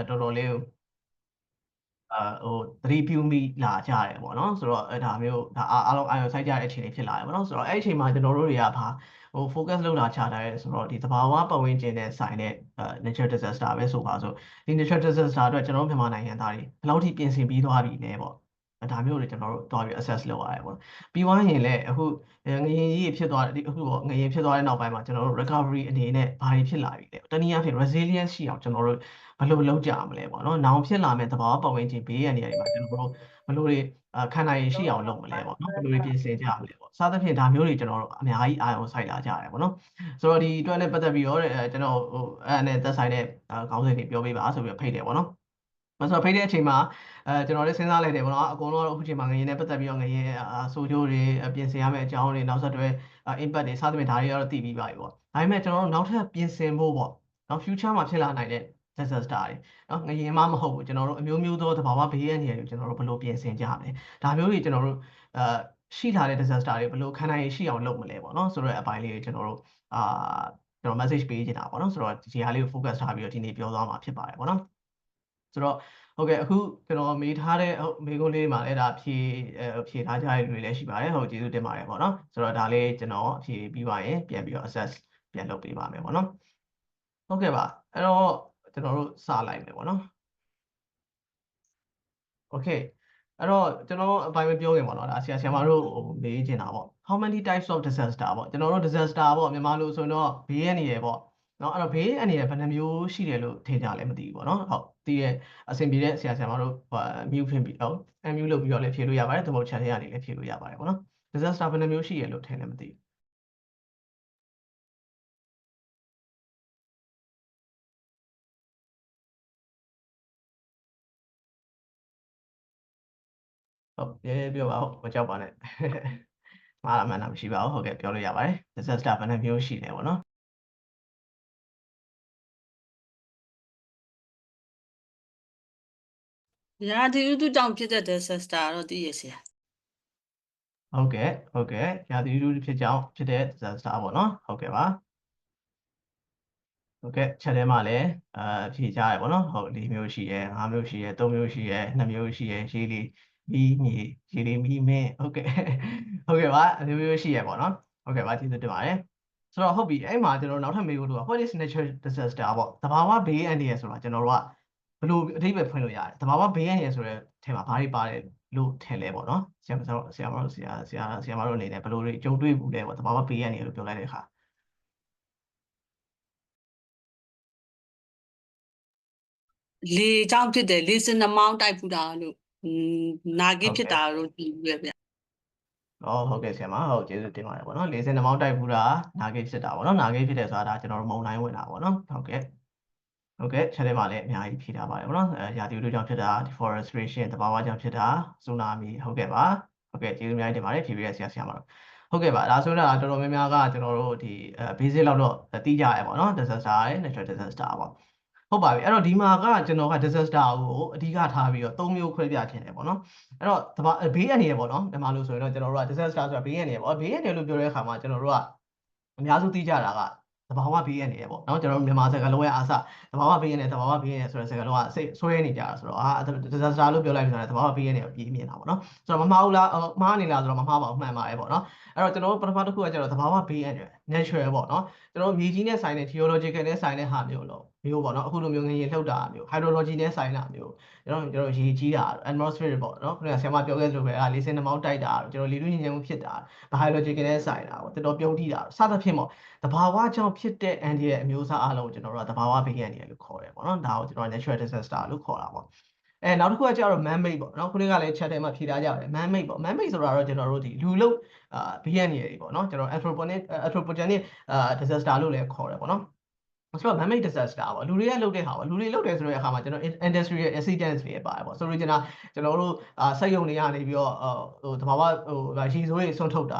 တော်တော်လေးဟိုသတိပြုမိလာကြတယ်ပေါ့နော်ဆိုတော့ဒါမျိုးဒါအားလုံးအာရုံစိုက်ကြတဲ့အခြေအနေဖြစ်လာတယ်ပေါ့နော်ဆိုတော့အဲ့ဒီအချိန်မှာကျွန်တော်တို့တွေကဘာfocus လုပ်လာချတာရဲဆိုတော့ဒီသဘာဝပတ်ဝန်းကျင်နဲ့ဆိုင်တဲ့natural disaster ပဲဆိုပါဆိုဒီ natural disaster အတွက်ကျွန်တော်တို့မြန်မာနိုင်ငံသားတွေဘယ်လောက်ထိပြင်ဆင်ပြီးသွားပြီလဲပေါ့ဒါမျိုးတွေကျွန်တော်တို့တွားပြီး assess လုပ်ရတယ်ပေါ့ပြီးသွားရင်လည်းအခုငရင်ကြီးဖြစ်သွားတယ်အခုငရင်ဖြစ်သွားတဲ့နောက်ပိုင်းမှာကျွန်တော်တို့ recovery အနေနဲ့ဘာတွေဖြစ်လာပြီလဲတနည်းအားဖြင့် resilience ရှိအောင်ကျွန်တော်တို့ဘယ်လိုလုပ်ကြမလဲပေါ့နော်နောင်ဖြစ်လာမဲ့သဘာဝပတ်ဝန်းကျင်ဘေးရန်တွေမှာကျွန်တော်တို့ဘယ်လိုတွေခံနိုင်ရရှိအောင်လုပ်မလဲပေါ့နော်ဘယ်လိုတွေပြင်ဆင်ကြမလဲပေါ့စသဖြင့်ဒါမျိုးတွေကျွန်တော်တို့အများကြီးအာရုံစိုက်လာကြရတယ်ပေါ့နော်ဆိုတော့ဒီအတွက်နဲ့ပတ်သက်ပြီးတော့ကျွန်တော်အဲ့နဲ့သက်ဆိုင်တဲ့ခေါင်းစဉ်တွေပြောပေးပါဆိုပြီးဖိတ်တယ်ပေါ့နော်ဆိုတော့ဖိတ်တဲ့အချိန်မှာကျွန်တော်လည်းစဉ်းစားလိုက်တယ်ပေါ့နော်အကုန်လုံးအခုချိန်မှာငရင်နဲ့ပတ်သက်ပြီးတော့ငရင်ဆိုချိုးတွေပြင်ဆင်ရမယ့်အကြောင်းတွေနောက်ဆက်တွဲ impact တွေစသဖြင့်ဒါတွေကတော့သိပြီးပါပြီပေါ့ဒါပေမဲ့ကျွန်တော်တို့နောက်ထပ်ပြင်ဆင်ဖို့ပေါ့နော် future မှာဖြစ်လာနိုင်တဲ့ disaster တွေနော်ငရင်မှမဟုတ်ဘူးကျွန်တော်တို့အမျိုးမျိုးသောသဘာဝဘေးရန်တွေကျွန်တော်တို့ဘယ်လိုပြင်ဆင်ကြမလဲဒါမျိုးတွေကျွန်တော်တို့ရှိလာတဲ့ disaster တွေဘယ်လိုခံနိုင်ရရှိအောင်လုပ်မလဲပေါ့နော်ဆိုတော့အပိုင်းလေးတွေကျွန်တော်တို့ကျွန်တော် message ပေးချင်တာပေါ့နော်ဆိုတော့ဒီဟာလေးကို focus ထားပြီးတော့ဒီနေ့ပြောသွားမှာဖြစ်ပါတယ်ပေါ့နော်ဆိုတော့ဟုတ်ကဲ့အခုကျွန်တော်မေးထားတဲ့မေးခွန်းလေးမှာလည်းဒါဖြေထားကြတဲ့လူတွေလည်းရှိပါတယ်ဟုတ်ကျေးဇူးတင်ပါတယ်ပေါ့နော်ဆိုတော့ဒါလေးကျွန်တော်ဖြေပြီးပါရင်ပြန်ပြီးတော့ assess ပြန်လုပ်ပေးပါမယ်ပေါ့နော်ဟုတ်ကဲ့ပါအဲ့တော့ကျွန်တော်တို့စလိုက်မယ်ပေါ့နော်โอเคအဲ့တော့ကျွန်တော်အပိုင်းမပြောခင်ပေါ့နော်ဒါဆရာမတို့မေးချင်တာပေါ့ how many types of disaster ပေါ့ကျွန်တော်တို့ disaster ပေါ့မြန်မာလိုဆိုရင်တော့ဘေးရန်နေရပေါ့နော်အဲ့တော့ဘေးအနေနဲ့ဘယ်နှမျိုးရှိတယ်လို့ထင်ကြလဲမသိဘူးပေါ့နော်ဟုတ်သိရဲ့အဆင်ပြေတဲ့ဆရာမတို့mute ဖြစ်ပြီးတော့ unmute လုပ်ပြီးတော့လည်းဖြေလို့ရပါတယ်သို့မဟုတ် chat ထဲကနေလည်းဖြေလို့ရပါတယ်ပေါ့နော် disaster ဘယ်နှမျိုးရှိရလို့ထင်လည်းမသိဘူးဟုတ်ပြောပါဟုတ်မကြောက်ပါနဲ့မှားတာမှန်တာမရှိပါဘူးဟုတ်ကဲ့ပြောလို့ရပါတယ် disaster ဘယ်နှမျိုးရှိလဲပေါ့နော်ရာသီဥတုကြောင့်ဖြစ်တဲ့ disaster တော့သိရဆရာဟုတ်ကဲ့ရာသီဥတုဖြစ်ကြောင်းဖြစ်တဲ့ disaster ပေါ့နော်ဟုတ်ကဲ့ပါဟုတ်ကဲ့ချက်ထဲမှာလည်းဖြေကြရပေါ့နော်ဟုတ်၄မျိုးရှိရဲ၅မျိုးရှိရဲ၃မျိုးရှိရဲ2မျိုးရှိရဲရေးလေးမီးမြေရေးလေးမီးမင်းဟုတ်ကဲ့ဟုတ်ကဲ့ပါအမျိုးမျိုးရှိရဲပေါ့နော်ဟုတ်ကဲ့ပါကျေးဇူးတင်ပါတယ်ဆိုတော့ဟုတ်ပြီအဲ့မှာကျွန်တော်နောက်ထပ်မေးဖို့လို့ what is natural disaster ပေါ့သဘာဝဘေးအန္တရာယ်ဆိုတာကျွန်တော်တို့ကဘယ်လိုအဓိပ္ပာယ်ဖွင့်လို့ရတယ်သဘာဝဘေးအန္တရာယ်ဆိုတဲ့ထဲမှာဘာတွေပါတယ်လို့ထင်လဲပေါ့နော်ဆရာမတို့အနေနဲ့ဘယ်လိုတွေကြုံတွေ့ဘူးလဲပေါ့သဘာဝဘေးအန္တရာယ်လို့ပြောလိုက်တဲ့အခါလေကြောင့်ဖြစ်တယ်လေစင်နှမောင်းတိုက်ပူတာလို့နာဂိဖြစ်တာလို့ကြည့်ရဗျဟုတ်ကဲ့ဆရာမဟုတ်ကျေးဇူးတင်ပါတယ်ပေါ့နော်လေစင်နှမောင်းတိုက်ဘူးတာနာဂိတ်ဖြစ်တာပေါ့နော်နာဂိတ်ဖြစ်တယ်ဆိုတာဒါကျွန်တော်တို့မုံတိုင်းဝင်တာပေါ့နော်ဟုတ်ကဲ့ချက်ထဲမှာလည်းအများကြီးဖြေထားပါတယ်ပေါ့နော်ရာသီဥတုကြောင့်ဖြစ်တာ deforestation သဘာဝကြောင့်ဖြစ်တာ tsunami ဟုတ်ကဲ့ပါဟုတ်ကဲ့ကျေးဇူးအများကြီးတင်ပါတယ်ဖြေပေးရဆရာမတို့ဟုတ်ကဲ့ပါဒါဆိုတော့တော်တော်များများကကျွန်တော်တို့ဒီ basic လောက်တော့သိကြရပေါ့နော် disaster နဲ့ natural disaster ပေါ့ဟုတ်ပါပြီအဲ့တော့ဒီမှာကကျွန်တော်က disaster ကိုအဓိကထားပြီးတော့၃မျိုးခွဲပြချင်တယ်ပေါ့နော်အဲ့တော့ဘေးအန္တရာယ်ပေါ့နော်မြန်မာလိုဆိုရင်တော့ကျွန်တော်တို့က disaster ဆိုတာဘေးအန္တရာယ်ပေါ့ဘေးအန္တရာယ်လို့ပြောတဲ့အခါမှာကျွန်တော်တို့ကအများစုသိကြတာကသဘာဝဘေးအန္တရာယ်ပေါ့နော်ကျွန်တော်တို့မြန်မာစကားလုံးရဲ့အားစသဘာဝဘေးအန္တရာယ်ဆိုတဲ့စကားလုံးကစိတ်ဆွဲနေကြတာဆိုတော့disaster လို့ပြောလိုက်ပြီဆိုတော့သဘာဝဘေးအန္တရာယ်ကိုပြည်မြင်တာပေါ့နော်ဆိုတော့မမှားဘူးလားမှားနေလားဆိုတော့မမှားပါဘူးမှန်ပါတယ်ပေါ့နော်အဲ့တော့ကျွန်တော်တို့ပထမတစ်ခုကကျတော့သဘာဝဘေးအန္တရာယ် natural ပေါ့နော်ကျွန်တော်တို့မြေကြီးနဲ့ဆိုင်တဲ့ geological နဲ့ဆိုင်တဲ့ဟာမျိုးပေါ့နော်အခုလိုမျိုးငရေလှုပ်တာမျိုး hydrology နဲ့ဆိုင်တာမျိုးကျွန်တော်ရေကြီးတာ atmosphere ပေါ့နော်ခုနကဆရာမပြောခဲ့သလိုပဲလေဆင်နှမောင်းတိုက်တာကျွန်တော်လေထုညစ်ညမ်းမှုဖြစ်တာ biological နဲ့ဆိုင်တာပေါ့တော်တော်ပြုံးထိတာစသဖြင့်ပေါ့သဘာဝကြောင့်ဖြစ်တဲ့အန္တရာယ်အမျိုးအစားအလုံးကိုကျွန်တော်တို့ကသဘာဝဘေးအန္တရာယ်လို့ခေါ်တယ်ပေါ့နော်ဒါကိုကျွန်တော် natural disaster လို့ခေါ်တာပေါ့နောက်တစ်ခုကကျတော့ man made ပေါ့နော်ခုနကလည်း chat ထဲမှာဖြေထားကြတယ် man made ပေါ့ man made ဆိုတာတော့ကျွန်တော်တို့ဒီလူလုပ်ဘေးအန္တရာယ်တွေပေါ့နော်ကျွန်တော် anthropogenic disaster လို့လည်းခေါ်တယ်ပေါ့နော်ဆိုတော့ man-made disaster ပေါ့လူတွေကလုပ်တဲ့ဟာပေါ့လူတွေလုပ်တယ်ဆိုတဲ့အခါမှာကျွန်တော် industrial accidents တွေပါတယ်ပေါ့ဆိုတော့ကျွန်တော်တို့စက်ရုံတွေကနေပြီးတော့သဘာဝရေဆိုးတွေဆွန့်ထုတ်တာ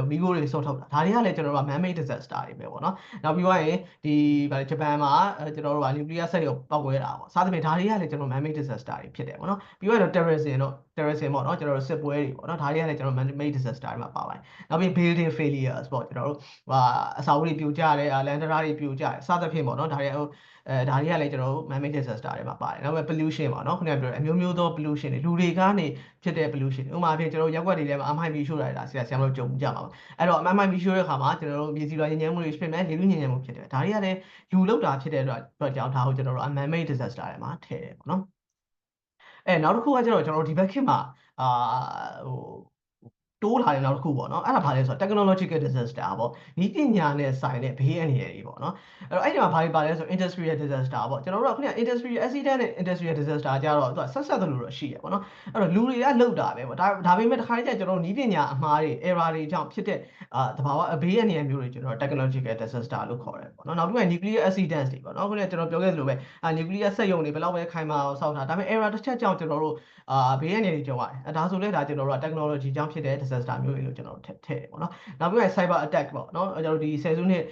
မီးခိုးတွေဆွန့်ထုတ်တာဒါတွေကလည်းကျွန်တော်တို့က man-made disaster တွေပဲပေါ့နော်နောက်ပြီးတော့ရင်ဒီဂျပန်မှာကျွန်တော်တို့က nuclear စက်ရုံပောက်ကွဲတာပေါ့စသဖြင့်ဒါတွေကလည်းကျွန်တော် man-made disaster တွေဖြစ်တယ်ပေါ့နော်ပြီးတော့ terrorism တော့ terrorism ပေါ့နော်ကျွန်တော်တို့စစ်ပွဲတွေပေါ့နော်ဒါတွေကလည်းကျွန်တော် man-made disaster တွေမှာပါပါတယ်နောက်ပြီး building failures ပေါ့ကျွန်တော်တို့အဆောက်အဦတွေပြိုကျတယ်လမ်းတရားတွေပြိုကျတယ်စသဖြင့်ပေါ့နော်ဒါတွေကလည်းကျွန်တော်တို့ man-made disaster တွေမှာပါတယ်နောက်ပြီး pollution ပေါ့နော်ခုနကပြောအမျိုးမျိုးသော pollution တွေလူတွေကနေဖြစ်တဲ့ pollution ဥပမာအဖြစ်ကျွန်တော်ရက်ွက်တွေထဲမှာအမိုက်မီရှို့တာဆရာမတို့ကြုံကြပါဘူးအဲ့တော့အမိုက်မီရှို့တဲ့အခါမှာကျွန်တော်တို့ပြည်စီလွှာညဉ့်ဉန်းမှုတွေဖြစ်မယ်လေလူညဉ့်ဉန်းမှုဖြစ်တယ်ဒါတွေကလည်းလူလောက်တာဖြစ်တဲ့အတွက်ကြောင့်ဒါကိုကျွန်တော်တို့ man-made disaster တွေမှာထည့်တယ်ပေါ့နော်နောက်တစ်ခုကကျတော့ကျွန်တော်တို့ဒီဘက်ခေတ်မှာဟိုတိုးလာတဲ့နောက်တစ်ခုပေါ့နော်အဲ့ဒါဘာလဲဆိုတော့ technological disaster ပေါ့ဤပညာနဲ့ဆိုင်တဲ့ဘေးအန္တရာယ်တွေပေါ့နော်အဲ့တော့အဲ့ဒီမှာဘာတွေပါလဲဆို industrial disaster ပေါ့ကျွန်တော်တို့ကခုန industrial accident နဲ့ industrial disaster ကြတော့သူကဆက်တယ်လို့တော့ရှိရပေါ့နော်အဲ့တော့လူတွေကလှုပ်တာပဲပေါ့ဒါပေမဲ့တစ်ခါတည်းကျကျွန်တော်တို့ဤပညာအမှားတွေ error တွေကြောင့်ဖြစ်တဲ့သဘာဝဘေးအန္တရာယ်မျိုးတွေကျွန်တော် technological disaster လို့ခေါ်တယ်ပေါ့နော်နောက်တစ်ခုက nuclear accidents တွေပေါ့နော်ခုနကျွန်တော်ပြောခဲ့သလိုပဲnuclear စက်ရုံတွေဘယ်လောက်ပဲခိုင်မာအောင်ဆောက်တာဒါပေမဲ့ error တစ်ချက်ကြောင့်ကျွန်တော်တို့ဘေးအန္တရာယ်တွေကြုံရတယ်ဒါဆိုလဲဒါကျွန်တော်တို့က technology ကြောင့်ဖြစ်တဲ့ disaster မျိုးတွေလို့ကျွန်တော်တို့ထည့်တယ်ပေါ့နော်နောက်ပြီး cyber attack ပေါ့နော်ကျွန်တော်တို့ဒီ10စုနှစ်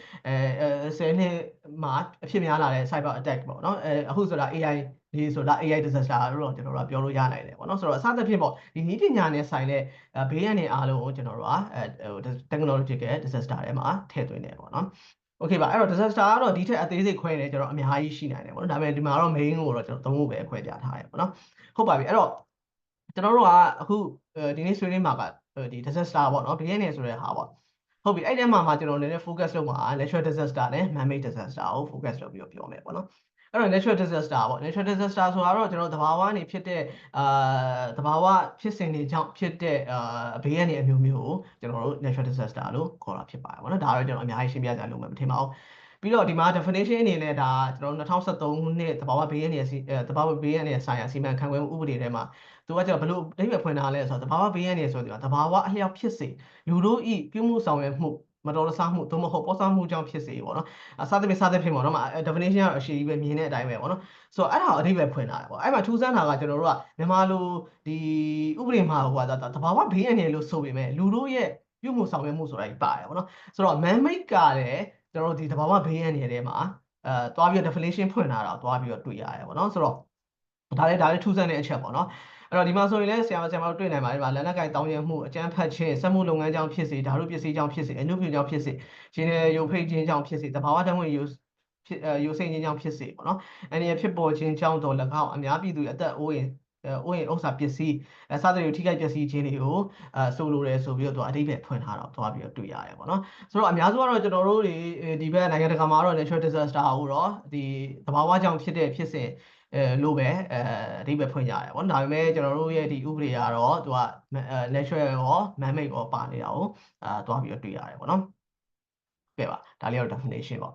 10နှစ်မှာအဖြစ်များလာတဲ့ cyber attack ပေါ့နော်အခုဆိုတာ AI ဒီဆိုတာ AI disaster လို့တော့ကျွန်တော်တို့ကပြောလို့ရနိုင်တယ်ပေါ့နော်ဆိုတော့အစသဖြင့်ပေါ့ဒီနည်းပညာနဲ့ဆိုင်တဲ့ဘေးအန္တရာယ်အားလုံးကိုကျွန်တော်တို့ကtechnological disaster ထဲမှာထည့်သွင်းတယ်ပေါ့နော်โอเคပါအဲ့တော့ disaster ကတော့ဒီထက်အသေးစိတ်ခွဲနေကျွန်တော်အများကြီးရှိနိုင်တယ်ပေါ့နော်ဒါပေမဲ့ဒီမှာတော့ main ကိုတော့ကျွန်တော်သုံးခုပဲခွဲပြထားတယ်ပေါ့နော်ဟုတ်ပါပြီအဲ့တော့ကျွန်တော်တို့ကအခုဒီနေ့ဆွေးနွေးမှာကဒီ disaster ပေါ့နော်ဘေးရနေဆိုတဲ့ဟာပေါ့ဟုတ်ပြီအဲ့ဒီမှာကျွန်တော်နည်းနည်း focus လုပ်မှာ natural disaster နဲ့ man-made disaster ကို focus လုပ်ပြီးပြောမယ်ပေါ့နော်အဲ့တော့ natural disaster ပေါ့ natural disaster ဆိုတာတော့ကျွန်တော်သဘာဝနေဖြစ်တဲ့သဘာဝဖြစ်စဉ်တွေကြောင့်ဖြစ်တဲ့ဘေးရနေအမျိုးမျိုးကိုကျွန်တော်တို့ natural disaster လို့ခေါ်တာဖြစ်ပါတယ်ပေါ့နော်ဒါတော့ကျွန်တော်အများကြီးရှင်းပြကြလို့မထင်ပါဘူးပြီးတော့ဒီမှာ definition အနေနဲ့ဒါကျွန်တော်2013ခုနှစ်သဘာဝဘေးရနေသဘာဝဘေးရနေဆိုင်ရာစီမံခန့်ခွဲမှုဥပဒေထဲမှာသူကကျတော့ဘယ်လိုအဓိပ္ပာယ်ဖွင့်ထားလဲဆိုတော့သဘာဝဘေးရနေဆိုတော့သဘာဝအလျောက်ဖြစ်စေလူတို့ဤပြုမှုဆောင်ရွက်မှုမတော်တဆမှုသို့မဟုတ်ပေါ်ဆမှုကြောင့်ဖြစ်စေပေါ့နော်စသဖြင့်ပေါ့နော် definition ကတော့အရှိကြီးပဲမြင်တဲ့အတိုင်းပဲပေါ့နော်ဆိုတော့အဲ့ဒါကိုအဓိပ္ပာယ်ဖွင့်ထားတယ်ပေါ့အဲ့မှာထူးဆန်းတာကကျွန်တော်တို့ကမြန်မာလိုဒီဥပဒေမှာဟိုကသဘာဝဘေးရနေလို့ဆိုပေမဲ့လူတို့ရဲ့ပြုမှုဆောင်ရွက်မှုဆိုတာကြီးပါတယ်ပေါ့နော်ဆိုတော့ man-made ကလည်းကျွန်တော်တို့ဒီသဘာဝဘေးရနေထဲမှာသွားပြီး definition ဖွင့်ထားတာကိုသွားပြီးတော့တွေ့ရတယ်ပေါ့နော်ဆိုတော့ဒါလည်းထူးဆန်းတဲ့အချက်ပေါ့နော်အဲ့တော့ဒီမှာဆိုရင်လည်းဆရာမတို့တွေ့နိုင်ပါတယ်ဒီမှာလက်နက်ကိုင်တောင်းရမှုအကြမ်းဖက်ခြင်းစက်မှုလုပ်ငန်းကြောင့်ဖြစ်စေဓာတုပစ္စည်းကြောင့်ဖြစ်စေအနုပြကြောင့်ဖြစ်စေရှင်ရဲ့ရုပ်ဖိတ်ခြင်းကြောင့်ဖြစ်စေသဘာဝဓာတ်ငွေရုပ်စိမ့်ခြင်းကြောင့်ဖြစ်စေပေါ့နော်အနေနဲ့ဖြစ်ပေါ်ခြင်းကြောင့်တော့၎င်းအများပြည်သူအသက်အိုးရင်ဥစ္စာပစ္စည်းစသဖြင့်ထိခိုက်ပျက်စီးခြင်းတွေကိုဆိုလိုတယ်ဆိုပြီးတော့သူအဓိပ္ပာယ်ဖွင့်ထားတော့သွားပြီးတော့တွေ့ရတယ်ပေါ့နော်ဆိုတော့အများစုကတော့ကျွန်တော်တို့ဒီဘက်နိုင်ငံတကာမှာတော့ natural disaster ဟိုတော့ဒီသဘာဝကြောင့်ဖြစ်တဲ့ဖြစ်စဉ်လို့ပဲအဓိပ္ပာယ်ဖွင့်ကြရတယ်ပေါ့နော်ဒါပေမဲ့ကျွန်တော်တို့ရဲ့ဒီဥပဒေကတော့သူက natural ရော man-made ရောပါနေတာကိုသွားပြီးတော့တွေ့ရတယ်ပေါ့နော်ကဲပါဒါလေးတော့ definition ပေါ့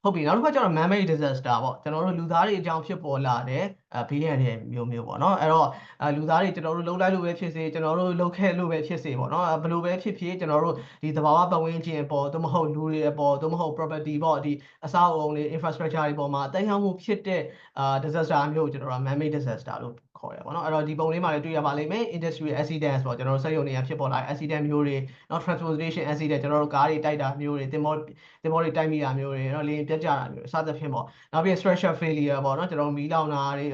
ဟုတ်ပြီနောက်တစ်ခါကျတော့ man-made disaster ပေါ့ကျွန်တော်တို့လူသားတွေအကြောင်းဖြစ်ပေါ်လာတဲ့ဘေးရန်တွေမျိုးပေါ့နော်အဲ့တော့လူသားတွေကျွန်တော်တို့လှုပ်လိုက်လို့ပဲဖြစ်စေကျွန်တော်တို့လှုပ်ခဲ့လို့ပဲဖြစ်စေပေါ့နော်ဘယ်လိုပဲဖြစ်ဖြစ်ကျွန်တော်တို့ဒီသဘာဝပတ်ဝန်းကျင်ပေါ်သို့မဟုတ်လူတွေပေါ်သို့မဟုတ် property ပေါ့ဒီအဆောက်အအုံတွေ infrastructure တွေပေါ်မှာအတိုင်းအမှုဖြစ်တဲ့disaster မျိုးကိုကျွန်တော်တို့ man-made disaster လို့ခေါ်ရပါတော့အဲ့တော့ဒီပုံလေးမှာလည်းတွေ့ရပါလိမ့်မယ် industrial accidents ပေါ့ကျွန်တော်တို့စက်ရုံတွေကဖြစ်ပေါ်လာတဲ့ accident မျိုးတွေနောက် transportation accident ကျွန်တော်တို့ကားတွေတိုက်တာမျိုးတွေသင်္ဘောတွေတိုက်မိတာမျိုးတွေနော်လေယာဉ်ပြတ်ကျတာမျိုးအစသဖြင့်ပေါ့နောက်ပြီး structure failure ပေါ့နော်ကျွန်တော်တို့မီးလောင်တာတွေ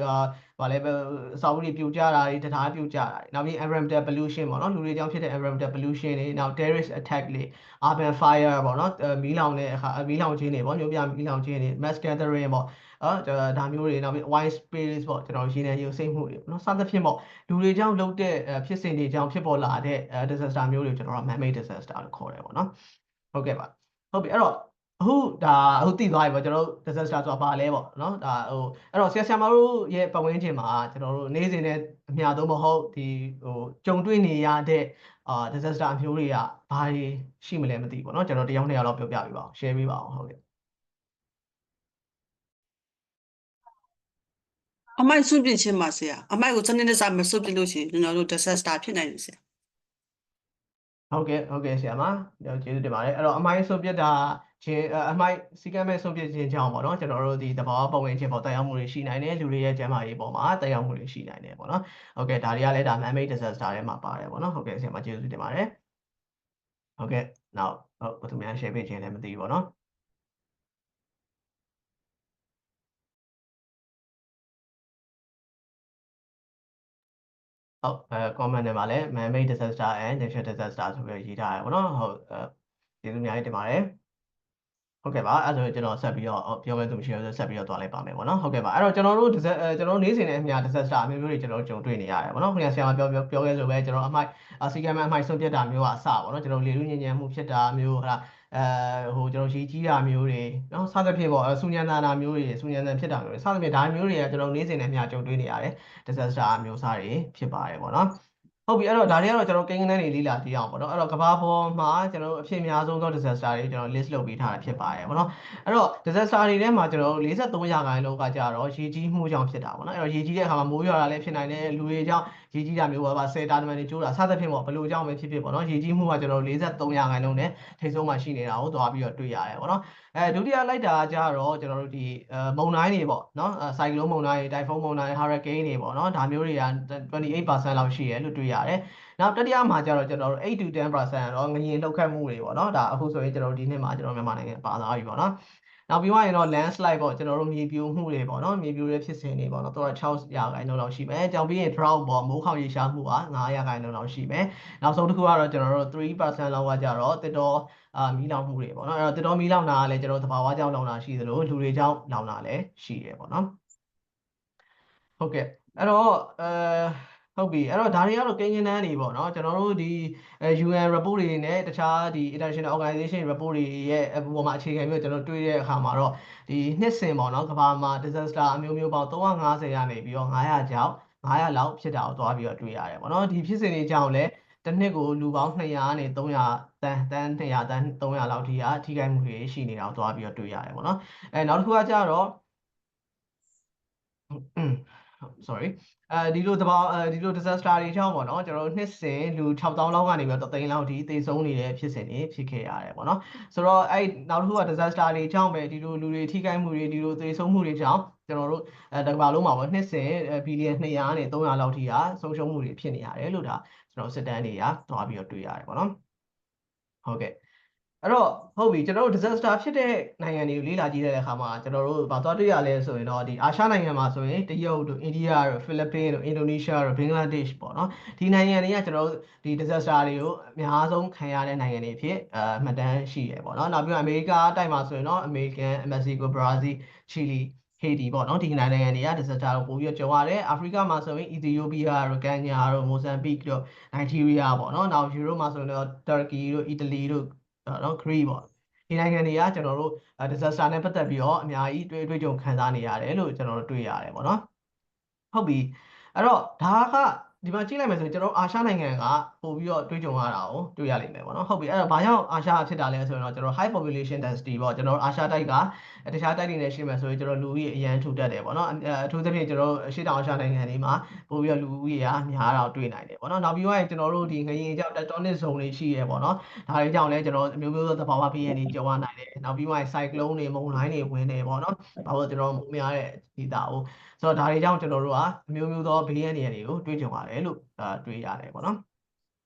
ဘာလဲအဆောက်အဦတွေပြိုကျတာတွေတရားပြိုကျတာတွေနောက်ပြီး environmental pollution ပေါ့နော်လူတွေကြောင့်ဖြစ်တဲ့ environmental pollution တွေနောက် terrorist attack တွေ urban fire ပေါ့နော်မီးလောင်တဲ့အခါမီးလောင်ခြင်းတွေပေါ့မြို့ပြမီးလောင်ခြင်းတွေ mass gathering ပေါ့ဒါမျိုးတွေနောက်ပြီး wide space ပေါ့ကျွန်တော်ရေနံရုပ်စိမ့်မှုတွေပေါ့နော်စသဖြင့်ပေါ့လူတွေကြောင့်လုပ်တဲ့ဖြစ်စဉ်တွေကြောင့်ဖြစ်ပေါ်လာတဲ့disaster မျိုးတွေကျွန်တော်တို့ man-made disaster လို့ခေါ်တယ်ပေါ့နော်ဟုတ်ကဲ့ပါဟုတ်ပြီအဲ့တော့အခုသိသွားပြီပေါ့ကျွန်တော်တို့ disaster ဆိုတာဘာလဲပေါ့နော်ဒါအဲ့တော့ဆရာမတို့ရဲ့ပတ်ဝန်းကျင်မှာကျွန်တော်တို့နေ့စဉ်နဲ့အမျှသုံးမဟုတ်ဒီကြုံတွေ့နေရတဲ့disaster အမျိုးတွေကဘာတွေရှိမလဲမသိဘူးပေါ့နော်ကျွန်တော်တယောက်နှစ်ယောက်လောက်ပြောပြပေးပါအောင် share ပေးပါအောင်ဟုတ်ကဲ့အမိုက်စွန့်ပစ်ခြင်းပါဆရာအမိုက်ကိုစနစ်တကျမစွန့်ပစ်လို့ရှိရင်ကျွန်တော်တို့ disaster ဖြစ်နိုင်တယ်ဆရာဟုတ်ကဲ့ဆရာမကျေးဇူးတင်ပါတယ်အဲ့တော့အမိုက်စွန့်ပစ်တာချင်းအမိုက်စီကံမဲ့စွန့်ပစ်ခြင်းကြောင့်ပေါ့နော်ကျွန်တော်တို့ဒီသဘာဝပတ်ဝန်းကျင်ပေါ်တက်ရောက်မှုတွေရှိနိုင်တယ်လူတွေရဲ့ကျန်းမာရေးပေါ်မှာတက်ရောက်မှုတွေရှိနိုင်တယ်ပေါ့နော်ဟုတ်ကဲ့ဒါတွေကလည်းဒါ man-made disaster ထဲမှာပါတယ်ပေါ့နော်ဟုတ်ကဲ့ဆရာမကျေးဇူးတင်ပါတယ်ဟုတ်ကဲ့နောက်ဘယ်သူများ share ပေးခြင်းလည်းမသိဘူးပေါ့နော် ဟုတ်comment ထဲမှာလည်း man-made disaster and natural disaster ဆိုပြီးရေးထားတယ်ပေါ့နော်ဟုတ်ကျေးဇူးအများကြီးတင်ပါတယ်ဟုတ်ကဲ့ပါအဲ့ဒါဆိုကျွန်တော်ဆက်ပြီးတော့ပြောမယ်သူမရှိတော့ဆက်ပြီးတော့သွားလိုက်ပါမယ်ပေါ့နော်ဟုတ်ကဲ့ပါအဲ့တော့ကျွန်တော်တို့ကျွန်တော်တို့နေ့စဉ်နဲ့အမျှ disaster အမျိုးမျိုးတွေကျွန်တော်တို့ကြုံတွေ့နေရတယ်ပေါ့နော်ခင်ဗျာဆရာမပြောခဲ့လို့ပဲကျွန်တော်အမိုက်စီကံအမိုက်ဆုံးပြတ်တာမျိုးကအစပေါ့နော်ကျွန်တော်လေလူညဉ့်ညံမှုဖြစ်တာမျိုးဟာဟိုကျွန်တော်ရေကြီးတာမျိုးတွေနော်စသဖြင့်ပေါ့ဆူညံတာမျိုးတွေဆူညံတာဖြစ်တာမျိုးတွေစသဖြင့်ဒါမျိုးတွေကကျွန်တော်နေ့စဉ်နဲ့အမျှကြုံတွေ့နေရတယ် disaster အမျိုးအစားတွေဖြစ်ပါတယ်ပေါ့နော်ဟုတ်ပြီအဲ့တော့ဒါတွေကတော့ကျွန်တော်ကိန်းဂဏန်းတွေလေ့လာကြည့်အောင်ပေါ့နော်အဲ့တော့ကမ္ဘာပေါ်မှာကျွန်တော်အဖြစ်အများဆုံးသော disaster တွေကျွန်တော် list လုပ်ပေးထားတာဖြစ်ပါတယ်ပေါ့နော်အဲ့တော့ disaster တွေထဲမှာကျွန်တော်တို့43ရာခိုင်နှုန်းကကြတော့ရေကြီးမှုကြောင့်ဖြစ်တာပေါ့နော်အဲ့တော့ရေကြီးတဲ့အခါမှာမိုးရွာတာလည်းဖြစ်နိုင်တယ်လူတွေကြောင့်ရေကြီးတာမျိုးပါဆယ်တာတမန်တွေကျိုးတာစသဖြင့်ပေါ့ဘယ်လိုကြောင့်ပဲဖြစ်ဖြစ်ပေါ့နော်ရေကြီးမှုကကျွန်တော်တို့43ရာခိုင်နှုန်းနဲ့ထိပ်ဆုံးမှာရှိနေတာကိုသွားပြီးတော့တွေ့ရတယ်ပေါ့နော်ဒုတိယလိုက်တာကြတော့ကျွန်တော်တို့ဒီမုန်တိုင်းတွေပေါ့နော်ဆိုင်ကလုန်းမုန်တိုင်းတွေတိုင်ဖုန်းမုန်တိုင်း hurricane တွေပေါ့နော်ဒါမျိုးတွေက28%လောက်ရှိရလို့တွေ့ရတယ်နောက်တတိယမှာကျတော့ကျွန်တော်တို့8 to 10%တော့ငရင်လှုပ်ခတ်မှုတွေပေါ့နော်ဒါအခုဆိုရင်ကျွန်တော်တို့ဒီနှစ်မှာကျွန်တော်မြန်မာနိုင်ငံပါသွားပြီပေါ့နော်နောက်ပြီးရင်တော့ landslide ပေါ့ကျွန်တော်တို့မြေပြိုမှုတွေပေါ့နော်မြေပြိုတဲ့ဖြစ်စဉ်တွေပေါ့နော်တော့6ရာခိုင်နှုန်းလောက်ရှိမယ်ကြောင်ပြီးရင် drought ပေါ့မိုးခေါင်ရေရှားမှုက9ရာခိုင်နှုန်းလောက်ရှိမယ်နောက်ဆုံးတစ်ခုကတော့ကျွန်တော်တို့3%လောက်ကကြတော့တစ်တော်မီးလောင်မှုတွေပေါ့နော်အဲ့တော့တစ်တော်မီးလောင်တာကလည်းကျွန်တော်တို့သဘာဝကြောင့်လောင်တာရှိသလိုလူတွေကြောင့်လောင်တာလည်းရှိတယ်ပေါ့နော်ဟုတ်ကဲ့အဲ့တော့ဟုတ်ပြီအဲ့တော့ဒါတွေကတော့ကိန်းဂဏန်းတွေပေါ့နော်ကျွန်တော်တို့ဒီUN report တွေနဲ့တခြားဒီ international organization report တွေရဲ့အပေါ်မှာအခြေခံပြီးတော့ကျွန်တော်တွေ့တဲ့အခါမှာတော့ဒီနှစ်စဉ်ပေါ့နော်ကမ္ဘာမှာ disaster အမျိုးမျိုးပေါင်း350ရနေပြီးတော့900ကြောင့်900လောက်ဖြစ်တာကိုသွားပြီးတော့တွေ့ရတယ်ပေါ့နော်ဒီဖြစ်စဉ်တွေကြောင့်လည်းတစ်နှစ်ကိုလူပေါင်း200နဲ့300တန်း200တန်း300လောက်ထိထိခိုက်မှုတွေရှိနေတာကိုသွားပြီးတော့တွေ့ရတယ်ပေါ့နော်နောက်တစ်ခုကကြတော့ sorry ဒီလိုဒီလို disaster တွေကြောင့်ပေါ့နော်ကျွန်တော်တို့နှစ်စဉ်လူ6000လောက်ကနေပြီးတော့3သိန်းလောက်ထိသေဆုံးနေတဲ့ဖြစ်စဉ်တွေဖြစ်ခဲ့ရတယ်ပေါ့နော်ဆိုတော့နောက်တစ်ခုက disaster တွေကြောင့်ပဲဒီလိုလူတွေထိခိုက်မှုတွေဒီလိုသေဆုံးမှုတွေကြောင့်ကျွန်တော်တို့တကမ္ဘာလုံးမှာပေါ့နှစ်စဉ်ဘီလီယံ200နဲ့300လောက်ထိဆုံးရှုံးမှုတွေဖြစ်နေရတယ်လို့ဒါကျွန်တော်စစ်တမ်းတွေကသွားပြီးတော့တွေ့ရတယ်ပေါ့နော်ဟုတ်ကဲ့အဲ့တော့ဟုတ်ပြီကျွန်တော်တို့ disaster ဖြစ်တဲ့နိုင်ငံတွေကိုလေ့လာကြည့်တဲ့အခါမှာကျွန်တော်တို့ဘာသွားတွေ့ရလဲဆိုရင်တော့ဒီအာရှနိုင်ငံမှာဆိုရင်တရုတ်တို့အိန္ဒိယတို့ဖိလစ်ပင်းတို့အင်ဒိုနီးရှားတို့ဘင်္ဂလားဒေ့ရှ်ပေါ့နော်ဒီနိုင်ငံတွေကကျွန်တော်တို့ဒီ disaster တွေကိုအများဆုံးခံရတဲ့နိုင်ငံတွေဖြစ်မှတ်တမ်းရှိရပေါ့နော်နောက်ပြီးတော့အမေရိကတိုက်မှာဆိုရင်တော့အမေရိကန်မက္ကဆီကိုဘရာဇီးချီလီဟေတီပေါ့နော်ဒီနိုင်ငံတွေက disaster ကိုပို့ပြီးကြုံရတယ်အာဖရိကမှာဆိုရင်အီသီယိုးပီးယားတို့ကန်ညာတို့မိုဇမ်ဘစ်တို့နိုင်ဂျီးရီးယားပေါ့နော်နောက်ယူရိုမှာဆိုရင်တော့တူရကီတို့အီတလီတို့နော်ဂရိပေါ့ဒီနိုင်ငံတွေကကျွန်တော်တို့ disaster နဲ့ပတ်သက်ပြီးတော့အများကြီးတွေ့ကြုံခံစားနေရတယ်လို့ကျွန်တော်တို့တွေ့ရတယ်ပေါ့နော်ဟုတ်ပြီအဲ့တော့ဒါကဒီမှာကြည့်လိုက်မယ်ဆိုရင်ကျွန်တော်အာရှနိုင်ငံကပို့ပြီးတော့တွေးကြုံရတာကိုတွေ့ရလိမ့်မယ်ပေါ့နော်ဟုတ်ပြီအဲ့တော့ဘာကြောင့်အာရှဖြစ်တာလဲဆိုရင်တော့ကျွန်တော် high population density ပေါ့ကျွန်တော်အာရှတိုက်ကတခြားတိုက်တွေနဲ့ရှင်းမယ်ဆိုရင်ကျွန်တော်လူဦးရေအရန်ထူတက်တယ်ပေါ့နော်အထူးသဖြင့်ကျွန်တော်အရှေ့တောင်အာရှနိုင်ငံတွေမှာပို့ပြီးတော့လူဦးရေကများတာတွေ့နိုင်တယ်ပေါ့နော်နောက်ပြီးတော့ကျွန်တော်တို့ဒီငရင်ကြောင့် tectonic zone တွေရှိရပေါ့နော်ဒါတွေကြောင့်လည်းကျွန်တော်အမျိုးမျိုးသောသဘာဝဘေးရန်တွေကြုံရနိုင်တယ်နောက်ပြီးတော့ cyclone တွေမုန်တိုင်းတွေဝင်တယ်ပေါ့နော်ဘာလို့ကျွန်တော်မိုးများတဲ့ဒေသကိုဆိုတော့ဒါတွေကြောင့်ကျွန်တော်တို့ကအမျိုးမျိုးသောဘေးရန်တွေကိုတွေ့ကြုံရတယ်လို့တွေ့ရတယ်ပေါ့နော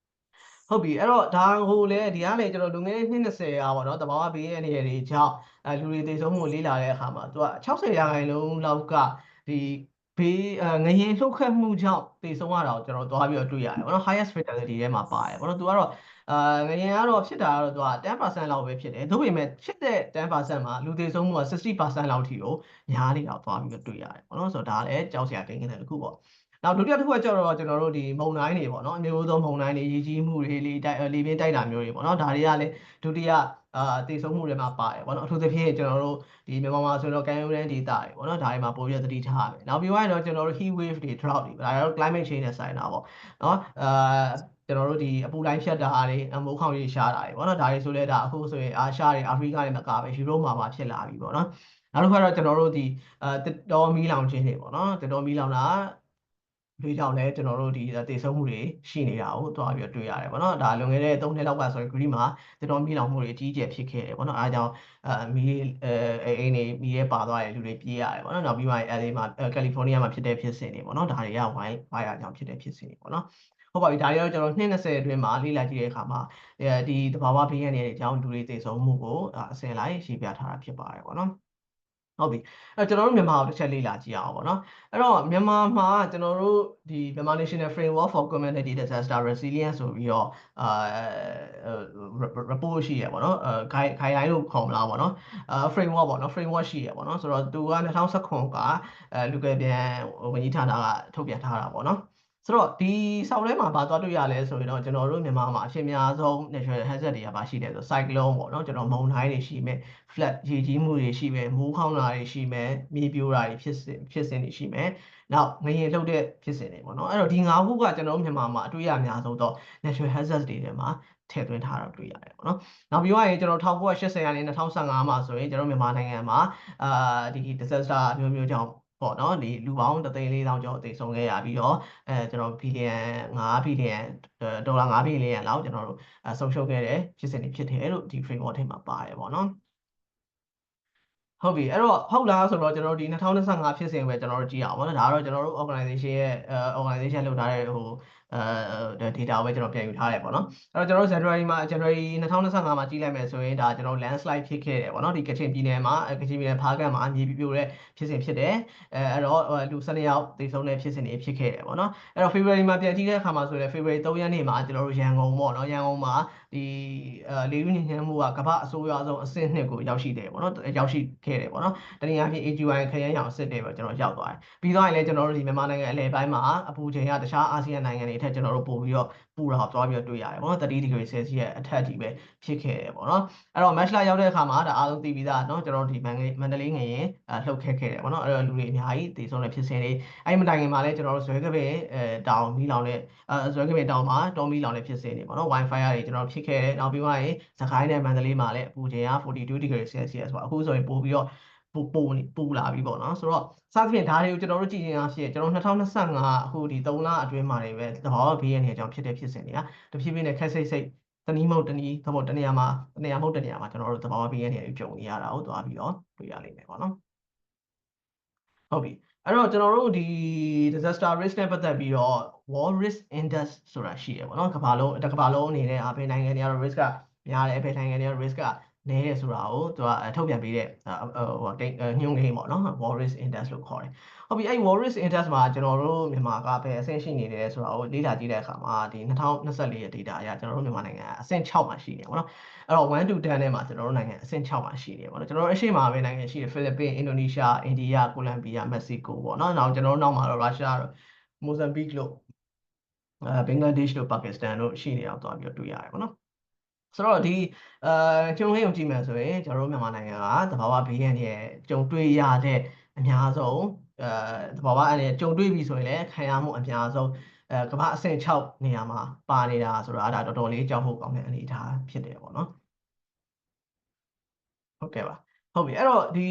်ဟုတ်ပြီအဲ့တော့ဒါဟိုလေဒီကလေကျွန်တော်လွန်ခဲ့တဲ့နှစ်20ပေါ့နော်တဘာဝဘေးရန်တွေကြောင့်လူတွေသေဆုံးမှုလေ့လာတဲ့အခါမှာသူက60ရာခိုင်နှုန်းလောက်ကဒီဘေးငရင်လှုပ်ခတ်မှုကြောင့်သေဆုံးရတာကိုကျွန်တော်သွားပြီးတော့တွေ့ရတယ်ပေါ့နော် highest fatality ထဲမှာပါတယ်ပေါ့နော်သူကတော့ငရင်ကတော့ဖြစ်တာကတော့သူက10%လောက်ပဲဖြစ်တယ်ဒါပေမဲ့ဖြစ်တဲ့10%မှာလူသေဆုံးမှုက60%လောက်ထိကိုများနေတာကိုသွားပြီးတော့တွေ့ရတယ်ပေါ့နော်ဆိုတော့ဒါလည်းကြောက်စရာကိန်းဂဏန်းတစ်ခုပေါ့နောက်ဒုတိယတစ်ခုကကျတော့ကျွန်တော်တို့ဒီမုန်တိုင်းတွေပေါ့နော်အမျိုးဆုံးမုန်တိုင်းတွေရေကြီးမှုတွေလေပြင်းတိုက်တာမျိုးတွေပေါ့နော်ဒါတွေကလည်းဒုတိယသေဆုံးမှုတွေမှာပါတယ်ပေါ့နော်အထူးသဖြင့်ကျွန်တော်တို့ဒီမြန်မာမှာဆိုတော့ကမ်းရိုးတန်းဒေသတွေပေါ့နော်ဒါတွေမှာပိုပြီးသတိထားရမယ်နောက်ပြီးတော့ကျွန်တော်တို့ heat wave တွေ drought တွေဒါတော့ climate change နဲ့ဆိုင်တာပေါ့နော်ကျွန်တော်တို့ဒီအပူတိုင်းဖြတ်တာတွေမိုးခေါင်ရေရှားတာတွေပေါ့နော်ဒါတွေဆိုလဲဒါအခုဆိုရင်အာရှတွေအာဖရိကတွေမကပဲယူရိုမှာဖြစ်လာပြီပေါ့နော်နောက်တစ်ခါတော့ကျွန်တော်တို့ဒီတစ်တော်မီးလောင်ခြင်းတွေပေါ့နော်တစ်တော်မီးလောင်တာဒီကြောင့်လည်းကျွန်တော်တို့ဒီသေဆုံးမှုတွေရှိနေတာကိုတွားပြီးတွေ့ရတယ်ပေါ့နော်ဒါလွန်ခဲ့တဲ့3နှစ်လောက်ကဆိုရင် Green မှာတော်တော်မီးလောင်မှုတွေအကြီးအကျယ်ဖြစ်ခဲ့တယ်ပေါ့နော်အားကြောင့်မီးအိမ်တွေမီးရဲပါသွားတယ်လူတွေပြေးရတယ်ပေါ့နော်နောက်ပြီးမှ LA မှာကယ်လီဖိုးနီးယားမှာဖြစ်တဲ့ဖြစ်စဉ်တွေပေါ့နော်ဒါတွေကဝိုင်းကြောင့်ဖြစ်တဲ့ဖြစ်စဉ်တွေပေါ့နော်ဟုတ်ပါပြီဒါတွေတော့ကျွန်တော်20အတွင်းမှာလေ့လာကြည့်တဲ့အခါမှာဒီသဘာဝဘေးရန်တွေအကြောင်းလူတွေသေဆုံးမှုကိုအစဉ်လိုက်ရှင်းပြထားတာဖြစ်ပါတယ်ပေါ့နော် ဟုတ်ပြီအဲ့ကျွန်တော်တို့မြန်မာကိုတစ်ချက်လေ့လာကြည့်အောင်ပေါ့နော်အဲ့တော့မြန်မာမှာကျွန်တော်တို့ဒီ Myanmar National Framework for Community Disaster Resilience ဆိုပြီးတော့report ရှိရပေါ့နော်guideline လို့ခေါ်မလားပေါ့နော်framework ပေါ့နော် framework ရှိရပေါ့နော်ဆိုတော့သူက2019ကလူကယ်ပြန်ဝန်ကြီးဌာနကထုတ်ပြန်ထားတာပေါ့နော်ဆိုတော့ဒီဆောက်ထဲမှာဘာသွားတွေ့ရလဲဆိုရင်တော့ကျွန်တော်တို့မြန်မာမှာအဖြစ်များဆုံး natural hazard တွေကဘာရှိလဲဆို cyclone ပေါ့နော်ကျွန်တော်မုန်တိုင်းတွေရှိမယ် flood ရေကြီးမှုတွေရှိမယ်မိုးခေါင်းတာတွေရှိမယ်မြေပြိုတာတွေဖြစ်စဉ်တွေရှိမယ်နောက်ငရေလှုပ်တဲ့ဖြစ်စဉ်တွေပေါ့နော်အဲ့တော့ဒီ၅ခုကကျွန်တော်တို့မြန်မာမှာအတွေ့အကြုံအများဆုံးတော့ natural hazards တွေထဲမှာထည့်သွင်းထားတာတွေ့ရတယ်ပေါ့နော်နောက်ပြီးရင်ကျွန်တော်1980ရာနဲ့2015မှာဆိုရင်ကျွန်တော်မြန်မာနိုင်ငံမှာဒီ disaster မျိုးမျိုးကြောင့်ပေါ့နော်ဒီလူပေါင်း1,400,000ကျော်အသေးဆုံးခဲ့ရပြီးတော့ကျွန်တော်ဘီလီယံ5ဘီလီယံဒေါ်လာ5ဘီလီယံလောက်ကျွန်တော်တို့ဆုံးရှုံးခဲ့တဲ့ဖြစ်စဉ်တွေဖြစ်တယ်လို့ဒီ framework ထဲမှာပါတယ်ပေါ့နော်ဟုတ်ပြီအဲ့တော့ဟုတ်လားဆိုတော့ကျွန်တော်တို့ဒီ2025ဖြစ်စဉ်ပဲကျွန်တော်တို့ကြည့်အောင်ပေါ့နော်ဒါကတော့ကျွန်တော်တို့ organization ရဲ့organization လုပ်ထားတဲ့ဟိုdata ကိုပဲကျွန်တော်ပြန်ယူထားတယ်ပေါ့နော်အဲ့တော့ကျွန်တော်တို့ January 2025မှာကြည့်လိုက်မယ်ဆိုရင်ဒါကျွန်တော် landslide ဖြစ်ခဲ့တယ်ပေါ့နော်ဒီကချင်ပြည်နယ်မှာကချင်ပြည်နယ်ဖားကန့်မှာမြေပြိုတဲ့ဖြစ်စဉ်ဖြစ်တယ်အဲ့တော့လူ12ယောက်သေဆုံးတဲ့ဖြစ်စဉ်တွေဖြစ်ခဲ့တယ်ပေါ့နော်အဲ့တော့ February မှာပြန်ကြည့်တဲ့အခါမှာဆိုရင် February 3ရက်နေ့မှာကျွန်တော်တို့ရန်ကုန်ပေါ့နော်ရန်ကုန်မှာဒီလေလူညဉ့်ညမ်းမှုကကမ္ဘာအဆိုးရွားဆုံးအဆင့်2ကိုရောက်ရှိတယ်ပေါ့နော်ရောက်ရှိခဲ့တယ်ပေါ့နော်တနည်းအားဖြင့် AQI ခရမ်းရောင်အဆင့်တွေပဲကျွန်တော်ရောက်သွားတယ်ပြီးတော့လည်းကျွန်တော်တို့ဒီမြန်မာနိုင်ငံအလယ်ပိုင်းမှာအပူချိန်ကတခြားအာဆီယံနိုင်ငံတွေအထက်ကျွန်တော်တို့ပို့ပြီးတော့ပူတာသွားပြီးတော့တွေ့ရတယ်ပေါ့နော်30 degree Celsius အထက်ကြီးပဲဖြစ်ခဲ့တယ်ပေါ့နော်အဲ့တော့ match လာရောက်တဲ့အခါမှာဒါအားလုံးသိပြီးသားเนาะကျွန်တော်တို့ဒီမန္တလေးငရင်လှုပ်ခက်ခဲ့တယ်ပေါ့နော်အဲ့တော့လူတွေအများကြီးတည်ဆုံးတဲ့ဖြစ်စဉ်တွေအဲ့မတိုင်ခင်မှာလည်းကျွန်တော်တို့ဇွဲကပင်တောင်မီးလောင်တဲ့ဇွဲကပင်တောင်မှာတောမီးလောင်တဲ့ဖြစ်စဉ်တွေပေါ့နော် Wi-Fi တွေကျွန်တော်ဖြစ်ခဲ့တယ်နောက်ပြီးမှရင်စကိုင်းနဲ့မန္တလေးမှာလည်းအပူချိန်က42 degree Celsius ပေါ့အခုဆိုရင်ပို့ပြီးတော့ပူလာပြီပေါ့နော်ဆိုတော့စသဖြင့်ဒါတွေကိုကျွန်တော်တို့ကြည့်ရင်အဖြစ်ကျွန်တော်2025အခုဒီ3လအတွင်းမှာတွေပဲသဘာဝဘေးရန်တွေအကြောင်းဖြစ်တဲ့ဖြစ်စဉ်တွေကတဖြည်းဖြည်းနဲ့ခက်စိတ်စိတ်တနည်းမဟုတ်တနည်းသို့မဟုတ်တနေရာမှာမဟုတ်တနေရာမှာကျွန်တော်တို့သဘာဝဘေးရန်တွေကြုံနေရတာကိုသွားပြီးတော့တွေ့ရလိမ့်မယ်ပေါ့နော်ဟုတ်ပြီအဲ့တော့ကျွန်တော်တို့ဒီ disaster risk နဲ့ပတ်သက်ပြီးတော့ World Risk Index ဆိုတာရှိရပေါ့နော်ကမ္ဘာလုံးတစ်ကမ္ဘာလုံးအနေနဲ့အဖေနိုင်ငံတွေကတော့ risk ကများတယ်အဖေနိုင်ငံတွေကတော့ risk ကနည်းတယ်ဆိုတာကိုသူကထုတ်ပြန်ပေးတဲ့ညွှန်းကိန်းပေါ့နော် World Risk Index လို့ခေါ်တယ်ဟုတ်ပြီအဲ့ World Risk Index မှာကျွန်တော်တို့မြန်မာကပဲအဆင့်ရှိနေတယ်ဆိုတာကိုလေ့လာကြည့်တဲ့အခါမှာဒီ2024ရဲ့ data အရကျွန်တော်တို့မြန်မာနိုင်ငံကအဆင့်6မှာရှိနေပေါ့နော်အဲ့တော့1 to 10ထဲမှာကျွန်တော်တို့နိုင်ငံအဆင့်6မှာရှိနေပေါ့နော်ကျွန်တော်တို့အရှေ့မှာပဲနိုင်ငံရှိတယ်ဖိလစ်ပင်းအင်ဒိုနီးရှားအိန္ဒိယကိုလံဘီယာမက္ကဆီကိုပေါ့နော်နောက်ကျွန်တော်တို့နောက်မှာတော့ရုရှားတို့မိုဇမ်ဘစ်လို့ဘင်္ဂလားဒေ့ရှ်တို့ပါကစ္စတန်တို့ရှိနေအောင်သွားပြီးတော့တွေ့ရတယ်ပေါ့နော်ဆိုတော့ဒီကျုံဟိုကြည့်မယ်ဆိုရင်ကျွန်တော်တို့မြန်မာနိုင်ငံကသဘာဝဘေးရန်ရဲ့ကြုံတွေ့ရတဲ့အများဆုံးသဘာဝအန္တရာယ်ကြုံတွေ့ပြီဆိုရင်လည်းခံရမှုအများဆုံးကမ္ဘာအဆင့်6နေရာမှာပါနေတာဆိုတာဒါတော်တော်လေးကြောက်ဖို့ကောင်းတဲ့အနေအထားဖြစ်တယ်ပေါ့နော်ဟုတ်ကဲ့ပါဟုတ်ပြီအဲ့တော့ဒ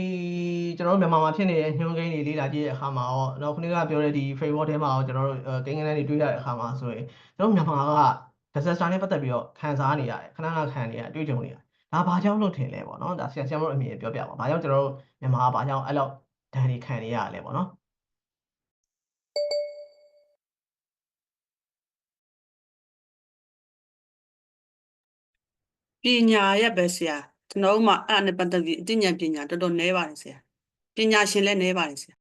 ီကျွန်တော်တို့မြန်မာမှာဖြစ်နေတဲ့ညှိုးကိန်းတွေလေ့လာကြည့်တဲ့အခါမှာရောနောက်ခုနကပြောတဲ့ဒီ framework ထဲမှာရောကျွန်တော်တို့ကိန်းဂဏန်းတွေတွေ့ရတဲ့အခါမှာဆိုရင်ကျွန်တော်မြန်မာက disaster နဲ့ပတ်သက်ပြီးတော့ခံစားနေရတယ်ခဏခဏခံနေရအတွေ့အကြုံတွေဒါဘာကြောင့်လို့ထင်လဲပေါ့နော်ဒါဆရာမတို့အမြင်ပြောပြပါဘာကြောင့်ကျွန်တော်တို့မြန်မာကဘာကြောင့်အဲ့လောက်ဒဏ်တွေခံနေရလဲပေါ့နော်ပညာရဲ့ပဲဆရာကျွန်တော်တို့မှအဲ့နဲ့ပတ်သက်ပြီးအသိဉာဏ်ပညာတော်တော်နည်းပါတယ်ဆရာပညာရှင်လည်းနည်းပါတယ်ဆရ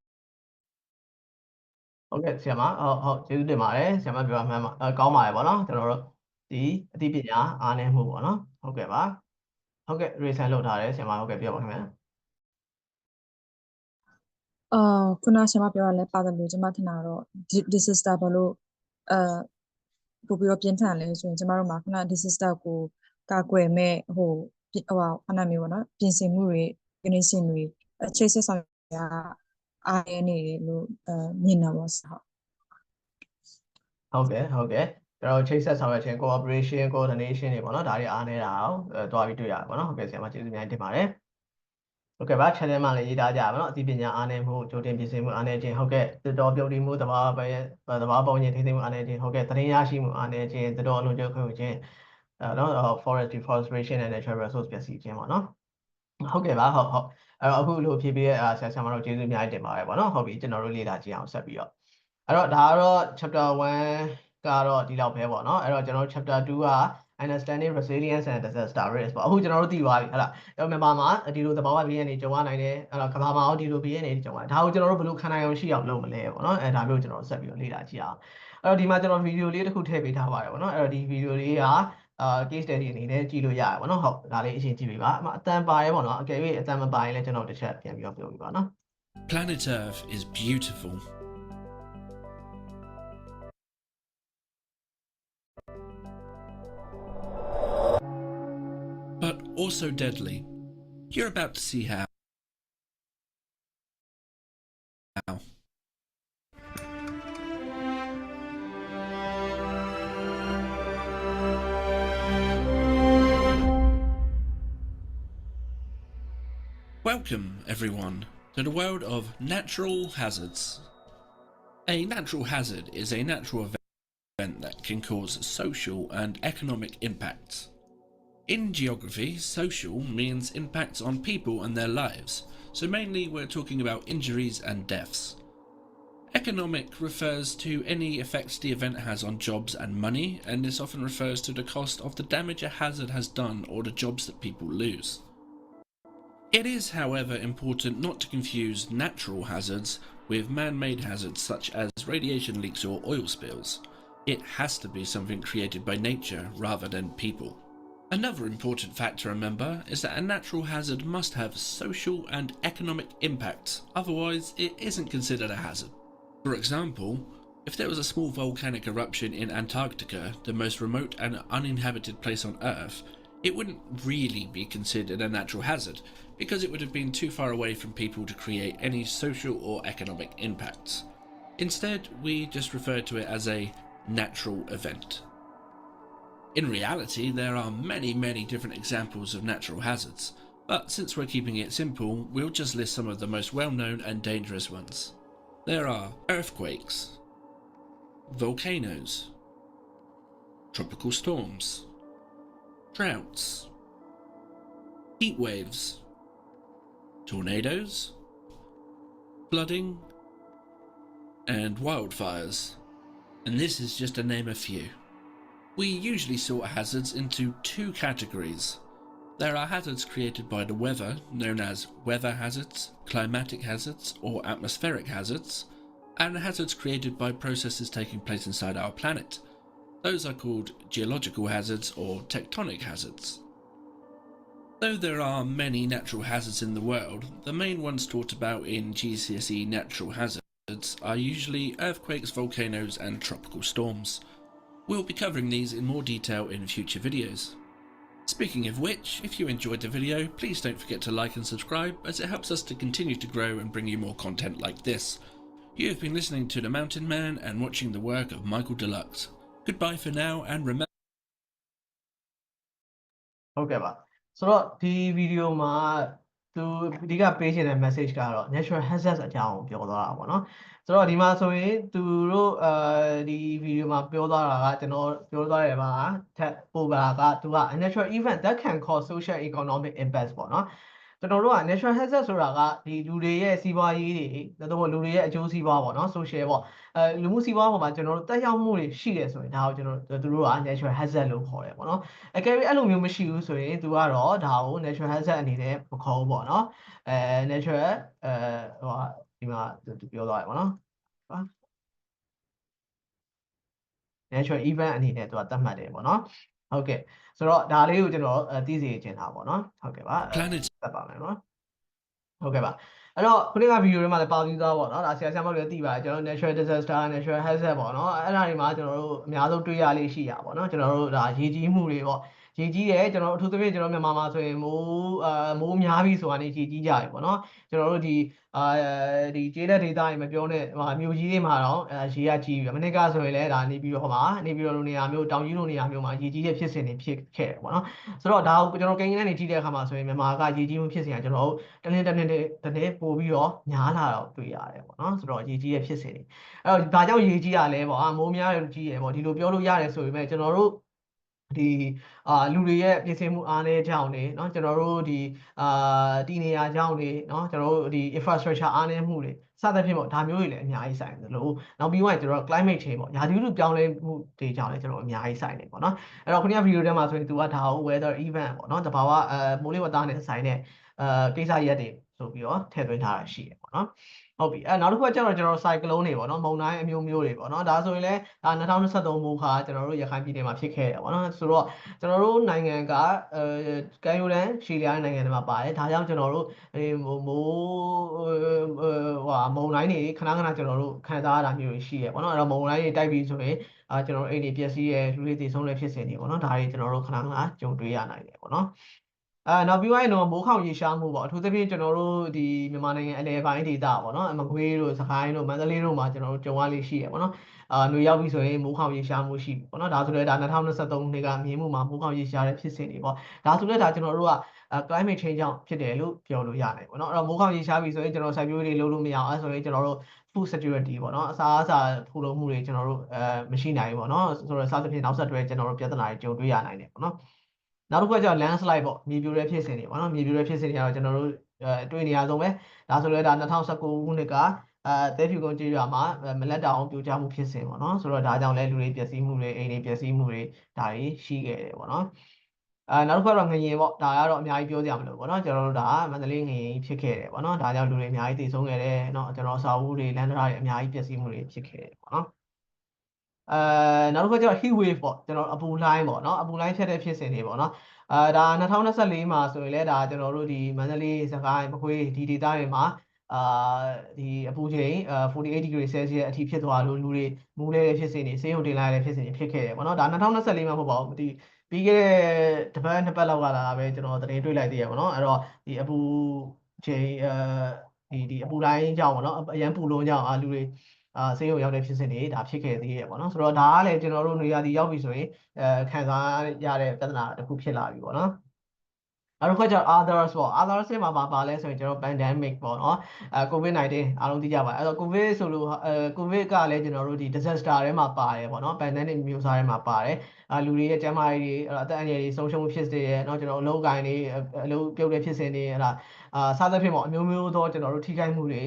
ာဟုတ်ကဲ့ဆရာမဟုတ်ကျေးဇူးတင်ပါတယ်ဆရာမပြောမှန်းကောင်းပါတယ်ပေါ့နော်ကျွန်တော်တို့ဒီအသိပညာအားနည်းမှုပေါ့နော်ဟုတ်ကဲ့ပါဟုတ်ကဲ့ research လုပ်ထားတယ်ဆရာမဟုတ်ကဲ့ပြောပါခင်ဗျာခုနဆရာမပြောရလဲပါတယ်လို့ကျွန်မထင်တာတော့ disaster ဘလို့ပို့ပြီးတော့ပြင်းထန်လဲဆိုရင်ကျွန်မတို့မှာခုန disaster ကိုကာကွယ်မဲ့အနာမျိုးပေါ့နော်ပြင်ဆင်မှုတွေကနေစင်တွေချိတ်ဆက်ဆောင်ရအားရနေတယ်လို့မြင်တာပေါ့ဆရာဟုတ်ကဲ့ကျွန်တော်ချိတ်ဆက်ဆောင်ရွက်ခြင်း cooperation coordination တွေပေါ့နော်ဒါတွေအားနေတာအောင်တွားပြီးတွေ့ရတယ်ပေါ့နော်ဟုတ်ကဲ့ဆရာမကျေးဇူးအများကြီးတင်ပါတယ်ဟုတ်ကဲ့ပါ channel မှာလည်းရေးထားကြပါနော်အသိပညာအားနည်းမှုကြိုတင်ပြင်ဆင်မှုအားနည်းခြင်းဟုတ်ကဲ့သစ်တော်ပြုတ်တိမှုသဘာဝပုံရင်ထိသိမှုအားနည်းခြင်းဟုတ်ကဲ့သတင်းရရှိမှုအားနည်းခြင်းသစ်တော်အလုံးကျခွင့်ခြင်းနော် forest deforestation and natural resource ပျက်စီးခြင်းပေါ့နော်ဟုတ်ကဲ့ပါဟုတ်အဲ့တော့အခုလိုဖြည့်ပေးတဲ့ဆရာမတို့ကျေးဇူးအများကြီးတင်ပါတယ်ပေါ့နော်ဟုတ်ပြီကျွန်တော်တို့လေ့လာကြည့်အောင်ဆက်ပြီးတော့အဲ့တော့ဒါကတော့ chapter 1ကတော့ဒီလောက်ပဲပေါ့နော်အဲ့တော့ကျွန်တော် chapter 2က understanding resilience and disaster risk ပေါ့အခုကျွန်တော်တို့သိသွားပြီဟုတ်လားအဲ့မြန်မာမှာဒီလိုသဘာဝဘေးကနေကြုံရနိုင်တယ်အဲ့တော့ကမ္ဘာမှာရောဒီလိုဘေးကနေကြုံရဒါကိုကျွန်တော်တို့ဘယ်လိုခံနိုင်အောင်ရှိအောင်လုပ်မလဲပေါ့နော်အဲ့ဒါမျိုးကျွန်တော်တို့ဆက်ပြီးတော့လေ့လာကြည့်အောင်အဲ့တော့ဒီမှာကျွန်တော်ဗီဒီယိုလေးတစ်ခုထည့်ပေးထားပါတယ်ပေါ့နော်အဲ့တော့ဒီဗီဒီယိုလေးကcase study အနေနဲ့ကြည့်လို့ရတယ်ပေါ့နော်ဟုတ်ဒါလေးအရင်ကြည့်ပေးပါအတန်ပါရဲပေါ့နော်အကယ်၍အတန်မပါရင်လည်းကျွန်တော်တစ်ချက်ပြန်ပြီးတော့ပြောပြပါနော် Planet Earth is beautiful. But also deadly. You're about to see how. Welcome, everyone, to the world of natural hazards. A natural hazard is a natural event that can cause social and economic impacts. In geography, social means impacts on people and their lives, so mainly we're talking about injuries and deaths. Economic refers to any effects the event has on jobs and money, and this often refers to the cost of the damage a hazard has done or the jobs that people lose. It is, however, important not to confuse natural hazards with man-made hazards such as radiation leaks or oil spills. It has to be something created by nature rather than people. Another important fact to remember is that a natural hazard must have social and economic impacts, otherwise it isn't considered a hazard. For example, if there was a small volcanic eruption in Antarctica, the most remote and uninhabited place on Earth, it wouldn't really be considered a natural hazard, because it would have been too far away from people to create any social or economic impacts. Instead, we just refer to it as a natural event. In reality, there are many different examples of natural hazards, but since we're keeping it simple, we'll just list some of the most well-known and dangerous ones. There are earthquakes, volcanoes, tropical storms, droughts, heat waves, tornadoes, flooding, and wildfires. And this is just to name a few. We usually sort hazards into two categories. There are hazards created by the weather, known as weather hazards, climatic hazards, or atmospheric hazards, and hazards created by processes taking place inside our planet. Those are called geological hazards or tectonic hazards. Though there are many natural hazards in the world, the main ones taught about in GCSE natural hazards are usually earthquakes, volcanoes, and tropical storms. We'll be covering these in more detail in future videos. Speaking of which, if you enjoyed the video, please don't forget to like and subscribe, as it helps us to continue to grow and bring you more content like this. You have been listening to The Mountain Man and watching the work of Michael Deluxe. Goodbye for now, and remember. Okay ပါဆိုတော့ဒီဗီဒီယိုမှာသူအဓိကပေးချင်တဲ့ message ကတော့ natural hazards အကြောင်းကိုပြောသွားတာပေါ့နော်ဆိုတော့ဒီမှာဆိုရင်သူတို့ဒီဗီဒီယိုမှာပြောသွားတာကကျွန်တော်ပြောသွားတယ်ပါထပ်ပို့ပါကသူက natural event that can cause social economic impacts ပေါ့နော်ကျွန်တော်တို့က natural hazard ဆိုတာကဒီလူတွေရဲ့စီးပွားရေးတွေတို့လူတွေရဲ့အကျိုးစီးပွားပေါ့နော် social ပေါ့လူမှုစီးပွားပေါ်မှာကျွန်တော်တို့တက်ရောက်မှုတွေရှိတယ်ဆိုရင်ဒါကိုကျွန်တော်သူတို့က natural hazard လို့ခေါ်တယ်ပေါ့နော်အကယ်၍အဲ့လိုမျိုးမရှိဘူးဆိုရင်သူကတော့ဒါကို natural hazard အနေနဲ့မခေါ်ဘူးပေါ့နော်natural ဟိုဒီမှာသူပြောသွားတယ်ပေါ့နော် natural event အနေနဲ့သူကသတ်မှတ်တယ်ပေါ့နော်ဟုတ်ကဲ့ဆိုတော့ဒါလေးကိုကျွန်တော်သိစေချင်တာပေါ့နော်ဟုတ်ကဲ့ပါသက်ပါမယ်နော်ဟုတ်ကဲ့ပါအဲ့တော့ခုနကဗီဒီယိုထဲမှာလည်းပါပြီးသားပေါ့နော်ဒါဆရာမတို့လည်းသိပါတယ်ကျွန်တော် natural disaster natural hazard ပေါ့နော်အဲ့ဒါတွေမှာကျွန်တော်တို့အများဆုံးတွေ့ရလေးရှိရပါပေါ့နော်ကျွန်တော်တို့ဒါရေကြီးမှုတွေပေါ့ရေကြီးတယ်ကျွန်တော်တို့အထူးသဖြင့်ကျွန်တော်မြန်မာမှာဆိုရင်မိုးများပြီဆိုတာနေရေကြီးကြတယ်ပေါ့နော်ကျွန်တော်တို့ဒီကျေးလက်ဒေသတွေမပြောနဲ့မြို့ကြီးတွေမှာတော့ရေကကြီးပြီမနစ်ကဆိုရင်လည်းဒါနေပြီးတော့ဟိုမှာနေပြီးတော့လိုနေရာမျိုးတောင်ကြီးလိုနေရာမျိုးမှာရေကြီးတဲ့ဖြစ်စဉ်တွေဖြစ်ခဲ့တယ်ပေါ့နော်ဆိုတော့ဒါကိုကျွန်တော်ကိန်းကနေကြည့်တဲ့အခါမှာဆိုရင်မြန်မာကရေကြီးမှုဖြစ်စဉ်ကကျွန်တော်တို့တနေ့ပို့ပြီးတော့များလာတော့တွေ့ရတယ်ပေါ့နော်ဆိုတော့ရေကြီးတဲ့ဖြစ်စဉ်တွေအဲ့တော့ဒါကြောင့်ရေကြီးရလဲပေါ့မိုးများကြီးရယ်ပေါ့ဒီလိုပြောလို့ရတယ်ဆိုပေမဲ့ကျွန်တော်တို့ ဒီလူတွေရဲ့ပြင်ဆင်မှုအားနည်းကြောင်းနေเนาะကျွန်တော်တို့ဒီတည်နေရာကြောင်းနေเนาะကျွန်တော်တို့ဒီ infrastructure အားနည်းမှုတွေစသဖြင့်ပေါ့ဒါမျိုးတွေလည်းအများကြီးဆိုင်တယ်လို့နောက်ပြီးတော့ကျွန်တော် climate change ပေါ့ရာသီဥတုပြောင်းလဲမှုတွေကြောင့်လည်းကျွန်တော်အများကြီးဆိုင်တယ်ပေါ့နော်အဲ့တော့ခုနကဗီဒီယိုထဲမှာဆိုရင်သူကဒါကို weather event ပေါ့နော်တဘာဝမိုးလေဝသနဲ့ဆိုင်တဲ့ကိစ္စရက်တွေဆိုပြီးတော့ထည့်သွင်းထားတာရှိတယ်ပေါ့နော်ဟုတ်ပြီနောက်တစ်ခုကကျတော့ကျွန်တော် cyclone တွေပေါ့နော်မုန်တိုင်းအမျိုးမျိုးတွေပေါ့နော်ဒါဆိုရင်လည်းဒါ2023မိုးခါကျွန်တော်တို့ရခိုင်ပြည်နယ်မှာဖြစ်ခဲ့တယ်ပေါ့နော်ဆိုတော့ကျွန်တော်တို့နိုင်ငံကကမ်းရိုးတန်းရှီလျားနိုင်ငံတွေမှာပါတယ်ဒါကြောင့်ကျွန်တော်တို့မိုးမုန်တိုင်းတွေခဏခဏကျွန်တော်တို့ခံစားရတာမျိုးရှိရပေါ့နော်အဲ့တော့မုန်တိုင်းတွေတိုက်ပြီးဆိုရင်ကျွန်တော်တို့အိမ်တွေပျက်စီးရလူတွေတည်ဆုံးတဲ့ဖြစ်စဉ်တွေပေါ့နော်ဒါတွေကျွန်တော်တို့ခဏခဏကြုံတွေ့ရနိုင်တယ်ပေါ့နော်နောက်ပြီးတော့မိုးခေါင်ရေရှားမှုပေါ့အထူးသဖြင့်ကျွန်တော်တို့ဒီမြန်မာနိုင်ငံအလဲပိုင်းဒေသပေါ့နော်မကွေးတို့စကိုင်းတို့မန္တလေးတို့မှာကျွန်တော်တို့ကြုံရလေးရှိရပေါ့နော်ຫນွေရောက်ပြီဆိုရင်မိုးခေါင်ရေရှားမှုရှိပြီပေါ့နော်ဒါဆိုလည်းဒါ2023နှစ်ကမြင်မှုမှာမိုးခေါင်ရေရှားတဲ့ဖြစ်စဉ်တွေပေါ့ဒါဆိုလည်းဒါကျွန်တော်တို့ကclimate change ကြောင့်ဖြစ်တယ်လို့ပြောလို့ရတယ်ပေါ့နော်အဲ့တော့မိုးခေါင်ရေရှားပြီဆိုရင်ကျွန်တော်စိုက်ပျိုးရေးတွေလုပ်လို့မရအောင်အဲ့ဆိုရင်ကျွန်တော်တို့ food security ပေါ့နော်အစာဖူလုံမှုတွေကျွန်တော်တို့မရှိနိုင်ဘူးပေါ့နော်ဆိုတော့စသဖြင့်နောက်ဆက်တွဲကျွန်တော်တို့ပြဿနာတွေကြုံတွေ့ရနိုင်တယ်ပေါ့နော်နောက်တစ်ခုကကျတော့ landslide ပေါ့မြေပြိုတဲ့ဖြစ်စဉ်တွေပေါ့နော်မြေပြိုတဲ့ဖြစ်စဉ်တွေကတော့ကျွန်တော်တို့တွေ့နေရဆုံးပဲဒါဆိုလည်းဒါ2019ခုနှစ်ကသဲဖြူကုန်းကျေးရွာမှာမလက်တောင်ပြိုကျမှုဖြစ်စဉ်ပေါ့နော်ဆိုတော့ဒါကြောင့်လည်းလူတွေပျက်စီးမှုတွေအိမ်တွေပျက်စီးမှုတွေဒါတွေရှိခဲ့တယ်ပေါ့နော်နောက်တစ်ခုကတော့ငရင်ပေါ့ဒါကတော့အများကြီးပြောကြမလို့ပေါ့နော်ကျွန်တော်တို့ဒါမန္တလေးငရင်ဖြစ်ခဲ့တယ်ပေါ့နော်ဒါကြောင့်လူတွေအများကြီးတည်ဆုံးခဲ့တယ်เนาะကျွန်တော်စာအုပ်တွေလမ်းတရားတွေအများကြီးပျက်စီးမှုတွေဖြစ်ခဲ့တယ်ပေါ့နော်နောက်တစ်ခုကကျတော့ heat wave ပေါ့ကျွန်တော်အပူလှိုင်းပေါ့နော်အပူလှိုင်းဖြတ်တဲ့ဖြစ်စဉ်တွေပေါ့နော်ဒါ2024မှာဆိုရင်လည်းဒါကျွန်တော်တို့ဒီမန္တလေးစကိုင်းမကွေးဒီဒေသတွေမှာဒီအပူချိန်48 degree Celsius အထိဖြစ်သွားလို့လူတွေမူးလဲတဲ့ဖြစ်စဉ်တွေဆေးရုံတင်လာတဲ့ဖြစ်စဉ်တွေဖြစ်ခဲ့တယ်ပေါ့နော်ဒါ2024မှာမဟုတ်ပါဘူးဒီပြီးခဲ့တဲ့တစ်ပတ်နှစ်ပတ်လောက်ကလာတာပဲကျွန်တော်သတင်းတွေ့လိုက်သေးရပါတော့အဲ့တော့ဒီအပူချိန်ဒီအပူတိုင်းကြောင့်ပေါ့နော်အရန်ပူလုံးကြောင့်လူတွေဆေးရုံရောက်တဲ့ဖြစ်စဉ်တွေဒါဖြစ်ခဲ့သေးတယ်ပေါ့နော်ဆိုတော့ဒါကလည်းကျွန်တော်တို့နေရာဒီရောက်ပြီဆိုရင်ခံစားရတဲ့ပြဿနာတစ်ခုဖြစ်လာပြီပေါ့နော်အဲ့တော့ကျတော့ others ပေါ့ others မှာပါလဲဆိုရင်ကျွန်တော် pandemic ပေါ့နော်COVID-19 အားလုံးသိကြပါအဲ့တော့ COVID ဆိုလို့COVID ကလည်းကျွန်တော်တို့ဒီ disaster ထဲမှာပါတယ်ပေါ့နော် pandemic မျိုးစားထဲမှာပါတယ်လူတွေရဲ့ကျန်းမာရေးတွေအသက်အန္တရာယ်တွေဆုံးရှုံးမှုဖြစ်စေတယ်เนาะကျွန်တော်အလုပ်ကိုင်တွေအလုပ်ပြုတ်တဲ့ဖြစ်စဉ်တွေအဲ့ဒါစားသဖြင့်ပေါ့အမျိုးမျိုးသောကျွန်တော်တို့ထိခိုက်မှုတွေ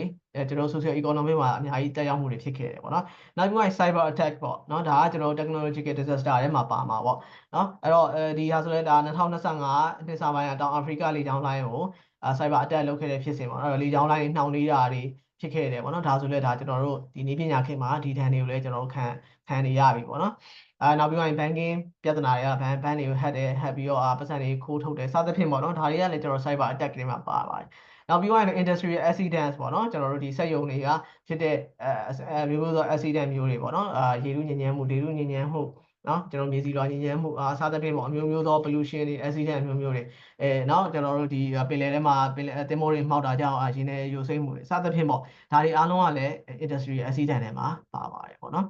ကျွန်တော် social economic မှာအများကြီးတက်ရောက်မှုတွေဖြစ်ခဲ့တယ်ပေါ့နော်နောက်ပြီး cyber attack ပေါ့เนาะဒါကကျွန်တော် technological disaster ထဲမှာပါမှာပေါ့เนาะအဲ့တော့ဒီဟာဆိုလဲဒါ2025နှစ်စပိုင်းတောင်အာဖရိကလေကြောင်းလိုင်းကို cyber attack လုပ်ခဲ့တဲ့ဖြစ်စဉ်ပေါ့အဲ့တော့လေကြောင်းလိုင်းနှောင့်နှေးတာတွေဖြစ်ခဲ့တယ်ပေါ့နော်ဒါဆိုလဲဒါကျွန်တော်တို့ဒီနည်းပညာခေတ်မှာဒီဒဏ်တွေကိုလည်းကျွန်တော်တို့ခံနေရပြီပေါ့နော်နောက်ပြီးတော့ banking ပြဿနာတွေကဘဏ်တွေကိုဟက်ပြီးတော့ပတ်စံတွေခိုးထုတ်တယ်စသဖြင့်ပေါ့နော်ဒါတွေကလည်းကျွန်တော် cyber attack တွေမှာပါပါတယ်နောက်ပြီးတော့ industrial accidents ပေါ့နော်ကျွန်တော်တို့ဒီစက်ရုံတွေကဖြစ်တဲ့မျိုးသော accident မျိုးတွေပေါ့နော်ရေလူညဉ့်ဉန်းမှုလေလူညဉ့်ဉန်းမှုနော်ကျွန်တော်မြေစီလွှာညဉ့်ဉန်းမှုစသဖြင့်ပေါ့အမျိုးမျိုးသော pollution တွေ accident မျိုးမျိုးတွေနော်ကျွန်တော်တို့ဒီပင်လယ်ထဲမှာပင်လယ်သင်္ဘောတွေမှောက်တာကြောင့်ရေနဲ့ယိုစိမ့်မှုတွေစသဖြင့်ပေါ့ဒါတွေအားလုံးကလည်း industrial accident တွေမှာပါပါတယ်ပေါ့နော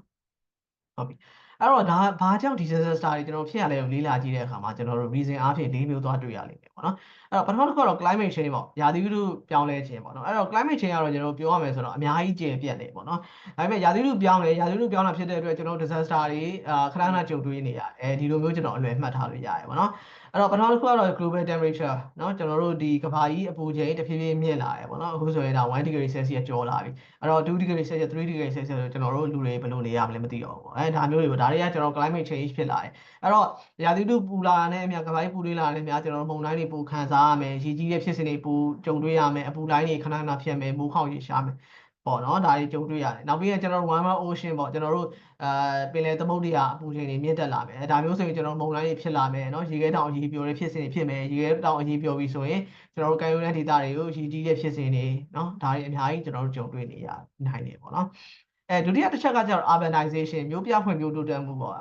်ဟုတ်ပြီအဲ့တော့ဒါဘာကြောင့်ဒီ disaster တွေကျွန်တော်ဖြစ်ရလဲကိုလေ့လာကြည့်တဲ့အခါမှာကျွန်တော်တို့ reason အားဖြင့်၄မျိုးသွားတွေ့ရလိမ့်မယ်ပေါ့နော်အဲ့တော့ပထမတစ်ခုကတော့ climate change ပေါ့ရာသီဥတုပြောင်းလဲခြင်းပေါ့နော်အဲ့တော့ climate change ကတော့ကျွန်တော်ပြောရမယ်ဆိုတော့အများကြီးကျယ်ပြန့်တယ်ပေါ့နော်ဒါပေမဲ့ရာသီဥတုပြောင်းလဲရာသီဥတုပြောင်းတာဖြစ်တဲ့အတွက်ကျွန်တော် disaster တွေခဏခဏကြုံတွေ့နေရတယ်ဒီလိုမျိုးကျွန်တော်အလွယ်မှတ်ထားလို့ရတယ်ပေါ့နော်အဲ့တော့ပထမတစ်ခုကတော့ global temperature เนาะကျွန်တော်တို့ဒီကမ္ဘာကြီးအပူချိန်တဖြည်းဖြည်းမြင့်လာတယ်ပေါ့နော်အခုဆိုရင်ဒါ1 degree Celsius ကျော်လာပြီအဲ့တော့2 degree Celsius 3 degree Celsius ဆိုကျွန်တော်တို့လူတွေဘယ်လိုနေရမလဲမသိတော့ဘူးပေါ့ဒါမျိုးတွေပေါ့ဒါတွေကကျွန်တော် climate change ဖြစ်လာတယ်အဲ့တော့ရာသီဥတုပူလာတဲ့အများကမ္ဘာကြီးပူတွေးလာတဲ့အများကျွန်တော်တို့မုန်တိုင်းတွေပူခံစားရမယ်ရေကြီးတဲ့ဖြစ်စဉ်တွေပူကြုံတွေ့ရမယ်အပူတိုင်းတွေခဏခဏဖြစ်မယ်မိုးခေါင်ရေရှားမယ်ပေါ့နော်ဒါတွေကြုံတွေ့ရတယ်နောက်ပြီးရင်ကျွန်တော်တို့ warmer ocean ပေါ့ကျွန်တော်တို့ပင်လယ်သမုဒ္ဒရာအပူချိန်တွေမြင့်တက်လာမယ်ဒါမျိုးဆိုရင်ကျွန်တော်မုန်တိုင်းတွေဖြစ်လာမယ်เนาะရေခဲတောင်အကြီးပြိုတဲ့ဖြစ်စဉ်တွေဖြစ်မယ်ရေခဲတောင်အကြီးပြိုပြီးဆိုရင်ကျွန်တော်တို့ကမ်းရိုးတန်းဒေသတွေကိုရေကြီးတဲ့ဖြစ်စဉ်တွေเนาะဒါတွေအများကြီးကျွန်တော်တို့ကြုံတွေ့နေရနိုင်တယ်ပေါ့နော်ဒုတိယတစ်ချက်ကကျတော့ urbanization မြို့ပြဖွံ့ဖြိုးတိုးတက်မှုပေါ့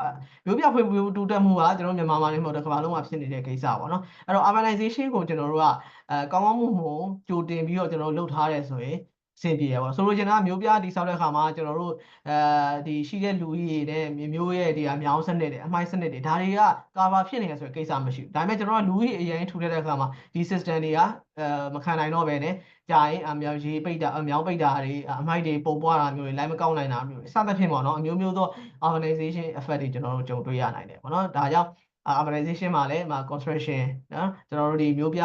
မြို့ပြဖွံ့ဖြိုးတိုးတက်မှုကကျွန်တော်မြန်မာမှာလည်းမဟုတ်တစ်ကမ္ဘာလုံးမှာဖြစ်နေတဲ့ကိစ္စပေါ့နော်အဲ့တော့ urbanization ကိုကျွန်တော်တို့ကကောင်းကောင်းမွန်ကြိုတင်ပြီးတော့ကျွန်တော်တို့လုပ်ထားရဲဆိုရင်စင်ပြေရပါဆိုလိုချင်တာမျိုးပြတိဆောက်တဲ့အခါမှာကျွန်တော်တို့ဒီရှိတဲ့လူကြီးတွေနဲ့မျိုးရဲ့ဒီအမြောင်းစနစ်တွေအမိုက်စနစ်တွေဒါတွေကကာဗာဖြစ်နေရဆိုရင်ကိစ္စမရှိဘူးဒါပေမဲ့ကျွန်တော်တို့လူကြီးအရင်ထူတဲ့အခါမှာဒီ system တွေကမခံနိုင်တော့ပဲနဲ့ကြာရင်အမြောင်းရေပိတ်တာအမြောင်းပိတ်တာတွေအမိုက်တွေပုံပွားတာမျိုးတွေလိုက်မကောင်းနိုင်တာမျိုးတွေစသဖြင့်ပေါ့နော်အမျိုးမျိုးသော urbanization effect တွေကျွန်တော်တို့ကြုံတွေ့ရနိုင်တယ်ပေါ့နော်ဒါကြောင့် urbanization မှာလည်းconstruction နော်ကျွန်တော်တို့ဒီမျိုးပြ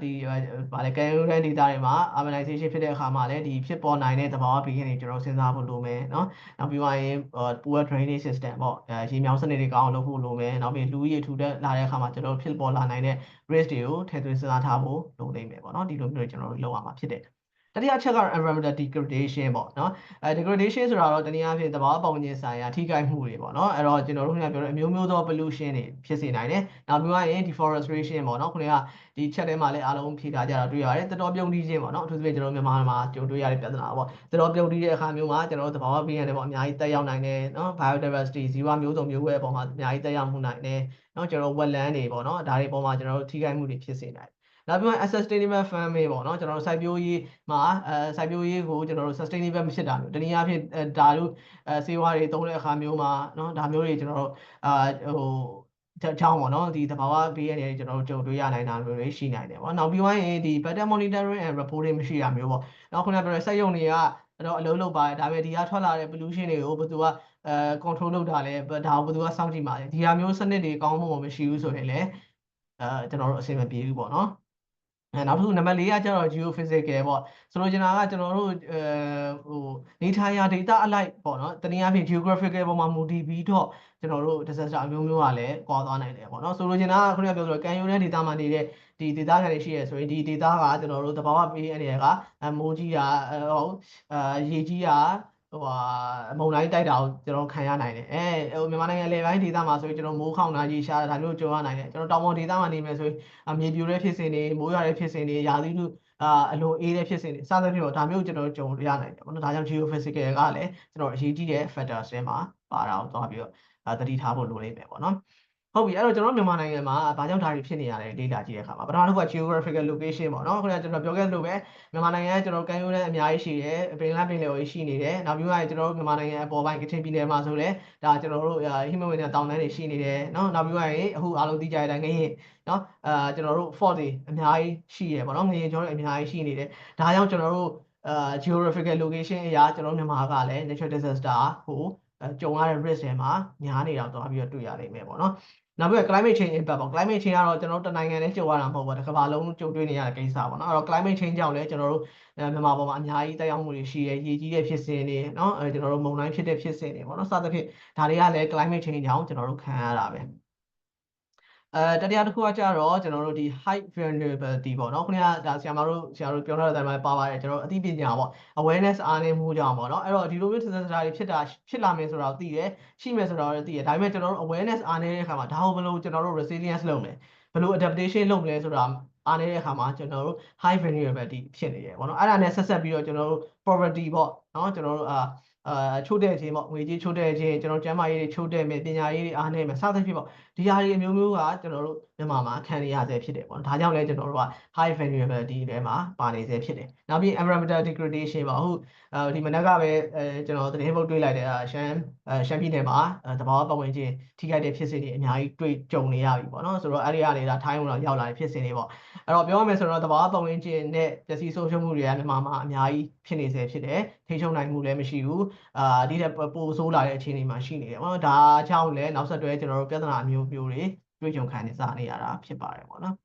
ဒီဗာလေကံရိုးတန်းဒေသတွေမှာ urbanization ဖြစ်တဲ့အခါမှာလည်းဒီဖြစ်ပေါ်နိုင်တဲ့သဘာဝဘေးတွေကျွန်တော်စဉ်းစားဖို့လိုမယ်နော်နောက်ပြီးရင် poor drainage system ပေါ့ရေမြောင်းစနစ်တွေကောင်းအောင်လုပ်ဖို့လိုမယ်နောက်ပြီးလူဦးရေထူထပ်လာတဲ့အခါမှာကျွန်တော်တို့ဖြစ်ပေါ်လာနိုင်တဲ့ risk တွေကိုထည့်သွင်းစဉ်းစားထားဖို့လိုနေမယ်ပေါ့နော်ဒီလိုမျိုးကျွန်တော်တို့လုပ်ရမှာဖြစ်တယ်တတိယချက်ကတော့ environmental degradation ပေါ့နော်degradation ဆိုတာတော့တနည်းအားဖြင့်သဘာဝပတ်ဝန်းကျင်ဆိုင်ရာထိခိုက်မှုတွေပေါ့နော်အဲ့တော့ကျွန်တော်တို့ခုနကပြောတဲ့အမျိုးမျိုးသော pollution တွေဖြစ်စေနိုင်တယ်နောက်ပြီးရင် deforestation ပေါ့နော်ခုနကဒီချက်ထဲမှာလည်းအားလုံးဖြေထားကြတာတွေ့ရတယ်တော်တော်ပြုံးတီးခြင်းပေါ့နော်အထူးသဖြင့်ကျွန်တော်မြန်မာမှာကြုံတွေ့ရတဲ့ပြဿနာပေါ့တော်တော်ပြုံးတီးတဲ့အခါမျိုးမှာကျွန်တော်တို့သဘာဝဘေးရန်တွေပေါ့အများကြီးတက်ရောက်နိုင်တယ်နော် biodiversity ဇီဝမျိုးစုံမျိုးဝဲအပေါ်မှာအများကြီးတက်ရောက်မှုနိုင်တယ်နော်ကျွန်တော်တို့ wetland တွေပေါ့နော်ဒါတွေပေါ်မှာကျွန်တော်တို့ထိခိုက်မှုတွေဖြစ်စေနိုင်နောက်ပြီးတော့ sustainable farming ပေါ့နော်ကျွန်တော်တို့စိုက်ပျိုးရေးမှာစိုက်ပျိုးရေးကိုကျွန်တော်တို့ sustainable မဖြစ်တာမျိုးတနည်းအားဖြင့်ဒါတို့စေဝါတွေသုံးတဲ့အခါမျိုးမှာနော်ဒါမျိုးတွေကျွန်တော်တို့ဟိုကြောင်းပေါ့နော်ဒီသဘာဝဘေးရတဲ့ကျွန်တော်တို့ကြုံတွေ့ရနိုင်တာမျိုးတွေရှိနိုင်တယ်ပေါ့နောက်ပြီးရင်ဒီ better monitoring and reporting မရှိတာမျိုးပေါ့နောက်ခုနကပြောတဲ့စက်ရုံတွေကတော့အလုံးလုံးပါတယ်ဒါပေမဲ့ဒီကထွက်လာတဲ့ pollution တွေကိုဘယ်သူကcontrol လုပ်တာလဲဒါကိုဘယ်သူကစောင့်ကြည့်မှာလဲဒီဟာမျိုးစနစ်တွေကောင်းမှုမရှိဘူးဆိုရင်လည်းကျွန်တော်တို့အဆင်မပြေဘူးပေါ့နော်နောက်တစ်ခုနံပါတ်4ကကျတော့ geophysical ပေါ့ဆိုလိုချင်တာကကျွန်တော်တို့ဟိုနေထိုင်ရာ data အလိုက်ပေါ့နော်တနည်းအားဖြင့် geographical ပေါ်မှာမူတည်ပြီးတော့ကျွန်တော်တို့ disaster အမျိုးမျိုးကလည်းကွာသွားနိုင်တယ်ပေါ့နော်ဆိုလိုချင်တာကခုနကပြောဆိုကံရိုးတဲ့ data မှာနေတဲ့ဒီ data ခံတွေရှိရဆိုရင်ဒီ data ကကျွန်တော်တို့သဘာဝဘေးအနေနဲ့ကမိုးကြီးတာရေကြီးတာဟိုမုန်တိုင်းတိုက်တာကိုကျွန်တော်ခံရနိုင်တယ်ဟိုမြန်မာနိုင်ငံလေပိုင်းဒေသမှာဆိုရင်ကျွန်တော်မိုးခေါင်တာရေရှားတာဒါမျိုးကြုံရနိုင်တယ်ကျွန်တော်တောင်ပေါ်ဒေသမှာနေမယ်ဆိုရင်မြေပြိုတဲ့ဖြစ်စဉ်တွေမိုးရွာတဲ့ဖြစ်စဉ်တွေရာသီဥတုအလွန်အေးတဲ့ဖြစ်စဉ်တွေစသဖြင့်တော့ဒါမျိုးကျွန်တော်ကြုံရနိုင်တယ်ပေါ့နော်ဒါကြောင့် geophysical ကလည်းကျွန်တော်အရေးကြီးတဲ့ factors တွေမှာပါတာကိုသွားပြီးတော့သတိထားဖို့လိုနေမယ်ပေါ့နော်ဟုတ်ပြီအဲ့တော့ကျွန်တော်မြန်မာနိုင်ငံမှာဘာကြောင့်ဒါတွေဖြစ်နေရလဲလေ့လာကြည့်တဲ့အခါမှာပထမတစ်ခုက geographical location ပေါ့နော်ခုနကကျွန်တော်ပြောခဲ့လို့ပဲမြန်မာနိုင်ငံကကျွန်တော်ကမ်းရိုးတန်းအများကြီးရှိတယ်ပင်လယ်ပင်လယ်ကြီးရှိနေတယ်နောက်ပြီးတော့ကျွန်တော်တို့မြန်မာနိုင်ငံအပေါ်ပိုင်းကချင်ပြည်နယ်မှာဆိုလည်းဒါကျွန်တော်တို့ဟိမဝန္တာတောင်တန်းတွေရှိနေတယ်နော်နောက်ပြီးတော့အခုအားလုံးသိကြတဲ့အတိုင်းငရင်နော်ကျွန်တော်တို့ fort တွေအများကြီးရှိရပေါ့နော်ငရင်ကျော်တွေအများကြီးရှိနေတယ်ဒါကြောင့်ကျွန်တော်တို့geographical location အရာကျွန်တော်မြန်မာကလည်း natural disaster ကိုကြုံရတဲ့ risk တွေမှာများနေတာတော့ပြီးတော့တွေ့ရနိုင်မယ်ပေါ့နော်နောက်ပြီး climate change impact ပေါ့ climate change ကတော့ကျွန်တော်တို့တနိုင်ငံနဲ့ကြုံရတာမဟုတ်ဘူးတစ်ကမ္ဘာလုံးကြုံတွေ့နေရတဲ့ကိစ္စပေါ့နော်အဲ့တော့ climate change ကြောင့်လည်းကျွန်တော်တို့မြန်မာပေါ်မှာအများကြီးတက်ရောက်မှုတွေရှိတယ်ရေကြီးတဲ့ဖြစ်စဉ်တွေเนาะကျွန်တော်တို့မုန်တိုင်းဖြစ်တဲ့ဖြစ်စဉ်တွေပေါ့နော်စသဖြင့်ဒါတွေကလည်း climate change ကြောင့်ကျွန်တော်တို့ခံရတာပဲတတိယတစ်ခုကကြတော့ကျွန်တော်တို့ဒီ high vulnerability ပေါ့နော်ခုနကဒါဆရာတို့ပြောထားတဲ့အတိုင်းပါပါတယ်ကျွန်တော်တို့အသိပညာပေါ့ awareness အားနည်းမှုကြောင့်ပေါ့နော်အဲ့တော့ဒီလိုမျိုး disaster တွေဖြစ်လာမယ်ဆိုတော့သိတယ်ရှိမယ်ဆိုတော့သိတယ်ဒါပေမဲ့ကျွန်တော်တို့ awareness အားနည်းတဲ့အခါမှာဒါကိုဘယ်လိုကျွန်တော်တို့ resilience လုပ်မလဲဘယ်လို adaptation လုပ်မလဲဆိုတာအားနည်းတဲ့အခါမှာကျွန်တော်တို့ high vulnerability ဖြစ်နေတယ်ပေါ့နော်အဲ့ဒါနဲ့ဆက်ဆက်ပြီးတော့ကျွန်တော်တို့ poverty ပေါ့နော်ကျွန်တော်တို့ချို့တဲ့ခြင်းပေါ့ငွေကြေးချို့တဲ့ခြင်းကျွန်တော်ကျန်းမာရေးတွေချို့တဲ့မယ်ပညာရေးတွေအားနည်းမယ်စသဖြင့်ပေါ့ဒီဟာတွေအမျိုးမျိုးကကျွန်တော်တို့မြန်မာမှာခံရဆဲဖြစ်တယ်ပေါ့နော်ဒါကြောင့်လည်းကျွန်တော်တို့က high vulnerability ထဲမှာပါနေဆဲဖြစ်တယ်နောက်ပြီး environmental degradation ပေါ့အခုဒီမနက်ကပဲကျွန်တော်သတင်းပုတ်တွေ့လိုက်တဲ့ရှမ်းပြည်နယ်မှာသဘာဝပတ်ဝန်းကျင်ထိခိုက်တဲ့ဖြစ်စဉ်တွေအများကြီးကြုံနေရပြီပေါ့နော်ဆိုတော့အဲ့ဒီကနေဒါထိုင်းဝင်တော့ရောက်လာတဲ့ဖြစ်စဉ်တွေပေါ့အဲ့တော့ပြောရမယ်ဆိုတော့သဘာဝပတ်ဝန်းကျင်နဲ့ပျက်စီးဆုံးရှုံးမှုတွေကမြန်မာမှာအများကြီးဖြစ်နေဆဲဖြစ်တယ်ထိချုံနိုင်မှုလည်းမရှိဘူးဒီတဲ့ပိုဆိုးလာတဲ့အခြေအနေမှာရှိနေတယ်ပေါ့နော်ဒါကြောင့်လည်းနောက်ဆက်တွဲကျွန်တော်တို့ပြဿနာအမျိုးမျိုးတွေတွေ့ကြုံခံနေစားနေရတာဖြစ်ပါတယ်ပေါ့နော်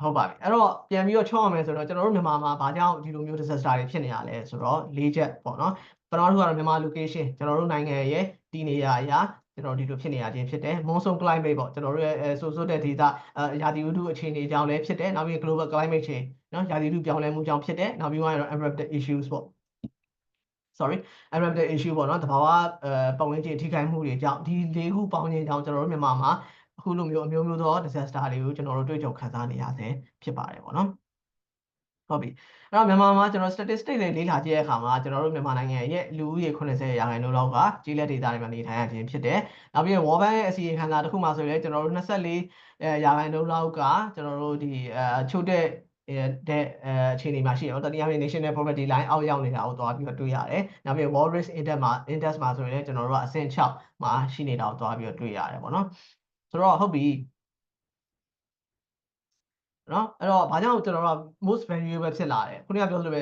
ဟုတ်ပါပြီအဲ့တော့ပြန်ပြီးတော့ချော့ရမယ်ဆိုတော့ကျွန်တော်တို့မြန်မာမှာဘာကြောင့်ဒီလိုမျိုး disaster တွေဖြစ်နေရလဲဆိုတော့၄ချက်ပေါ့နော်ပထမတစ်ခုကတော့မြန်မာ location ကျွန်တော်တို့နိုင်ငံရဲ့တည်နေရာအရာကျွန်တော်ဒီလိုဖြစ်နေရခြင်းဖြစ်တယ် monsoon climate ပေါ့ကျွန်တော်တို့ရဲ့ဆိုတဲ့ဒေသရာသီဥတုအခြေအနေကြောင့်လည်းဖြစ်တယ်နောက်ပြီး global climate change နော်ရာသီဥတုပြောင်းလဲမှုကြောင့်ဖြစ်တယ်နောက်ပြီးတော့ environmental issues ပေါ့ environmental issue ပေါ့နော်သဘာဝပတ်ဝန်းကျင်ထိခိုက်မှုတွေကြောင့်ဒီ၄ခုပေါင်းခြင်းကြောင့်ကျွန်တော်တို့မြန်မာမှာအခုလိုမျိုးအမျိုးမျိုးသော disaster တွေကိုကျွန်တော်တို့တွေ့ကြုံခံစားနေရဆဲဖြစ်ပါတယ်ပေါ့နော်ဟုတ်ပြီအဲ့တော့မြန်မာမှာကျွန်တော် statistics တွေလေ့လာကြည့်တဲ့အခါမှာကျွန်တော်တို့မြန်မာနိုင်ငံရဲ့လူဦးရေ80%လောက်ကကျေးလက်ဒေသတွေမှာနေထိုင်ရခြင်းဖြစ်တယ်။နောက်ပြီး World Bank ရဲ့အစီရင်ခံစာတစ်ခုမှာဆိုရင်ကျွန်တော်တို့24%လောက်ကကျွန်တော်တို့ဒီချို့တဲ့အခြေအနေမှာရှိတယ်။တနည်းအားဖြင့် National Poverty Line အောက်ရောက်နေတာကိုသွားပြီးတော့တွေ့ရတယ်။နောက်ပြီး World Risk Index မှာဆိုရင်လည်းကျွန်တော်တို့ကအဆင့်6မှာရှိနေတာကိုသွားပြီးတော့တွေ့ရတယ်ပေါ့နော်။ဆိုတော့ဟုတ်ပြီ နော်အဲ့တော့ဘာကြောင့်ကျွန်တော်တို့က most valuable ဖြစ်လာတယ်ခုနကပြောသလိုပဲ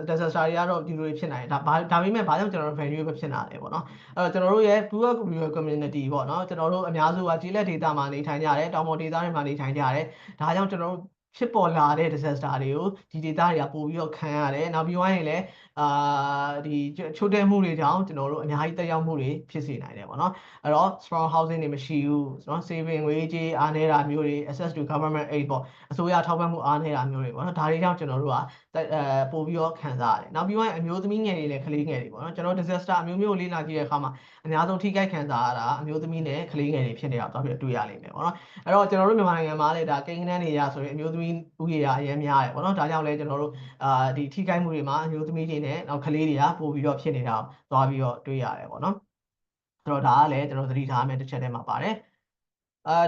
disaster တွေကတော့ဒီလိုဖြစ်နိုင်တယ်ဒါပေမဲ့ဘာကြောင့်ကျွန်တော်တို့ valuable ဖြစ်လာတယ်ပေါ့နော်အဲ့တော့ကျွန်တော်တို့ရဲ့ poor rural community ပေါ့နော်ကျွန်တော်တို့အများစုကကျေးလက်ဒေသမှာနေထိုင်ကြတယ်တောင်ပေါ်ဒေသတွေမှာနေထိုင်ကြတယ်ဒါကြောင့်ကျွန်တော်တို့ဖြစ်ပေါ်လာတဲ့ disaster တွေကိုဒီဒေသတွေကပို့ပြီးတော့ခံရတယ်နောက်ပြီးရင်လည်းဒီချို့တဲ့မှုတွေကြောင့်ကျွန်တော်တို့အများကြီးတက်ရောက်မှုတွေဖြစ်စေနိုင်တယ်ပေါ့နော်အဲ့တော့ strong housing တွေမရှိဘူးเนาะ saving ငွေကြေးအားနည်းတာမျိုးတွေ access to government aid ပေါ့အစိုးရထောက်ပံ့မှုအားနည်းတာမျိုးတွေပေါ့နော်ဒါတွေကြောင့်ကျွန်တော်တို့ကပို့ပြီးတော့ခံစားရတယ်နောက်ပြီးရင်အမျိုးသမီးငယ်တွေနဲ့ကလေးငယ်တွေပေါ့နော်ကျွန်တော် disaster အမျိုးမျိုးလေ့လာကြည့်တဲ့အခါမှာအများဆုံးထိခိုက်ခံစားရတာအမျိုးသမီးနဲ့ကလေးငယ်တွေဖြစ်နေတာတော့တွေ့ရလိမ့်မယ်ပေါ့နော်အဲ့တော့ကျွန်တော်တို့မြန်မာနိုင်ငံမှာလည်းဒါကိန်းဂဏန်းတွေရဆိုရင်အမျိုးသမီးဥယေအရင်များတယ်ပေါ့နော်ဒါကြောင့်လည်းကျွန်တော်တို့ဒီထိခိုက်မှုတွေမှာအမျိုးသမီးတွေနဲ့နောက်ကလေးတွေကပို့ပြီးတော့ဖြစ်နေတာသွားပြီးတော့တွေ့ရတယ်ပေါ့နော်ဆိုတော့ဒါကလည်းကျွန်တော်သတိထားမယ်တစ်ချက်တည်းမှာပါတယ်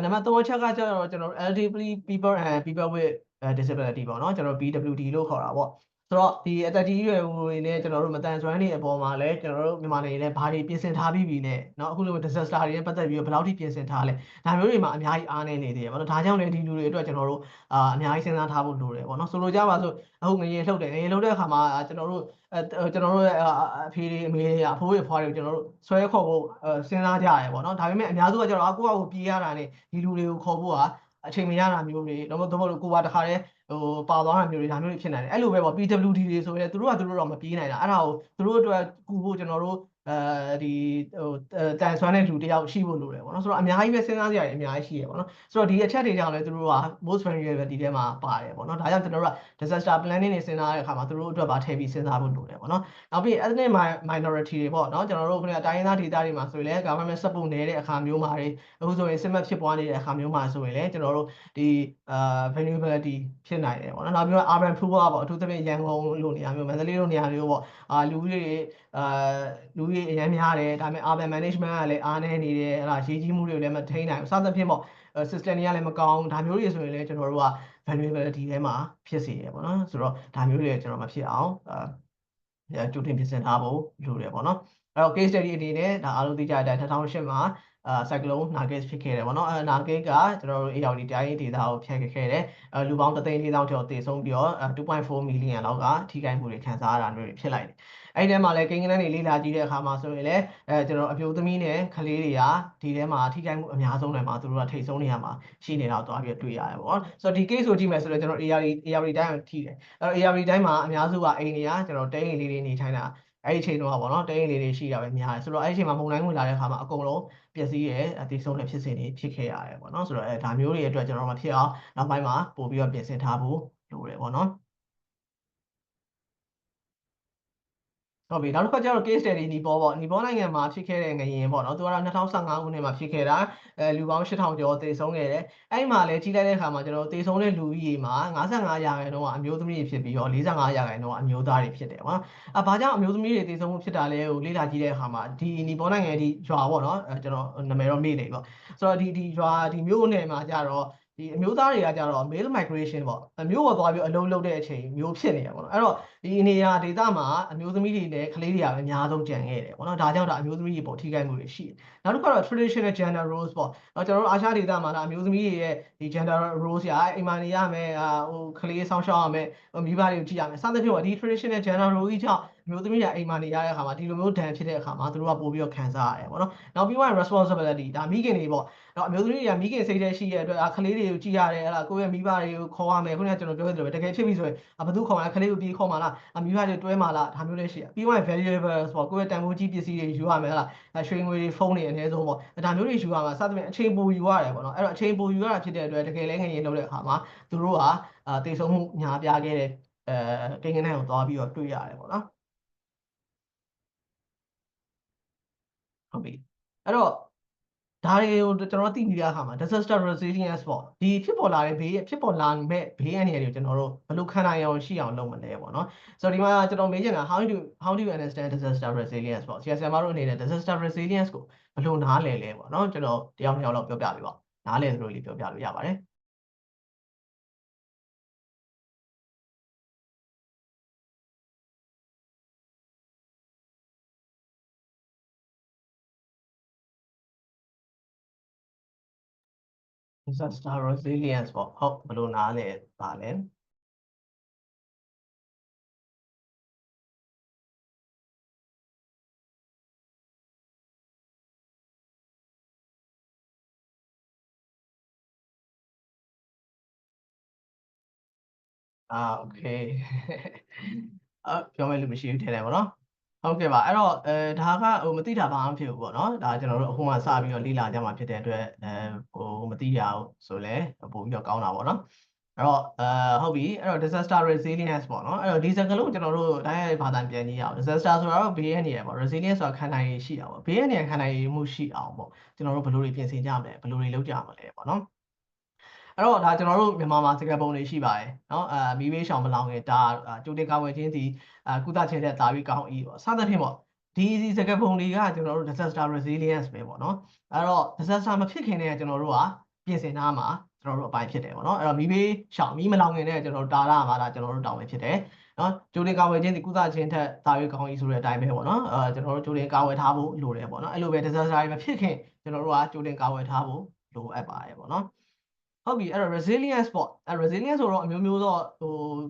နံပါတ်3အချက်ကကျတော့ကျွန်တော်တို့ elderly people and people with disability ပေါ့နော်ကျွန်တော် PWD လို့ခေါ်တာပေါ့ဆိုတော့ဒီအသက်ကြီးရွယ်တွေနဲ့ကျွန်တော်တို့မတန်ဆွမ်းနေအပေါ်မှာလည်းကျွန်တော်တို့မြန်မာနိုင်ငံနဲ့ဘာတွေပြင်ဆင်ထားပြီးပြီနဲ့เนาะအခုလို disaster တွေနဲ့ပတ်သက်ပြီးတော့ဘယ်လောက်ထိပြင်ဆင်ထားလဲဒါမျိုးတွေမှာအများကြီးအားနည်းနေသေးတယ်ပေါ့နော်ဒါကြောင့်လည်းဒီလူတွေအတွက်ကျွန်တော်တို့အများကြီးစဉ်းစားထားဖို့လိုတယ်ပေါ့နော်ဆိုလိုကြပါဆိုအခုငရေလှုပ်တယ်ငရေလှုပ်တဲ့အခါမှာကျွန်တော်တို့ရဲ့အဖေတွေအမေတွေအဖိုးတွေအဖွားတွေကျွန်တော်တို့ဆွဲခေါ်ဖို့စဉ်းစားကြရတယ်ပေါ့နော်ဒါပေမဲ့အများစုကကျတော့ကိုယ့်အကိုပြေးရတာနဲ့ဒီလူတွေကိုခေါ်ဖို့ကအချိန်မရတာမျိုးတွေတော့မဟုတ်လို့ကိုကတခါတည်းပါသွားတာမျိုးတွေဒါမျိုးတွေဖြစ်နိုင်တယ်အဲ့လိုပဲပေါ့ PWD တွေဆိုရင်သူတို့တော့မပြေးနိုင်တာအဲ့ဒါကိုသူတို့အတွက်ကူဖို့ကျွန်တော်တို့ဒီတန်ဆွမ်းတဲ့လူတယောက်ရှိဖို့လိုတယ်ပေါ့နော်ဆိုတော့အများကြီးပဲစဉ်းစားကြရတယ်အများကြီးရှိရပေါ့နော်ဆိုတော့ဒီအချက်တွေကြောင့်လည်းသူတို့က most vulnerable ဒီထဲမှာပါတယ်ပေါ့နော်ဒါကြောင့်ကျွန်တော်တို့က disaster planning တွေစဉ်းစားတဲ့အခါမှာသူတို့အတွက်ပါထည့်ပြီးစဉ်းစားဖို့လိုတယ်ပေါ့နော်နောက်ပြီး ethnic minority တွေပေါ့နော်ကျွန်တော်တို့ခုနကတိုင်းရင်းသားဒေသတွေမှာဆိုရင်လည်း government support နေတဲ့အခါမျိုးမှာတွေအခုဆိုရင်စစ်မှတ်ဖြစ်ပွားနေတဲ့အခါမျိုးမှာဆိုရင်လည်းကျွန်တော်တို့ဒီvulnerability ဖြစ်နိုင်တယ်ပေါ့နော်နောက်ပြီးတော့ urban poor ပေါ့အထူးသဖြင့်ရန်ကုန်လိုနေရာမျိုးမန္တလေးလိုနေရာမျိုးပေါ့လူတွေလူတွေအများများတယ်ဒါပေမဲ့ urban management ကလည်းအားနည်းနေတယ်အဲ့ဒါရေးကြီးမှုတွေလည်းမထိန်းနိုင်ဘူးစသဖြင့်ပေါ့system တွေကလည်းမကောင်းဒါမျိုးတွေဆိုရင်လည်းကျွန်တော်တို့က vulnerability ထဲမှာဖြစ်စေရပေါ့နော်ဆိုတော့ဒါမျိုးတွေကျွန်တော်မဖြစ်အောင်ကြိုတင်ပြင်ဆင်ထားဖို့လိုတယ်ပေါ့နော်အဲ့တော့ case study အနေနဲ့ဒါအားလုံးသိကြတဲ့အတိုင်း2008မှာcyclone Nargis ဖြစ်ခဲ့တယ်ပေါ့နော်Nargis ကကျွန်တော်တို့ ARD တိုင်းဒေသကိုဖျက်ခဲ့တယ်လူပေါင်း3,400,000ကျော်တည်ဆုံးပြီးတော့2.4 million လောက်ကထိခိုက်မှုတွေခံစားရတာမျိုးတွေဖြစ်လိုက်တယ်အဲ့ဒီထဲမှာလည်းကိန်းဂဏန်းတွေလေ့လာကြည့်တဲ့အခါမှာဆိုရင်လည်းကျွန်တော်အပြိုသမီးနဲ့ကလေးတွေကဒီထဲမှာထိခိုက်မှုအများဆုံးတွေမှာသူတို့ကထိတ်ဆုံးနေရမှာရှိနေတာကိုသွားပြီးတွေ့ရတယ်ပေါ့နော်ဆိုတော့ဒီ case ကိုကြည့်မယ်ဆိုတော့ကျွန်တော် ARD တိုင်းကိုထိတယ်အဲ့တော့ ARD တိုင်းမှာအများစုကအိမ်တွေကကျွန်တော်တဲအိမ်လေးတွေနေထိုင်တာအဲ့ဒီအချိန်တော့ပေါ့နော်တဲအိမ်လေးတွေရှိတာပဲများတယ်ဆိုတော့အဲ့ဒီအချိန်မှာမုန်တိုင်းဝင်လာတဲ့အခါမှာအကုန်လုံးပျက်စီးရဲ့အသေးဆုံးတဲ့ဖြစ်စဉ်တွေဖြစ်ခဲ့ရတယ်ပေါ့နော်ဆိုတော့ဒါမျိုးတွေအတွက်ကျွန်တော်မဖြစ်အောင်နောက်ပိုင်းမှာပို့ပြီးတော့ပြင်ဆင်ထားဖို့လိုတယ်ပေါ့နော်ဟုတ်ပြီနောက်တစ်ခါကျတော့ case study နီပေါပေါ့နီပေါနိုင်ငံမှာဖြစ်ခဲ့တဲ့ငလျင်ပေါ့နော်သူကတော့2015ခုနှစ်မှာဖြစ်ခဲ့တာလူပေါင်း8,000ကျော်သေဆုံးခဲ့တယ်အဲ့မှာလည်းကြီးလိုက်တဲ့အခါမှာကျွန်တော်သေဆုံးတဲ့လူဦးရေမှာ55%ကအမျိုးသမီးတွေဖြစ်ပြီးတော့45%ကအမျိုးသားတွေဖြစ်တယ်ပေါ့နော်ဘာကြောင့်အမျိုးသမီးတွေသေဆုံးမှုဖြစ်တာလဲကိုလေ့လာကြည့်တဲ့အခါမှာဒီနီပေါနိုင်ငံဒီရွာပေါ့နော်ကျွန်တော်နာမည်တော့မေ့နေပေါ့ဆိုတော့ဒီရွာဒီမြို့နယ်မှာကျတော့ဒီအမျိုးသားတွေကကြတော့ male migration ပေါ့မျိုးပေါ်သွားပြီးအလုံးလုံးတဲ့အချိန်မျိုးဖြစ်နေရပေါ့နော်အဲ့တော့ဒီနေရာဒေသမှာအမျိုးသမီးတွေနဲ့ကလေးတွေကပဲအများဆုံးကြံခဲ့တယ်ပေါ့နော်ဒါကြောင့်ဒါအမျိုးသမီးတွေပေါ်ထိခိုက်မှုတွေရှိတယ်နောက်တစ်ခါတော့ traditional gender roles ပေါ့ကျွန်တော်တို့အာရှဒေသမှာဒါအမျိုးသမီးတွေရဲ့ဒီ gender roles ရာအိမ်မှာနေရမယ်ကလေးဆောင်ရှောက်ရမယ်မိဘတွေကိုကြည့်ရမယ်စသဖြင့်ပေါ့ဒီ traditional gender role ကြီးကြောင့်အမျိုးသမီးတွေအိမ်မှာနေရတဲ့အခါမှာဒီလိုမျိုးဒဏ်ဖြစ်တဲ့အခါမှာသူတို့ကပို့ပြီးတော့ခံစားရတယ်ပေါ့နော်နောက်ပြီးတော့ responsibility ဒါမိခင်တွေပေါ့အမျိုးသမီးတွေကမိခင်စိတ်ထဲရှိတဲ့အတွက်ကလေးတွေကိုကြည့်ရတယ်အဲ့ဒါကိုယ့်ရဲ့မိဘတွေကိုခေါ်ရမယ်ခုနကကျွန်တော်ပြောခဲ့သလိုပဲတကယ်ဖြစ်ပြီဆိုရင်ဘယ်သူခေါ်မှာလဲကလေးကိုပြေးခေါ်မှာလားမိဘတွေတွဲမှာလားဒါမျိုးလေးရှိရပြီးတော့ valuables ပေါ့ကိုယ့်ရဲ့တန်ဖိုးကြီးပစ္စည်းတွေယူရမယ်လားရွှေငွေတွေဖုန်းတွေအနည်းဆုံးပေါ့ဒါမျိုးတွေယူရမှာစသဖြင့်အချိန်ပိုယူရတယ်ပေါ့နော်အဲ့တော့အချိန်ပိုယူရတာဖြစ်တဲ့အတွက်တကယ်လဲငရေလုပ်တဲ့အခါမှာသူတို့ကတေဆုံးမှုညာပြခဲ့တဲ့ကိန်းဂဏန်းကိုသွားပြီးတော့တွေ့ရတယ်ပေါ့နော်ဟုတ်ပြီအဲ့တော့ဒါတွေကိုကျွန်တော်သိပြီးတဲ့အခါမှာ disaster resilience ပေါ့ဒီဖြစ်ပေါ်လာတဲ့ဖြစ်ပေါ်လာမဲ့ဘေးအန္တရာယ်တွေကိုကျွန်တော်တို့ဘယ်လိုခံနိုင်အောင်ရှိအောင်လုပ်မလဲပေါ့နော်ဆိုတော့ဒီမှာကျွန်တော်မေးချင်တာ how do you understand disaster resilience ပေါ့ဆရာတို့အနေနဲ့ disaster resilience ကိုဘယ်လိုနားလည်လဲပေါ့နော်ကျွန်တော်တယောက်တစ်ယောက်လောက်ပြောပြပေးပါနားလည်သလိုလေးပြောပြလို့ရပါတယ် disaster resilience ပေါ့ဟုတ်ဘယ်လိုနားလဲပါလဲโอเคပြောမယ်လို့မရှိဘူးထင်တယ်ပေါ့နော်ဟုတ်ကဲ့ပါအဲ့တော့ဒါကမသိတာဘာမှမဖြစ်ဘူးပေါ့နော်ဒါကျွန်တော်တို့အခုမှစပြီးတော့လေ့လာကြမှာဖြစ်တဲ့အတွက်မသိရအောင်ဆိုလဲပို့ပြီးတော့ကောင်းတာပေါ့နော်အဲ့တော့ဟုတ်ပြီအဲ့တော့ disaster resilience ပေါ့နော်အဲ့တော့ဒီစကားလုံးကျွန်တော်တို့တိုင်းရဲ့ဘာသာပြန်ကြည့်ရအောင် disaster ဆိုတာတော့ဘေးရနေရပေါ့ resilience ဆိုတာခံနိုင်ရည်ရှိတာပေါ့ဘေးရနေခံနိုင်ရည်မှုရှိအောင်ပေါ့ကျွန်တော်တို့ဘယ်လိုတွေပြင်ဆင်ကြမလဲဘယ်လိုတွေလုပ်ကြမလဲပေါ့နော်အဲ့တော့ဒါကျွန်တော်တို့မြန်မာမှာစကားပုံတွေရှိပါတယ်เนาะမီးဘေးရှောင်မလောင်ခင်ဒါကြိုတင်ကာဝယ်ခြင်းစီကုသခြင်းတဲ့တာပြီးကောင်းဤပေါ့စသဖြင့်ပေါ့ဒီစကားပုံတွေကကျွန်တော်တို့ disaster resilience ပဲပေါ့နော်အဲ့တော့ disaster မဖြစ်ခင်တည်းကကျွန်တော်တို့ကပြင်ဆင်ထားမှာကျွန်တော်တို့အပိုင်းဖြစ်တယ်ပေါ့နော်အဲ့တော့မီးဘေးရှောင်မီးမလောင်ခင်တည်းကကျွန်တော်တို့တာရမှာဒါကျွန်တော်တို့တောင်းဝင်ဖြစ်တယ်နော်ကြိုတင်ကာဝယ်ခြင်းစီကုသခြင်းထက်တာပြီးကောင်းဤဆိုတဲ့အတိုင်းပဲပေါ့နော်ကျွန်တော်တို့ကြိုတင်ကာဝယ်ထားဖို့လိုတယ်ပေါ့နော်အဲ့လိုပဲ disaster တွေမဖြစ်ခင်ကျွန်တော်တို့ကကြိုတင်ကာဝယ်ထားဖို့လိုအပ်ပါတယ်ပေါ့နော်ဟုတ်ပြီအဲ့တော့ resilience ပေါ့resilience ဆိုတော့အမျိုးမျိုးတော့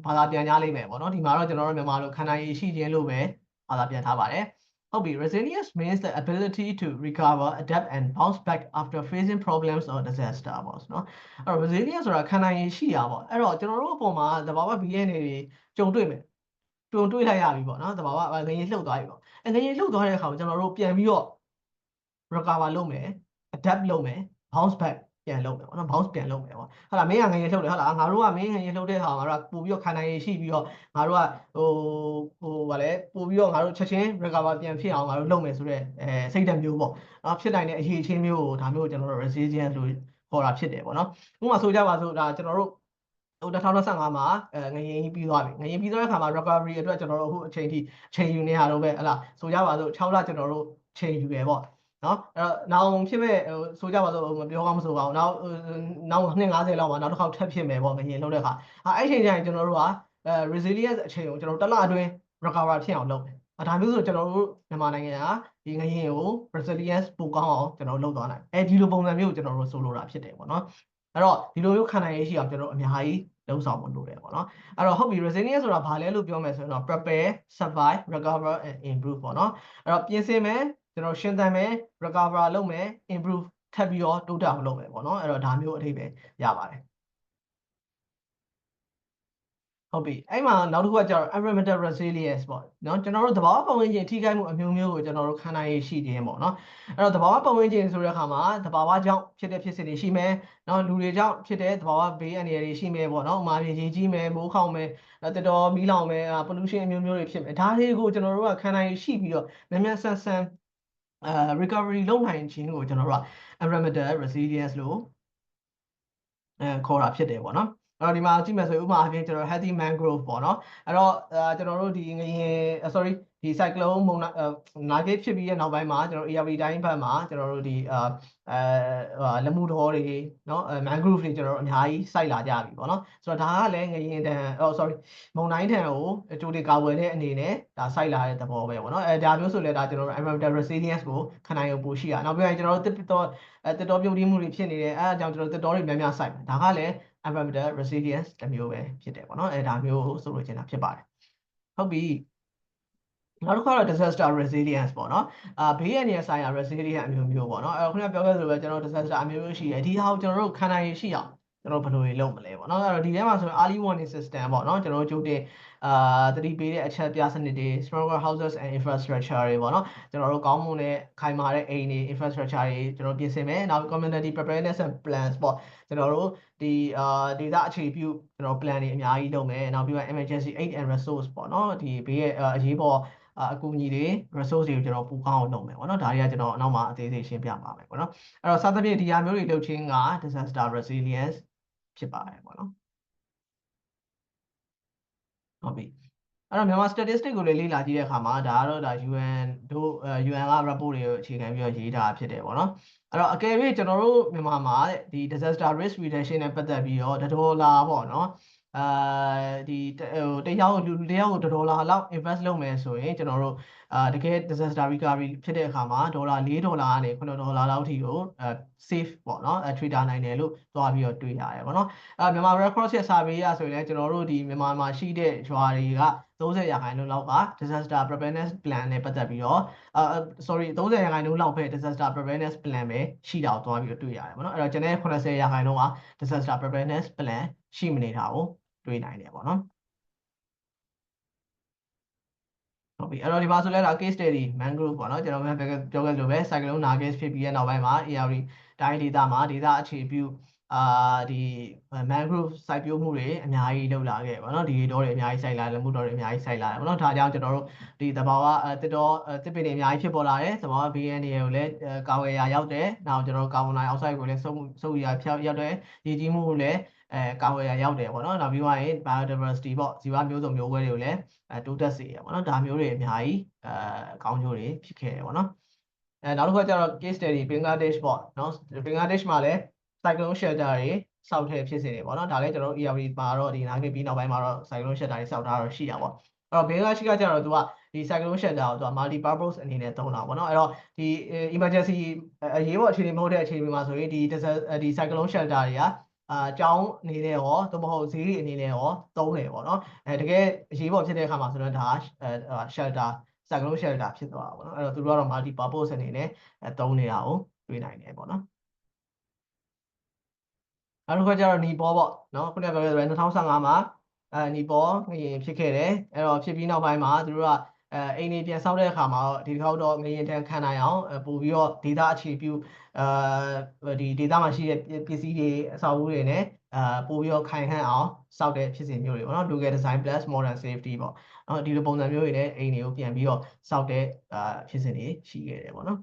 ဘာသာပြန်ကြလိမ့်မယ်ပေါ့နော်ဒီမှာတော့ကျွန်တော်တို့မြန်မာလိုခံနိုင်ရည်ရှိခြင်းလို့ပဲဘာသာပြန်ထားပါတယ်ဟုတ်ပြီ resilience means the ability to recover adapt and bounce back after facing problems or disaster ပေါ့နော်အဲ့တော့ resilience ဆိုတာခံနိုင်ရည်ရှိတာပေါ့အဲ့တော့ကျွန်တော်တို့အပေါ်မှာသဘာဝဘေးရန်တွေကြုံတွေ့မယ်ကြုံတွေ့လိုက်ရပြီပေါ့နော်သဘာဝငရေလှုပ်သွားပြီပေါ့ငရေလှုပ်သွားတဲ့အခါမှာကျွန်တော်တို့ပြန်ပြီးတော့ recover လုပ်မယ် adapt လုပ်မယ် bounce backပြန်လုပ်မယ်ပေါ့နော် bounce ပြန်လုပ်မယ်ပေါ့ဟုတ်လားမင်းကငရေလှုပ်တယ်ဟုတ်လားငါတို့ကမင်းငရေလှုပ်တဲ့ဟာငါတို့ကပို့ပြီးတော့ခံနိုင်ရရှိပြီးတော့ငါတို့ကဗာလဲပို့ပြီးတော့ငါတို့ချက်ချင်း recover ပြန်ဖြစ်အောင်ငါတို့လုပ်မယ်ဆိုတော့စိတ်ဓာတ်မျိုးပေါ့နော်ဖြစ်နိုင်တဲ့အရေးချင်းမျိုးကိုဒါမျိုးကိုကျွန်တော်တို့ resilience လို့ခေါ်တာဖြစ်တယ်ပေါ့နော်ဥပမာဆိုကြပါစို့ဒါကျွန်တော်တို့2025မှာငရင်ပြီးသွားပြီငရင်ပြီးသွားတဲ့အခါမှာ recovery အတွက်ကျွန်တော်တို့အခုအချိန်ထိချိန်ယူနေရတော့ပဲဟလားဆိုကြပါစို့6လကျွန်တော်တို့ချိန်ယူရပေါ့နော်အဲ့တော့နောက်ဖြစ်မဲ့ဆိုကြပါစို့မပြောကောင်းမဆိုပါဘူးနောက်250လောက်မှာနောက်တစ်ခေါက်ထပ်ဖြစ်မယ်ပေါ့ငရင်လှုပ်တဲ့အခါအဲ့ချိန်ကျရင်ကျွန်တော်တို့ကresilience အချိန်ကိုကျွန်တော်တစ်လအတွင်း recover ဖြစ်အောင်လုပ်မယ်ဒါမျိုးဆိုကျွန်တော်တို့မြန်မာနိုင်ငံကဒီငရင်ကို resilience ပိုကောင်းအောင်ကျွန်တော်လုပ်သွားနိုင်ဒီလိုပုံစံမျိုးကိုကျွန်တော်တို့ဆိုလိုတာဖြစ်တယ်ပေါ့နော်အဲ့တော့ဒီလိုမျိုးခံနိုင်ရရှိအောင်ကျွန်တော်အများကြီးလုံးဆောင်ဖို့လိုတယ်ပေါ့နော်အဲ့တော့ဟုတ်ပြီ resilience ဆိုတာဘာလဲလို့ပြောမယ်ဆိုရင်တော့ prepare survive recover and improve ပေါ့နော်အဲ့တော့ပြင်ဆင်မယ်ကျွန်တော်ရှင်းသန်မယ် recover လုပ်မယ် improve ထပ်ပြီးတော့တိုးတက်အောင်လုပ်မယ်ပေါ့နော်အဲ့တော့ဒါမျိုးအထိပ္ပယ်ရပါတယ်ဟုတ်ပြီအဲ့မှာနောက်တစ်ခုကကျတော့ environmental resilience ပေါ့နော်ကျွန်တော်တို့သဘာဝပတ်ဝန်းကျင်ထိခိုက်မှုအမျိုးမျိုးကိုကျွန်တော်တို့ခံနိုင်ရရှိခြင်းပေါ့နော်အဲ့တော့သဘာဝပတ်ဝန်းကျင်ဆိုတဲ့အခါမှာသဘာဝကြောင့်ဖြစ်တဲ့ဖြစ်စဉ်တွေရှိမယ်နော်လူတွေကြောင့်ဖြစ်တဲ့သဘာဝဘေးအန္တရာယ်တွေရှိမယ်ပေါ့နော်ဥမာရေကြီးမယ်မိုးခေါင်မယ်တတော်မီးလောင်မယ်pollution အမျိုးမျိုးတွေဖြစ်မယ်ဒါတွေကိုကျွန်တော်တို့ကခံနိုင်ရရှိပြီးတော့မြန်မြန်ဆန်ဆန်recovery လုပ်နိုင်ခြင်းကိုကျွန်တော်တို့က environmental resilience လို့ခေါ်တာဖြစ်တယ်ပေါ့နော်အဲ့တော့ဒီမှာကြည့်မယ်ဆိုရင်ဥပမာအပြင်ကျွန်တော် healthy mangrove ပေါ့နော်အဲ့တော့ကျွန်တော်တို့ဒီငရင် sorry ဒီ cyclone မုန်နာဂိတ်ဖြစ်ပြီးတဲ့နောက်ပိုင်းမှာကျွန်တော် ARV တိုင်းဘက်မှာကျွန်တော်တို့ဒီလက်မှုတော်တွေနော်mangrove တွေကျွန်တော်တို့အများကြီးစိုက်လာကြပြီပေါ့နော်ဆိုတော့ဒါကလည်းငရင်တန်sorry မုန်တိုင်းတန်ကိုကြိုတင်ကာဝယ်တဲ့အနေနဲ့ဒါစိုက်လာတဲ့သဘောပဲပေါ့နော်ဒါမျိုးဆိုလဲဒါကျွန်တော်တို့ environmental resilience ကိုခံနိုင်ရပိုရှိရနောက်ပြီးရင်ကျွန်တော်တို့တစ်တော်ပြုတ်တီးမှုတွေဖြစ်နေတယ်အဲအကြောင်းကျွန်တော်တို့တစ်တော်တွေများများစိုက်ဒါကလည်း environmental resilience တစ်မျိုးပဲဖြစ်တယ်ပေါ့နော်ဒါမျိုးဆိုလိုချင်တာဖြစ်ပါတယ်ဟုတ်ပြီနောက်တစ်ခါတော့ disaster resilience ပေါ့နော်ဘေးအန္တရာယ်ဆိုင်ရာ resilience အမျိုးမျိုးပေါ့နော်ခုနကပြောခဲ့သလိုပဲကျွန်တော် disaster အမျိုးမျိုးရှိတယ်ဒီဟာကိုကျွန်တော်တို့ခံနိုင်ရရှိအောင်ကျွန်တော်ဘယ်လိုလုပ်မလဲပေါ့နော်အဲ့တော့ဒီထဲမှာဆိုရင် early warning system ပေါ့နော်ကျွန်တော်တို့ကြိုတင်သတိပေးတဲ့အချက်ပြစနစ်တွေ stronger houses and infrastructure တွေပေါ့နော်ကျွန်တော်တို့ကောင်းမွန်တဲ့ခိုင်မာတဲ့အိမ်တွေ infrastructure တွေကျွန်တော်ပြင်ဆင်မယ်နောက် community preparedness and plans ပေါ့ကျွန်တော်တို့ဒီdata အခြေပြုကျွန်တော် plan တွေအများကြီးလုပ်မယ်နောက်ပြီးတော့ emergency aid and resource ပေါ့နော်ဒီဘေးရဲ့အရေးပေါ်အကူအညီတွေ resource တွေကိုကျွန်တော်ပူကောင်းအောင်လုပ်မယ်ပေါ့နော်ဒါတွေကကျွန်တော်နောက်မှအသေးစိတ်ရှင်းပြပါမယ်ပေါ့နော်အဲ့တော့စသဖြင့်ဒီဟာမျိုးတွေလုပ်ခြင်းက disaster resilience ဖြစ်ပါတယ်ပေါ့နော်ဟုတ်ပြီအဲ့တော့မြန်မာ statistic ကိုလည်းလေ့လာကြည့်တဲ့အခါမှာဒါကတော့ဒါ UN တို့ UN က report တွေကိုအခြေခံပြီးတော့ရေးထားဖြစ်တယ်ပေါ့နော်အဲ့တော့အကယ်၍ကျွန်တော်တို့မြန်မာမှာဒီ disaster risk reduction နဲ့ပတ်သက်ပြီးတော့$1ပေါ့နော် ဒီတယောက်$1လောက် invest လုပ်မယ်ဆိုရင်ကျွန်တော်တို့တကယ် disaster recovery ဖြစ်တဲ့အခါမှာ$4ကနေ$9လောက်ထိကိုsave ပေါ့နော်trade နိုင်တယ်လို့သွားပြီးတော့တွေ့ရတယ်ပေါ့နော်မြန်မာ Red Cross ရဲ့ survey ရဆိုရင်လည်းကျွန်တော်တို့ဒီမြန်မာမှာရှိတဲ့ရွာတွေက30%လောက်က disaster preparedness plan နဲ့ပတ်သက်ပြီးတော့30%လောက်ပဲ disaster preparedness plan ပဲရှိတာကိုသွားပြီးတော့တွေ့ရတယ်ပေါ့နော်အဲ့တော့ကျွန်တော်90%က disaster preparedness plan ရှိမနေတာကိုတွေ့နိုင်တယ်ပေါ့နော်ဟုတ်ပြီအဲ့တော့ဒီမှာဆိုလဲဒါ case study mangrove ပေါ့နော်ကျွန်တော်ပြောခဲ့လို့ပဲ cyclone Nargis ဖြစ်ပြီးတဲ့နောက်ပိုင်းမှာ AR တိုင်းဒေသမှာဒေသအခြေပြုဒီ mangrove စိုက်ပျိုးမှုတွေအများကြီးလုပ်လာခဲ့ပေါ့နော်ဒီတော့တွေအများကြီးစိုက်လာတယ်မှုတော်တွေအများကြီးစိုက်လာတယ်ပေါ့နော်ဒါကြောင့်ကျွန်တော်တို့ဒီသဘာဝတစ်ပင်တွေအများကြီးဖြစ်ပေါ်လာတယ်သဘာဝ BN တွေကိုလည်းကာဝယ်ရာရောက်တယ်နောက်ကျွန်တော်တို့ကာဗွန်ဒိုင်အောက်ဆိုက်ကိုလည်းစုပ်ရာဖြောက်ရောက်တယ်ရေကြီးမှုကိုလည်းကာဝယ်ရာရောက်တယ်ပေါ့နော်နောက်ပြီးသွားရင် biodiversity ပေါ့ဇီဝမျိုးစုံမျိုးကွဲတွေကိုလည်းတိုးတက်စေရပေါ့နော်ဒါမျိုးတွေအများကြီးကောင်းကျိုးတွေဖြစ်ခဲ့တယ်ပေါ့နော်နောက်တစ်ခုကကျတော့ case study Bangladesh ပေါ့နော် Bangladesh မှာလည်း cyclone shelter တွေစောက်ထဲဖြစ်စေတယ်ပေါ့နော်ဒါလည်းကျွန်တော်တို့ ERV မှာတော့ဒီနာဂစ်ပြီးနောက်ပိုင်းမှာတော့ cyclone shelter တွေစောက်ထားတော့ရှိတာပေါ့အဲ့တော့ Bangladesh ကကျတော့သူကဒီ cyclone shelter ကိုသူက multi purpose အနေနဲ့သုံးတာပေါ့နော်အဲ့တော့ဒီ emergency အရေးပေါ်အခြေအနေမဟုတ်တဲ့အခြေအနေမှာဆိုရင်ဒီ cyclone shelter တွေကကျောင်းအနေနဲ့ရောသို့မဟုတ်ဈေးတွေအနေနဲ့ရောသုံးတယ်ပေါ့နော်တကယ်အရေးပေါ်ဖြစ်တဲ့အခါမှာဆိုတော့ဒါ shelter cyclone shelter ဖြစ်သွားတာပေါ့နော်အဲ့တော့သူတို့ကတော့ multi purpose အနေနဲ့သုံးနေတာကိုတွေ့နိုင်တယ်ပေါ့နော်နောက်တစ်ခါကျတော့နီပေါ်ပေါ့နော်ခုနကပြောခဲ့တဲ့2015မှာနီပေါ်ငလျင်ဖြစ်ခဲ့တယ်အဲ့တော့ဖြစ်ပြီးနောက်ပိုင်းမှာသူတို့ကအိမ်တွေပြန်ဆောက်တဲ့အခါမှာဒီတစ်ခေါက်တော့ငလျင်တန်းခံနိုင်အောင်ပို့ပြီးတော့ဒေတာအခြေပြုဒီဒေတာမှာရှိတဲ့ပစ္စည်းတွေအဆောက်အဦတွေနဲ့ပို့ပြီးတော့ခိုင်ခန့်အောင်စောက်တဲ့ဖြစ်စဉ်မျိုးတွေပေါ့နော် local design plus modern safety ပေါ့နော်ဒီလိုပုံစံမျိုးတွေနဲ့အိမ်တွေကိုပြန်ပြီးတော့စောက်တဲ့ဖြစ်စဉ်တွေရှိခဲ့တယ်ပေါ့နော်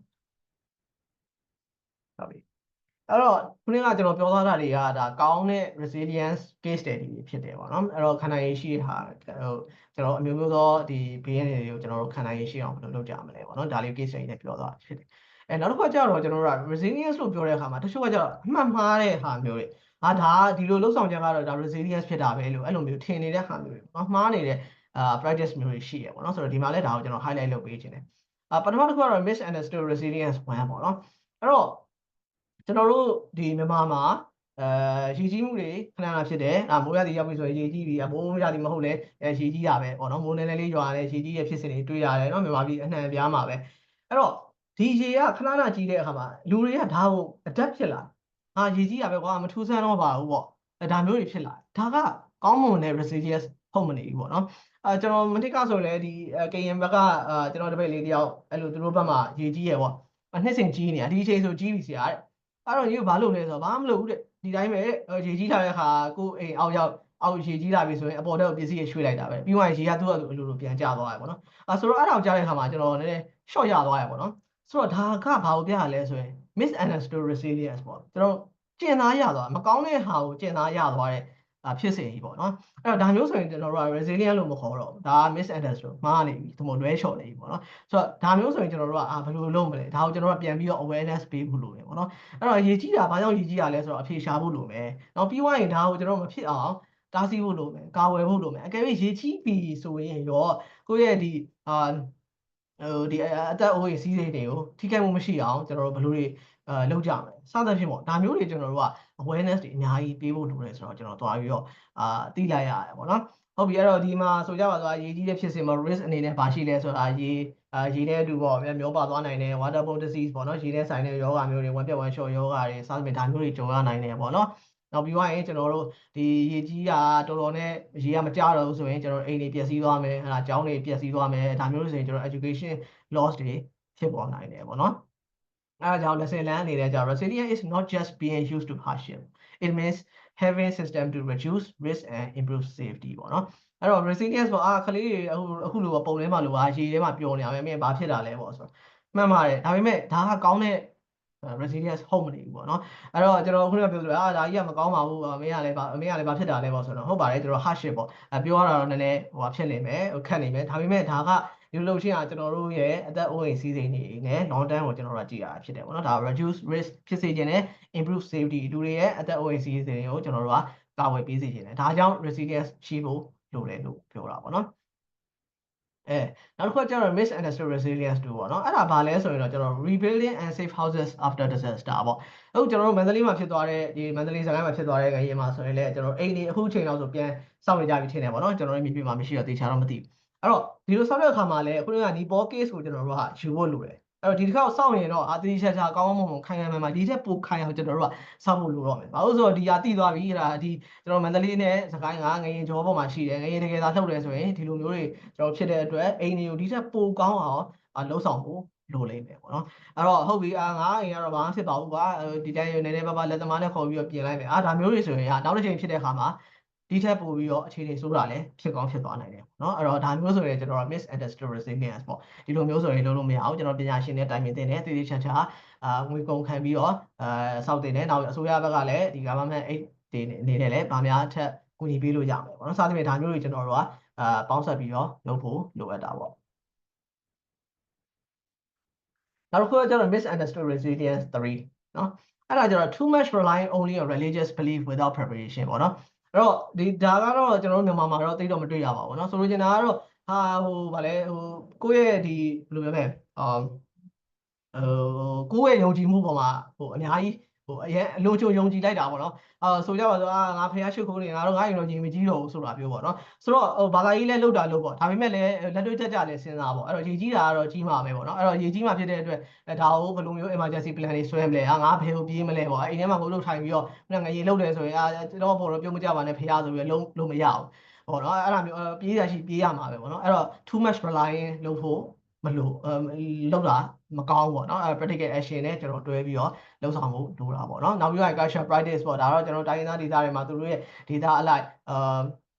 ဟုတ်ပြီအဲ့တော့ခုနကကျွန်တော်ပြောသွားတာတွေကဒါကောင်းတဲ့ resilience case study တွေဖြစ်တယ်ပေါ့နော်အဲ့တော့ခန္ဓာရည်ရှိတဲ့ဟာကျွန်တော်အမျိုးမျိုးသောဒီဘေးရန်တွေကိုကျွန်တော်တို့ခန္ဓာရည်ရှိအောင်ဘယ်လိုလုပ်ကြမလဲပေါ့နော်ဒါလေး case study နဲ့ပြောသွားဖြစ်တယ်နောက်တစ်ခါကျတော့ကျွန်တော်တို့က resilience လို့ပြောတဲ့အခါမှာတချို့ကကျတော့အမှတ်မှားတဲ့ဟာမျိုးတွေဒါဒီလိုလှုပ်ဆောင်ချက်ကတော့ဒါ resilience ဖြစ်တာပဲလို့အဲ့လိုမျိုးထင်နေတဲ့ဟာမျိုးတွေမှားနေတဲ့ practice မျိုးတွေရှိရပေါ့နော်ဆိုတော့ဒီမှာလည်းဒါကိုကျွန်တော် highlight လုပ်ပေးခြင်းတယ်ပထမတစ်ခုကတော့ misunderstood resilience 1ပေါ့နော်အဲ့တော့ကျွန်တော်တို့ဒီမြန်မာမှာရေကြီးမှုတွေခဏခဏဖြစ်တယ်မိုးရာသီရောက်ပြီဆိုရင်ရေကြီးပြီမိုးရာသီမဟုတ်လဲရေကြီးတာပဲပေါ့နော်မိုးနည်းနည်းလေးရွာတယ်ရေကြီးရဲ့ဖြစ်စဉ်တွေတွေ့ရတယ်နော်မြန်မာပြည်အနှံ့ပြားမှာပဲအဲ့တော့ဒီရေကခဏခဏကြီးတဲ့အခါမှာလူတွေကဒါကို adapt ဖြစ်လာရေကြီးတာပဲကွာမထူးဆန်းတော့ပါဘူးပေါ့ဒါမျိုးတွေဖြစ်လာဒါကကောင်းမွန်တဲ့ resilience ဟုတ်မနေဘူးပေါ့နော်ကျွန်တော်မတိကဆိုလည်းဒီကရင်ဘက်ကကျွန်တော်တပည့်လေးတယောက်အဲ့လိုသူတို့ဘက်မှာရေကြီးရပေါ့နှစ်စဉ်ကြီးနေတာဒီအချိန်ဆိုကြီးပြီဆရာတဲ့အဲ့တော့ညီတို့ဘာလုပ်လဲဆိုတော့ဘာမှမလုပ်ဘူးတဲ့ဒီတိုင်းပဲရေကြီးထားတဲ့အခါကိုအိမ်အောက်ရေကြီးလာပြီဆိုရင်အပေါ်ထဲကိုပစ္စည်းတွေရွှေ့လိုက်တာပဲပြီးမှရေကသူ့အလိုပြန်ကျသွားရပေါ့နော်ဆိုတော့အဲ့ဒါကိုကြားတဲ့အခါမှာကျွန်တော်နည်းနည်း short ရသွားရပေါ့နော်ဆိုတော့ဒါကဘာကိုပြရလဲဆိုရင် misunderstood resilience ပေါ့ကျွန်တော်ကျင်သားရသွားမကောင်းတဲ့ဟာကိုကျင်သားရသွားတဲ့ဖြစ်စဉ်ကြီးပေါ့နော်အဲ့တော့ဒါမျိုးဆိုရင်ကျွန်တော်တို့က resilient လို့မခေါ်တော့ဒါက misunderstood မှားနေပြီသူမလွဲချော်နေပြီပေါ့နော်ဆိုတော့ဒါမျိုးဆိုရင်ကျွန်တော်တို့ကဘယ်လိုလုပ်မလဲဒါကိုကျွန်တော်တို့ပြန်ပြီးတော့ awareness ပေးဖို့လိုတယ်ပေါ့နော်အဲ့တော့ရေကြီးတာဘာကြောင့်ရေကြီးတာလဲဆိုတော့အဖြေရှာဖို့လိုမယ်နောက်ပြီးသွားရင်ဒါကိုကျွန်တော်မဖြစ်အောင်တားဆီးဖို့လိုမယ်ကာဝယ်ဖို့လိုမယ်အကယ်၍ရေကြီးပြီဆိုရင်ရောကိုယ့်ရဲ့ဒီဒီအသက်အိုးအိမ်စီးစိမ်တွေကိုထိခိုက်မှုမရှိအောင်ကျွန်တော်တို့ဘယ်လိုတွေလုပ်ကြမလဲစသဖြင့်ပေါ့ဒါမျိုးတွေကျွန်တော်တို့က awareness တွေအများကြီးပေးဖို့လိုတယ်ဆိုတော့ကျွန်တော်သွားပြီးတော့သိလိုက်ရတယ်ပေါ့နော်ဟုတ်ပြီအဲ့တော့ဒီမှာဆိုကြပါစို့ရေကြီးတဲ့ဖြစ်စဉ်မှာ risk အနေနဲ့ဘာရှိလဲဆိုတာရေနဲ့အတူပေါ့မျောပါသွားနိုင်တယ် waterborne disease ပေါ့နော်ရေနဲ့ဆိုင်တဲ့ယောဂမျိုးတွေဝမ်းပြက်ဝမ်းလျှောယောဂတွေစသဖြင့်ဒါမျိုးတွေကြုံရနိုင်တယ်ပေါ့နော်နောက်ပြီးရင်ကျွန်တော်တို့ဒီရေကြီးတာတော်တော်နဲ့ရေကမကြတော့ဘူးဆိုရင်ကျွန်တော်အိမ်တွေပျက်စီးသွားမယ်ကျောင်းတွေပျက်စီးသွားမယ်ဒါမျိုးဆိုရင်ကျွန်တော် education loss တွေဖြစ်ပေါ်နိုင်တယ်ပေါ့နော်အဲဒါကြောင့် lesson learned အနေနဲ့ကြာ resilience is not just being used to hardship it means having system to reduce risk and improve safety ပေါ့နော်အဲ့တော့ resilience ပေါ့ကလေးတွေအခုလိုပုံထဲမှာလိုရေထဲမှာပျော်နေရမယ်မင်းဘာဖြစ်တာလဲပေါ့ဆိုတော့မှန်ပါတယ်ဒါပေမဲ့ဒါကကောင်းတဲ့resilience ဟုတ်မနေဘူးပေါ့နော်အဲ့တော့ကျွန်တော်ခုနကပြောသလိုဒါကြီးကမကောင်းပါဘူးမင်းကလည်းဘာဖြစ်တာလဲပေါ့ဆိုတော့ဟုတ်ပါတယ်ကျွန်တော် hardship ပေါ့ပြောရတာတော့နည်းနည်းဖြစ်နေမယ်ခက်နေမယ်ဒါပေမဲ့ဒါကဒီလိုချင်းကျွန်တော်တို့ရဲ့အသက်အိုးအိမ်စီးစိမ်တွေနဲ့ long term ကိုကျွန်တော်တို့ကြည့်ရတာဖြစ်တယ်ပေါ့နော်ဒါ reduce risk ဖြစ်စေခြင်းနဲ့ improve safety လူတွေရဲ့အသက်အိုးအိမ်စီးစိမ်တွေကိုကျွန်တော်တို့က ကာဝယ်ပေးစေချင်တယ်ဒါကြောင့် resilience ရှိဖို့လိုတယ်လို့ပြောတာပေါ့နော်နောက်တစ်ခုကကျွန်တော် misunderstood resilience 2ပေါ့နော်အဲ့ဒါဘာလဲဆိုရင်တော့ကျွန်တော် rebuilding and safe houses after disaster ပေါ့အခုကျွန်တော်တို့မန္တလေးမှာဖြစ်သွားတဲ့ဒီမန္တလေးစကိုင်းမှာဖြစ်သွားတဲ့ငရေမှာဆိုရင်လည်းကျွန်တော်အိမ်နေအခုချိန်လောက်ဆိုပြန်စောင့်နေကြပြီထင်တယ်ပေါ့နော်ကျွန်တော်တို့မြေပြင်မှာမရှိတော့တေချာတော့မသိဘူးအဲ့တော့ဒီလိုဆောက်တဲ့အခါမှာလည်းအခုကနီပေါ် case ကိုကျွန်တော်တို့ကယူဖို့လိုတယ်အဲ့တော့ဒီတစ်ခါစောင့်ရင်တော့အတီးချာချာကောင်းကောင်းမွန်မွန်ခိုင်ခိုင်မာမာဒီထက်ပိုခိုင်အောင်ကျွန်တော်တို့ကစောင့်ဖို့လိုတော့မယ်ဘာလို့ဆိုတော့ဒီဟာတိသွားပြီအဲ့ဒါဒီကျွန်တော်မန္တလေးနဲ့စကိုင်းကငရင်ကျော်ပေါ်မှာရှိတယ်ငရင်တကယ်သာလှုပ်တယ်ဆိုရင်ဒီလိုမျိုးတွေကျွန်တော်ဖြစ်တဲ့အတွက်အိမ်တွေကိုဒီထက်ပိုကောင်းအောင်လှုပ်ဆောင်ဖို့လိုလိမ့်မယ်ပေါ့နော်အဲ့တော့ဟုတ်ပြီငါအိမ်ကတော့ဘာမှဖြစ်ပါဘူးကွာဒီတိုင်းနည်းနည်းပါးပါလက်သမားနဲ့ခေါ်ပြီးတော့ပြင်လိုက်မယ်ဒါမျိုးတွေဆိုရင်နောက်တစ်ချိန်ဖြစ်တဲ့အခါမှာဒီထက်ပိုပြီးတော့အခြေအနေဆိုးတာလည်းဖြစ်ကောင်းဖြစ်သွားနိုင်တယ်เนาะအဲ့တော့ဒါမျိုးဆိုရင်ကျွန်တော် misunderstood resilience ပေါ့ဒီလိုမျိုးဆိုရင်လုံးလုံးမရအောင်ကျွန်တော်ပညာရှင်နဲ့တိုင်ပင်တင်တယ်တည်တည်ချာချာငွေကုန်ခံပြီးတော့စောက်တင်တယ်နောက်အစိုးရဘက်ကလည်းဒီ government aid တွေအနေနဲ့လည်းဗာများအထက်ကူညီပေးလို့ရမယ်ပေါ့เนาะစသဖြင့်ဒါမျိုးတွေကျွန်တော်တို့ကပေါင်းဆက်ပြီးတော့လုပ်ဖို့လိုအပ်တာပေါ့နောက်တစ်ခုကကျွန်တော် misunderstood resilience 3เนาะအဲ့ဒါကျတော့ too much relying only on religious belief without preparation ပေါ့เนาะအဲ့တော့ဒီဒါကတော့ကျွန်တော်တို့မြန်မာမှာတော့သိတော့မတွေ့ရပါဘူးเนาะဆိုလိုချင်တာကတော့ဗာလဲကိုယ့်ရဲ့ဒီဘယ်လိုပြောမလဲကိုယ့်ရဲ့ယုံကြည်မှုပေါ်မှာအများကြီးအရင်အလိုချိုယုံကြည်လိုက်တာပေါ့နော်ဆိုကြပါစို့ငါဖះရှိခိုးနေငါတို့ငါယုံကြည်မကြီးတော့ဘူးဆိုတာပြောပေါ့နော်ဆိုတော့ဘာသာရေးလဲလောက်တာလို့ပေါ့ဒါပေမဲ့လည်းလက်တွေ့တက်လဲစဉ်းစားပေါ့အဲ့တော့ရေးကြီးတာကတော့ကြီးမှာပဲပေါ့နော်အဲ့တော့ရေးကြီးမှာဖြစ်တဲ့အတွက်ဒါကိုဘယ်လိုမျိုး emergency plan တွေဆွဲမလဲငါဘယ်ကိုပြေးမလဲပေါ့အိမ်ထဲမှာကိုလှုပ်ထိုင်ပြီးတော့ငရေလှုပ်တယ်ဆိုရင်တော့ပေါ်တော့ပြုံးမကြပါနဲ့ဖះဆိုပြီးလုံးမရဘူးပေါ့နော်အဲ့ဒါမျိုးပြေးရရှိပြေးရမှာပဲပေါ့နော်အဲ့တော့ too much relying လုပ်ဖို့မလို့လောက်တာမကောင်းပေါ့နော်practical action နဲ့ကျွန်တော်တွဲပြီးတော့လှုပ်ဆောင်မှုလိုတာပေါ့နော်နောက်ပြီးတော့ culture practice ပေါ့ဒါတော့ကျွန်တော်တိုင်းရင်းသားဒေသတွေမှာသူတို့ရဲ့ဒေသအလိုက်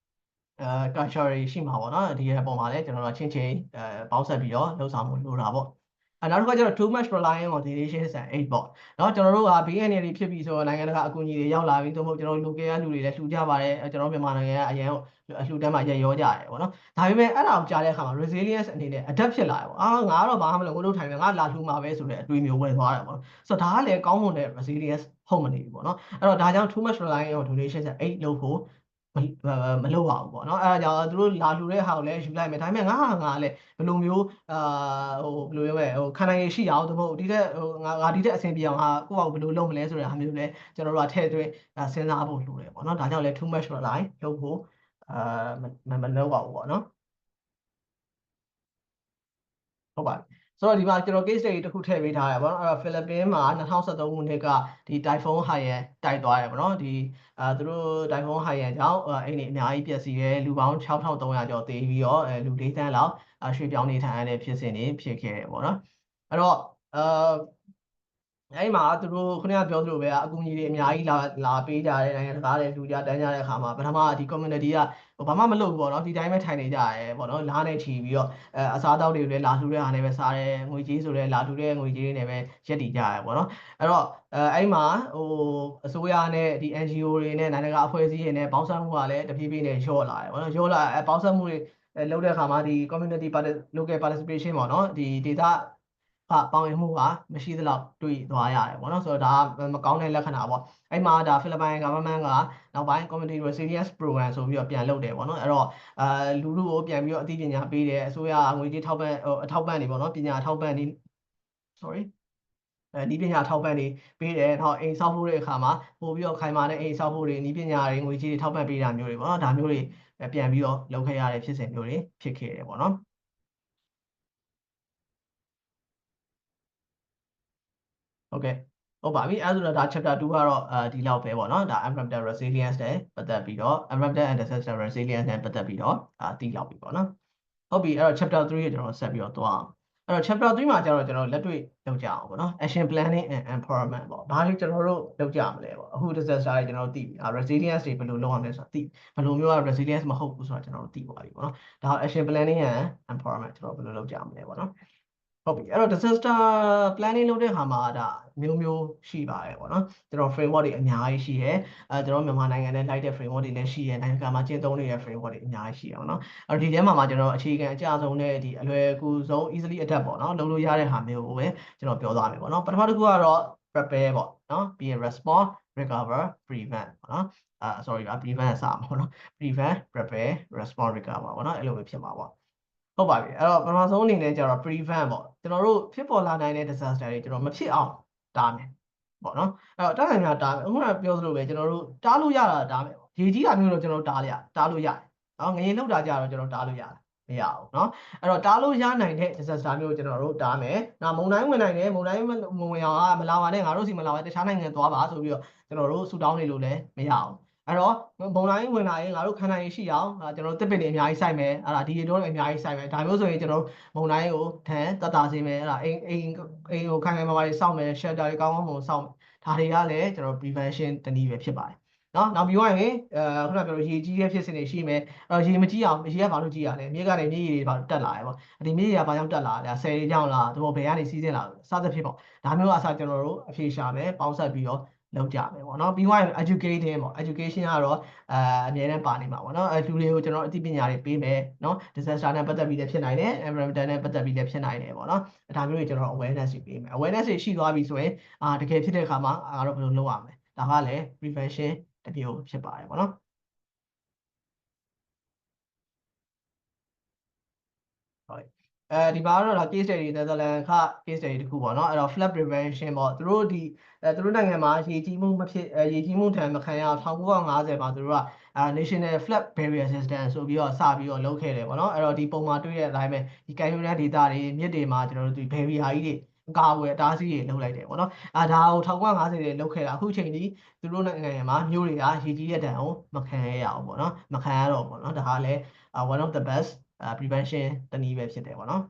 culture တွေရှိမှာပေါ့နော်ဒီရဲ့ပုံမှာလည်းကျွန်တော်တို့ချင်းပေါင်းဆက်ပြီးတော့လှုပ်ဆောင်မှုလိုတာပေါ့နောက်တစ်ခါကျတော့ too much relying on donations and aid ပေါ့เนาะကျွန်တော်တို့က BNN တွေဖြစ်ပြီးဆိုတော့နိုင်ငံတကာအကူအညီတွေရောက်လာပြီးသို့မဟုတ်ကျွန်တော်တို့ local ကလူတွေလည်းလှူကြပါတယ်ကျွန်တော်မြန်မာနိုင်ငံကအရင်အလှူတန်းမှာရရောကြရတယ်ပေါ့နော်ဒါပေမဲ့အဲ့ဒါကိုကြားတဲ့အခါမှာ resilience အနေနဲ့ adapt ဖြစ်လာတယ်ပေါ့ငါကတော့ဘာမှမလုပ်ကိုလှုပ်ထိုင်မယ်ငါလာလှူမှာပဲဆိုတဲ့အတွေးမျိုးဝင်သွားတယ်ပေါ့ဆိုတော့ဒါကလည်းကောင်းမွန်တဲ့ resilience ဟုတ်မနေဘူးပေါ့နော်အဲ့တော့ဒါကြောင့် too much relying on donations and aid လုပ်ဖို့မလုပ်ပါဘူးပေါ့နော်အဲ့ဒါကြောင့်သူတို့လာလှူတဲ့ဟာကိုလည်းယူလိုက်မယ်ဒါပေမဲ့ငါလည်းဘယ်လိုမျိုးဘယ်လိုပြောမလဲခံနိုင်ရရှိအောင်သို့မဟုတ်ဒီတက်ငါဒီတက်အဆင်ပြေအောင်ကိုယ့်ဘာကိုဘယ်လိုလုပ်မလဲဆိုတဲ့ဟာမျိုးလည်းကျွန်တော်တို့ကထည့်သွင်းစဉ်းစားဖို့လိုတယ်ပေါ့နော်ဒါကြောင့်လည်း too much rely လုပ်ဖို့မလုပ်ပါဘူးပေါ့နော်ဟုတ်ပါပြီဆိုတော့ဒီမှာကျွန်တော် case study တစ်ခုထည့်ပေးထားရပါတော့ဖိလစ်ပင်းမှာ2013ခုနှစ်ကဒီ typhoon Haiyan တိုက်သွားတယ်ပေါ့နော်ဒီသူတို့ typhoon Haiyan ကြောင့်အိမ်တွေအများကြီးပျက်စီးတယ်လူပေါင်း6300ကျော်သေပြီးတော့လူ4သန်းလောက်ရွှေ့ပြောင်းနေထိုင်ရတဲ့ဖြစ်စဉ်တွေဖြစ်ခဲ့တယ်ပေါ့နော်အဲ့တော့အဲ့မှာသူတို့ခုနကပြောသလိုပဲအကူအညီတွေအများကြီးလာပေးကြတယ်နိုင်ငံတကာတွေလူကြတန်းကြတဲ့အခါမှာပထမဒီ community ကဘာမှမလုပ်ဘူးပေါ့နော်ဒီတိုင်းပဲထိုင်နေကြရဲပေါ့နော်လားနဲ့ချီပြီးတော့အစားအသောက်တွေလည်းလာလှူတဲ့ဟာနဲ့ပဲစားတယ်ငွေကြေးဆိုလည်းလာလှူတဲ့ငွေကြေးတွေနဲ့ပဲရက်တည်ကြရဲပေါ့နော်အဲ့တော့အဲ့မှာအစိုးရနဲ့ဒီ NGO တွေနဲ့နိုင်ငံတကာအဖွဲ့အစည်းတွေနဲ့ပေါင်းစပ်မှုကလည်းတဖြည်းဖြည်းနဲ့လျော့လာတယ်ပေါ့နော်လျော့လာပေါင်းစပ်မှုတွေလုပ်တဲ့အခါမှာဒီ community local participation ပေါ့နော်ဒီ dataပေါင်းရင်မှုကမရှိသလောက်တွေ့သွားရတယ်ပေါ့နော်ဆိုတော့ဒါမကောင်းတဲ့လက္ခဏာပေါ့အဲ့မှာဒါဖိလစ်ပိုင် government ကနောက်ပိုင်း community resilience program ဆိုပြီးတော့ပြန်လုပ်တယ်ပေါ့နော်အဲ့တော့လူလူကိုပြန်ပြီးတော့အသိပညာပေးတယ်အစိုးရငွေကြေးထောက်ပံ့အထောက်ပံ့နေပေါ့နော်ပညာထောက်ပံ့နေ sorry ဒီပညာထောက်ပံ့နေပေးတယ်နောက်အိမ်ဆောက်ဖို့တဲ့အခါမှာပို့ပြီးတော့ခိုင်မာတဲ့အိမ်ဆောက်ဖို့တွေဤပညာတွေငွေကြေးတွေထောက်ပံ့ပေးတာမျိုးတွေပေါ့နော်ဒါမျိုးတွေပြန်ပြီးတော့လုပ်ခဲ့ရတဲ့ဖြစ်စဉ်မျိုးတွေဖြစ်ခဲ့တယ်ပေါ့နော်ဟုတ်ကဲ့ဟုတ်ပါပြီအဲ့ဆိုတော့ဒါ chapter 2ကတော့ဒီလောက်ပဲပေါ့နော်ဒါ environmental resilience နဲ့ပတ်သက်ပြီးတော့ environmental and disaster resilience နဲ့ပတ်သက်ပြီးတော့သိလောက်ပြီပေါ့နော်ဟုတ်ပြီအဲ့တော့ chapter 3ကိုကျွန်တော်ဆက်ပြီးတော့သွားအောင်အဲ့တော့ chapter 3မှာကျတော့ကျွန်တော်လက်တွေ့လုပ်ကြအောင်ပေါ့နော် action planning and empowerment ပေါ့ဘာလို့ကျွန်တော်တို့လုပ်ကြမလဲပေါ့အခု disaster တွေကျွန်တော်တို့သိပြီ resilience တွေဘယ်လိုလုပ်ရမလဲဆိုတာသိဘယ်လိုမျိုး resilience မဟုတ်ဘူးဆိုတာကျွန်တော်တို့သိသွားပြီပေါ့နော်ဒါ action planning and empowerment ကျွန်တော်ဘယ်လိုလုပ်ကြမလဲပေါ့နော်ဟုတ်ပြီအဲ့တော့ disaster planning လုပ်တဲ့အခါမှာဒါမျိုးရှိပါတယ်ပေါ့နော်ကျွန်တော် framework တွေအများကြီးရှိတယ်ကျွန်တော်မြန်မာနိုင်ငံနဲ့လိုက်တဲ့ framework တွေလည်းရှိတယ်နိုင်ငံမှာကျင့်သုံးနေတဲ့ framework တွေအများကြီးရှိတယ်ပေါ့နော်အဲ့တော့ဒီထဲမှာကျွန်တော်အခြေခံအကျဆုံးနဲ့ဒီအလွယ်ကူဆုံး easily adapt ပေါ့နော်လုပ်လို့ရတဲ့ဟာမျိုးကိုပဲကျွန်တော်ပြောသွားမယ်ပေါ့နော်ပထမတစ်ခုကတော့ prepare ပေါ့နော်ပြီးရင် respond recover prevent ပေါ့နော်sorry prevent အစားပေါ့နော် prevent prepare respond recover ပေါ့နော်အဲ့လိုပဲဖြစ်မှာပေါ့ဟုတ်ပါပြီအဲ့တော့ပထမဆုံးအနေနဲ့ကျတော့ prevent ပေါ့ကျွန်တော်တို့ဖြစ်ပေါ်လာနိုင်တဲ့ disaster တွေကျွန်တော်မဖြစ်အောင်တားမယ်ပေါ့နော်အဲ့တော့တားနိုင်များတားမယ်အခုနကပြောသလိုပဲကျွန်တော်တို့တားလို့ရတာတားမယ်ပေါ့ရေကြီးတာမျိုးတော့ကျွန်တော်တားလို့ရတယ်နော်ငရေလောက်တာကြတော့ကျွန်တော်တားလို့ရတယ်မရဘူးเนาะအဲ့တော့တားလို့ရနိုင်တဲ့ disaster မျိုးကျွန်တော်တို့တားမယ်။နောက်မုန်တိုင်းဝင်နိုင်တယ်မုန်တိုင်းဝင်အောင်မလာပါနဲ့ငါတို့စီမလာပါတခြားနိုင်ငံသွားပါဆိုပြီးတော့ကျွန်တော်တို့ဆူတောင်းနေလို့လည်းမရအောင်။အဲ့တော့မုန်တိုင်းဝင်လာရင်ငါတို့ခံနိုင်ရရှိအောင်ကျွန်တော်တို့တစ်ပင်တွေအများကြီးစိုက်မယ်။အဲ့ဒါဒီတွေတော့အများကြီးစိုက်မယ်။ဒါမျိုးဆိုရင်ကျွန်တော်တို့မုန်တိုင်းကိုထန်တတာစေမယ်။အဲ့ဒါအိမ်ကိုခိုင်ခိုင်မာမာတွေစောင့်မယ် shelter တွေကောင်းကောင်းစောင့်မယ်။ဒါတွေကလည်းကျွန်တော် prevention တနည်းပဲဖြစ်ပါတယ်။နော်နောက်ပြီးရင်ခုနပြောလို့ရေကြီးတဲ့ဖြစ်စဉ်တွေရှိမယ်အဲ့တော့ရေမကြီးအောင်ရေကဘာလို့ကြီးရလဲမြေကနေမြေရေတွေဘာလို့တက်လာလဲပေါ့ဒီမြေရေကဘာကြောင့်တက်လာလဲဆယ်တွေကြောင့်လားသူတို့ဘယ်ကနေစီးဆင်းလာလဲစသဖြင့်ပေါ့ဒါမျိုးအစားကျွန်တော်တို့အဖြေရှာမယ်ပေါင်းဆက်ပြီးတော့လုပ်ကြမယ်ပေါ့နော်ပြီးရင် educating ပေါ့ education ကတော့အမြဲတမ်းပါနေမှာပေါ့နော်လူတွေကိုကျွန်တော်အသိပညာတွေပေးမယ်နော် disaster နဲ့ပတ်သက်ပြီးလည်းဖြစ်နိုင်တယ် environmental နဲ့ပတ်သက်ပြီးလည်းဖြစ်နိုင်တယ်ပေါ့နော်ဒါမျိုးတွေကျွန်တော် awareness တွေပေးမယ် awareness တွေရှိသွားပြီဆိုရင်တကယ်ဖြစ်တဲ့အခါမှာငါတို့ဘယ်လိုလုပ်ရမလဲဒါကလည်း prevention တမျိုးဖြစ်ပါတယ်ပေါ့နော်ဟုတ်ဒီမှာတော့ case study Netherlands က case study တခုပေါ့နော်အဲ့တော့ flood prevention ပေါ့သူတို့သူတို့နိုင်ငံမှာရေကြီးမှုမဖြစ်ရေကြီးမှုထံမခံရ1950မှာသူတို့ကNational Flood Barrier System ဆိုပြီးတော့စပြီးတော့လုပ်ခဲ့တယ်ပေါ့နော်အဲ့တော့ဒီပုံမှာတွေ့တဲ့အတိုင်းပဲဒီကမ်းရိုးတန်းဒေသတွေမြစ်တွေမှာကျွန်တော်တို့ဒီ barrier ကြီးတွေကာဝယ်တားဆီးတွေလုပ်လိုက်တယ်ပေါ့နော်ဒါကို1950တွေလုပ်ခဲ့တာအခုချိန်ထိသူတို့နိုင်ငံမှာမြို့တွေကရေကြီးတဲ့ဒဏ်ကိုမခံရအောင်ပေါ့နော်မခံရတော့ပေါ့နော်ဒါကလည်း one of the best prevention တနည်းပဲဖြစ်တယ်ပေါ့နော်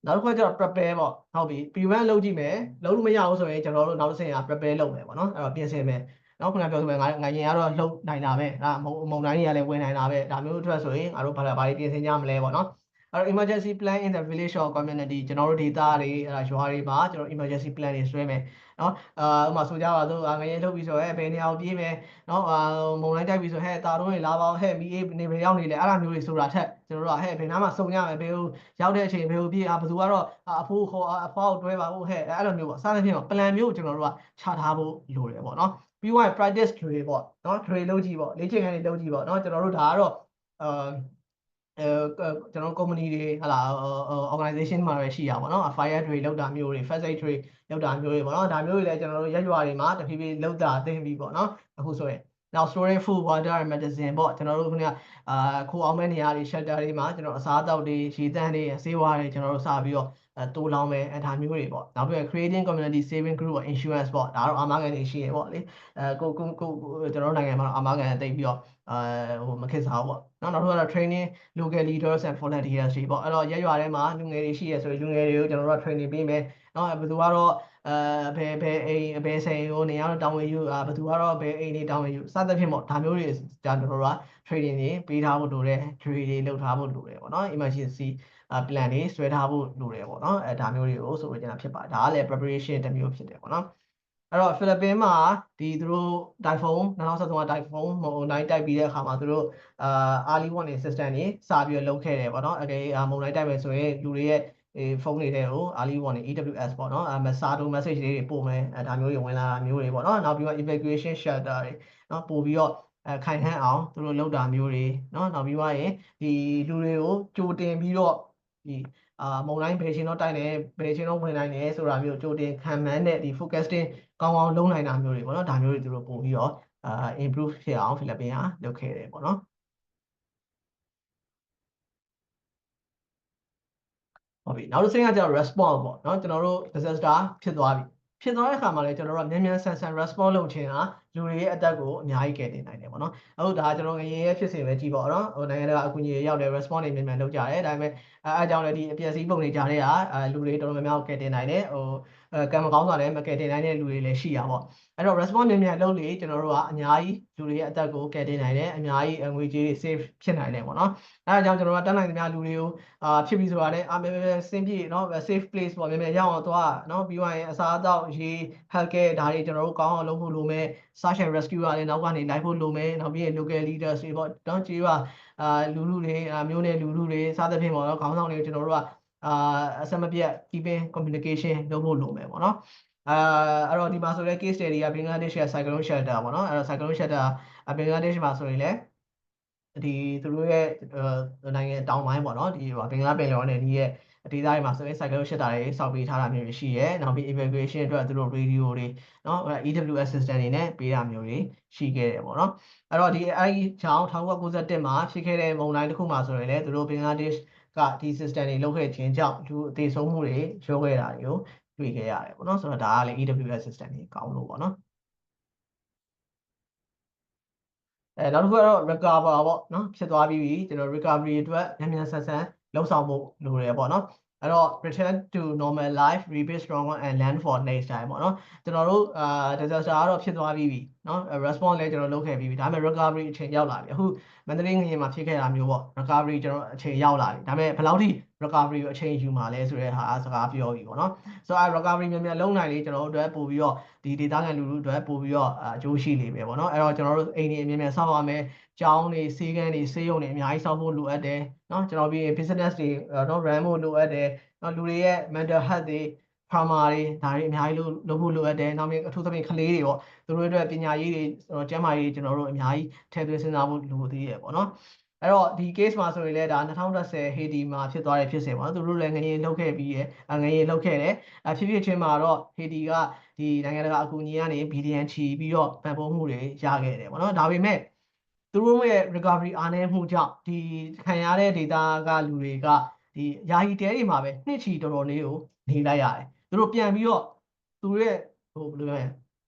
နောက်တစ်ခါကျတော့ prepare ပေါ့ဟုတ်ပြီ prevent လုပ်ကြည့်မယ်လုပ်လို့မရဘူးဆိုရင်ကျွန်တော်တို့နောက်တစ်ဆင့်က prepare လုပ်မယ်ပေါ့နော်အဲ့တော့ပြင်ဆင်မယ်နောက်ခုနပြောဆိုမယ်ငါရင်ကတော့လှုပ်နိုင်တာပဲမုံတိုင်းတွေကလည်းဝင်နိုင်တာပဲဒါမျိုးအတွက်ဆိုရင်ငါတို့ဘာတွေပြင်ဆင်ကြမလဲပေါ့နော်အဲ့တော့ emergency plan in the village or community ကျွန်တော်တို့ဒေသတွေရွာတွေမှာကျွန်တော် emergency plan တွေဆွဲမယ်နော်ဥပမာဆိုကြပါစို့ငရေလှုပ်ပြီးဆိုရင်ဘယ်နေရာကိုပြေးမယ်နော်မုံတိုင်းတိုက်ပြီးဆိုဟဲ့တာတို့တွေလာပါဟဲ့မီးအေးနေဘယ်ရောက်နေလဲအဲ့ဒါမျိုးတွေဆိုတာထက်ကျွန်တော်တို့ကဟဲ့ဘယ်နားမှာစုံရမယ်ဘယ်ကိုရောက်တဲ့အချိန်ဘယ်ကိုပြေးဘယ်သူကတော့အဖိုးခေါ်အဖွားကိုတွဲပါဦးဟဲ့အဲ့လိုမျိုးပေါ့စသဖြင့်ပေါ့ plan မျိုးကိုကျွန်တော်တို့ကချထားဖို့လိုတယ်ပေါ့နော်ပြီးတော့ practice drill ပေါ့နော် drill လုပ်ကြည့်ပေါ့လေ့ကျင့်ခန်းတွေလုပ်ကြည့်ပေါ့နော်ကျွန်တော်တို့ဒါကတော့ကျွန်တော် company တွေဟလာ organization မှာပဲရှိရပါတော့ fire drill လောက်တာမျိုးတွေ first aid drill လောက်တာမျိုးတွေပေါ့နော်ဒါမျိုးတွေလည်းကျွန်တော်တို့ရက်ရွာတွေမှာတဖြည်းဖြည်းလောက်တာသိပြီပေါ့နော်အခုဆိုရင်နောက် storing food water and medicine ပေါ့ကျွန်တော်တို့ခုနကခိုးအောင်မဲ့နေရာတွေ shelter တွေမှာကျွန်တော်အစားအသောက်တွေရေသန့်တွေဆေးဝါးတွေကျွန်တော်တို့စပြီးတော့တိုးလောင်းမယ်ဒါမျိုးတွေပေါ့နောက်ပြီး creating community saving group ပေါ့ insurance ပေါ့ဒါတော့အာမခံတွေရှိရပေါ့လေကိုကျွန်တော်တို့နိုင်ငံမှာအာမခံတိတ်ပြီးတော့မခက်စားဘူးပေါ့နောက်တစ်ခုကတော့ training local leaders and volunteers တွေပေါ့အဲ့တော့ရက်ရွာထဲမှာလူငယ်တွေရှိရဆိုရင်လူငယ်တွေကိုကျွန်တော်တို့က training ပေးမယ်နော်ဘယ်သူကတော့ဘယ်အိမ်ဘယ်ဆိုင်ကိုနေရာတော့တောင်းဝင်ယူဘယ်သူကတော့ဘယ်အိမ်တွေတောင်းဝင်ယူစသဖြင့်ပေါ့ဒါမျိုးတွေကျွန်တော်တို့က training တွေပေးထားဖို့လိုတယ် training တွေလုပ်ထားဖို့လိုတယ်ပေါ့နော် emergency plan တွေဆွဲထားဖို့လိုတယ်ပေါ့နော်ဒါမျိုးတွေကိုဆိုလိုချင်တာဖြစ်ပါတယ်ဒါကလည်း preparation တစ်မျိုးဖြစ်တယ်ပေါ့နော်အဲ့တော့ဖိလစ်ပင်းမှာသူတို့ typhoon 2013က typhoon မုန်တိုင်းတိုက်ပြီးတဲ့အခါမှာသူတို့early warning system တွေစပြီးတော့လုပ်ခဲ့တယ်ပေါ့နော်မုန်တိုင်းတိုက်မယ်ဆိုရင်လူတွေရဲ့ဖုန်းတွေထဲကို early warning EWS ပေါ့နော်စာတို့ message လေးတွေပို့မယ်ဒါမျိုးတွေဝင်လာတာမျိုးတွေပေါ့နော်နောက်ပြီးတော့ evacuation shelter တွေနော်ပို့ပြီးတော့ခိုင်ခန့်အောင်သူတို့လုပ်တာမျိုးတွေနော်နောက်ပြီးရင်ဒီလူတွေကိုကြိုတင်ပြီးတော့ဒီမုံတိုင်းဘယ်ချိန်တော့တိုက်နေဘယ်ချိန်တော့ဝင်နိုင်တယ်ဆိုတာမျိုးကြိုတင်ခံမှန်းတဲ့ဒီ forecasting ကောင်းကောင်းလုပ်နိုင်တာမျိုးတွေပေါ့နော်ဒါမျိုးတွေသူတို့ပို့ပြီးတော့improve ဖြစ်အောင်ဖိလစ်ပင်ကလုပ်ခဲ့တယ်ပေါ့နော်ဟုတ်ပြီနောက်တစ်ဆင့်ကကျတော့ response ပေါ့နော်ကျွန်တော်တို့ disaster ဖြစ်သွားပြီဖြစ်သွားတဲ့အခါမှာလည်းကျွန်တော်တို့ကမြန်မြန်ဆန်ဆန် response လုပ်ခြင်းဟာလူတွေရဲ့အသက်ကိုအများကြီးကယ်တင်နိုင်တယ်ပေါ့နော်အခုဒါကျွန်တော်ငရေရဲ့ဖြစ်စဉ်ပဲကြည့်ပေါ့နော်နိုင်ငံတကာအကူအညီတွေရောက်တယ် response တွေမြန်မြန်လုပ်ကြတယ်ဒါပေမဲ့အဲအကြောင်းလည်းဒီအပျက်စီးပုံတွေကြားထဲကလူတွေတော်တော်များများကယ်တင်နိုင်တယ်ကံမကောင်းစွာလည်းမကယ်တင်နိုင်တဲ့လူတွေလည်းရှိရပါပေါ့အဲ့တော့ response မြန်မြန်လုပ်လေကျွန်တော်တို့ကအများကြီးလူတွေရဲ့အသက်ကိုကယ်တင်နိုင်တယ်အများကြီးငွေကြေး save ဖြစ်နိုင်တယ်ပေါ့နော်အဲအကြောင်းကျွန်တော်တို့တန်းနိုင်သမျှလူတွေကိုဖြစ်ပြီးဆိုတာလည်းစင်ပြေနော် safe place ပေါ့မြန်မြန်ရောက်အောင်သွားနော်ပြီးရင်အစားအသောက်ရေ health care ဒါတွေကျွန်တော်တို့ကောင်းအောင်လုပ်ဖို့လိုမယ် search and rescue ကလည်းနောက်ကနေလိုက်ဖို့လိုမယ်နောက်ပြီးရင် local leaders တွေပေါ့နော်ကြေးပါလူတွေမျိုးနယ်လူတွေစသဖြင့်ပေါ့နော်ခေါင်းဆောင်တွေကျွန်တော်တို့က အစမပြတ် keeping communication လုပ်ဖို့လိုမယ်ပေါ့နော်အဲ့တော့ဒီမှာဆိုလဲ case study ကဘင်္ဂလားဒေ့ရှ်ရဲ့ cyclone shelter ပေါ့နော်အဲ့တော့ cyclone shelter ဘင်္ဂလားဒေ့ရှ်မှာဆိုရင်လည်းဒီသူတို့ရဲ့နိုင်ငံတောင်ပိုင်းပေါ့နော်ဒီဘင်္ဂလားပင်လယ်အော်နယ်ဒီရဲ့ဒေသတွေမှာဆိုရင် cyclone shelter တွေစောက်ပေးထားတာမျိုးရှိရဲနောက်ပြီး evacuation အတွက်သူတို့ radio တွေနော် EWS system တွေနဲ့ပေးတာမျိုးတွေရှိခဲ့တယ်ပေါ့နော်အဲ့တော့အဲ့ကြောင့်1991မှာဖြစ်ခဲ့တဲ့မုန်တိုင်းတစ်ခုမှာဆိုရင်လည်းသူတို့ဘင်္ဂလားဒေ့ရှ်ကဒီ system တွေလုပ်ခဲ့ခြင်းကြောင့်လူအသေးဆုံးမှုတွေရောခဲ့တာတွေကိုတွေ့ခဲ့ရတယ်ပေါ့နော်ဆိုတော့ဒါကလည်း EWS system တွေကောင်းလို့ပေါ့နော်နောက်တစ်ခုကတော့ recover ပေါ့နော်ဖြစ်သွားပြီးပြီကျွန်တော် recovery အတွက်မြန်မြန်ဆန်ဆန်လှုပ်ဆောင်ဖို့လိုတယ်ပေါ့နော်အဲ့တော့ return to normal life rebuild stronger and learn for next time ပေါ့နော်ကျွန်တော်တို့ disaster ကတော့ဖြစ်သွားပြီးပြီနော် response လည်းကျွန်တော်လုပ်ခဲ့ပြီးပြီဒါပေမဲ့ recovery အချိန်ရောက်လာပြီအခုမန္တလေးငရင်မှာဖြစ်ခဲ့တာမျိုးပေါ့ recovery ကျွန်တော်အချိန်ရောက်လာပြီဒါပေမဲ့ဘယ်လောက်ထိ recovery ကိုအချိန်ယူမှာလဲဆိုတဲ့ဟာစကားပြောပြီပေါ့နော်ဆိုတော့ recovery မြန်မြန်လုပ်နိုင်လေကျွန်တော်တို့အတွက်ပို့ပြီးတော့ဒီ data ခံလူလူအတွက်ပို့ပြီးတော့အကျိုးရှိလိမ့်မယ်ပေါ့နော်အဲ့တော့ကျွန်တော်တို့အိမ်တွေအမြင်မြန်ဆောက်ရမယ်ကျောင်းတွေဆေးခန်းတွေဆေးရုံတွေအများကြီးဆောက်ဖို့လိုအပ်တယ်နော်ကျွန်တော်ပြီးရင် business တွေနော် run ဖို့လိုအပ်တယ်နော်လူတွေရဲ့ mental health တွေ trauma တွေဒါတွေအများကြီးလုပ်ဖို့လိုအပ်တယ်နောက်ပြီးအထူးသဖြင့်ကလေးတွေပေါ့သူတို့အတွက်ပညာရေးတွေကျန်းမာရေးကျွန်တော်တို့အများကြီးထည့်သွင်းစဉ်းစားဖို့လိုသေးတယ်ပေါ့နော်အဲ့တော့ဒီ case မှာဆိုရင်လည်းဒါ2010ဟေတီမှာဖြစ်သွားတဲ့ဖြစ်စဉ်ပေါ့နော်သူတို့လည်းငရေလောက်ခဲ့ပြီးရငရေလောက်ခဲ့တယ်ဖြစ်ဖြစ်ချင်းမှာတော့ဟေတီကဒီနိုင်ငံတကာအကူအညီကနေဘီလီယံချီပြီးတော့ပံ့ပိုးမှုတွေရခဲ့တယ်ပေါ့နော်ဒါပေမဲ့သူတို့ရဲ့ recovery အားနည်းမှုကြောင့်ဒီခံရတဲ့ data ကလူတွေကဒီယာယီတဲတွေမှာပဲနှစ်ချီတော်တော်လေးကိုနေလိုက်ရတယ်သူတို့ပြန်ပြီးတော့သူတို့ရဲ့ဘယ်လိုလဲ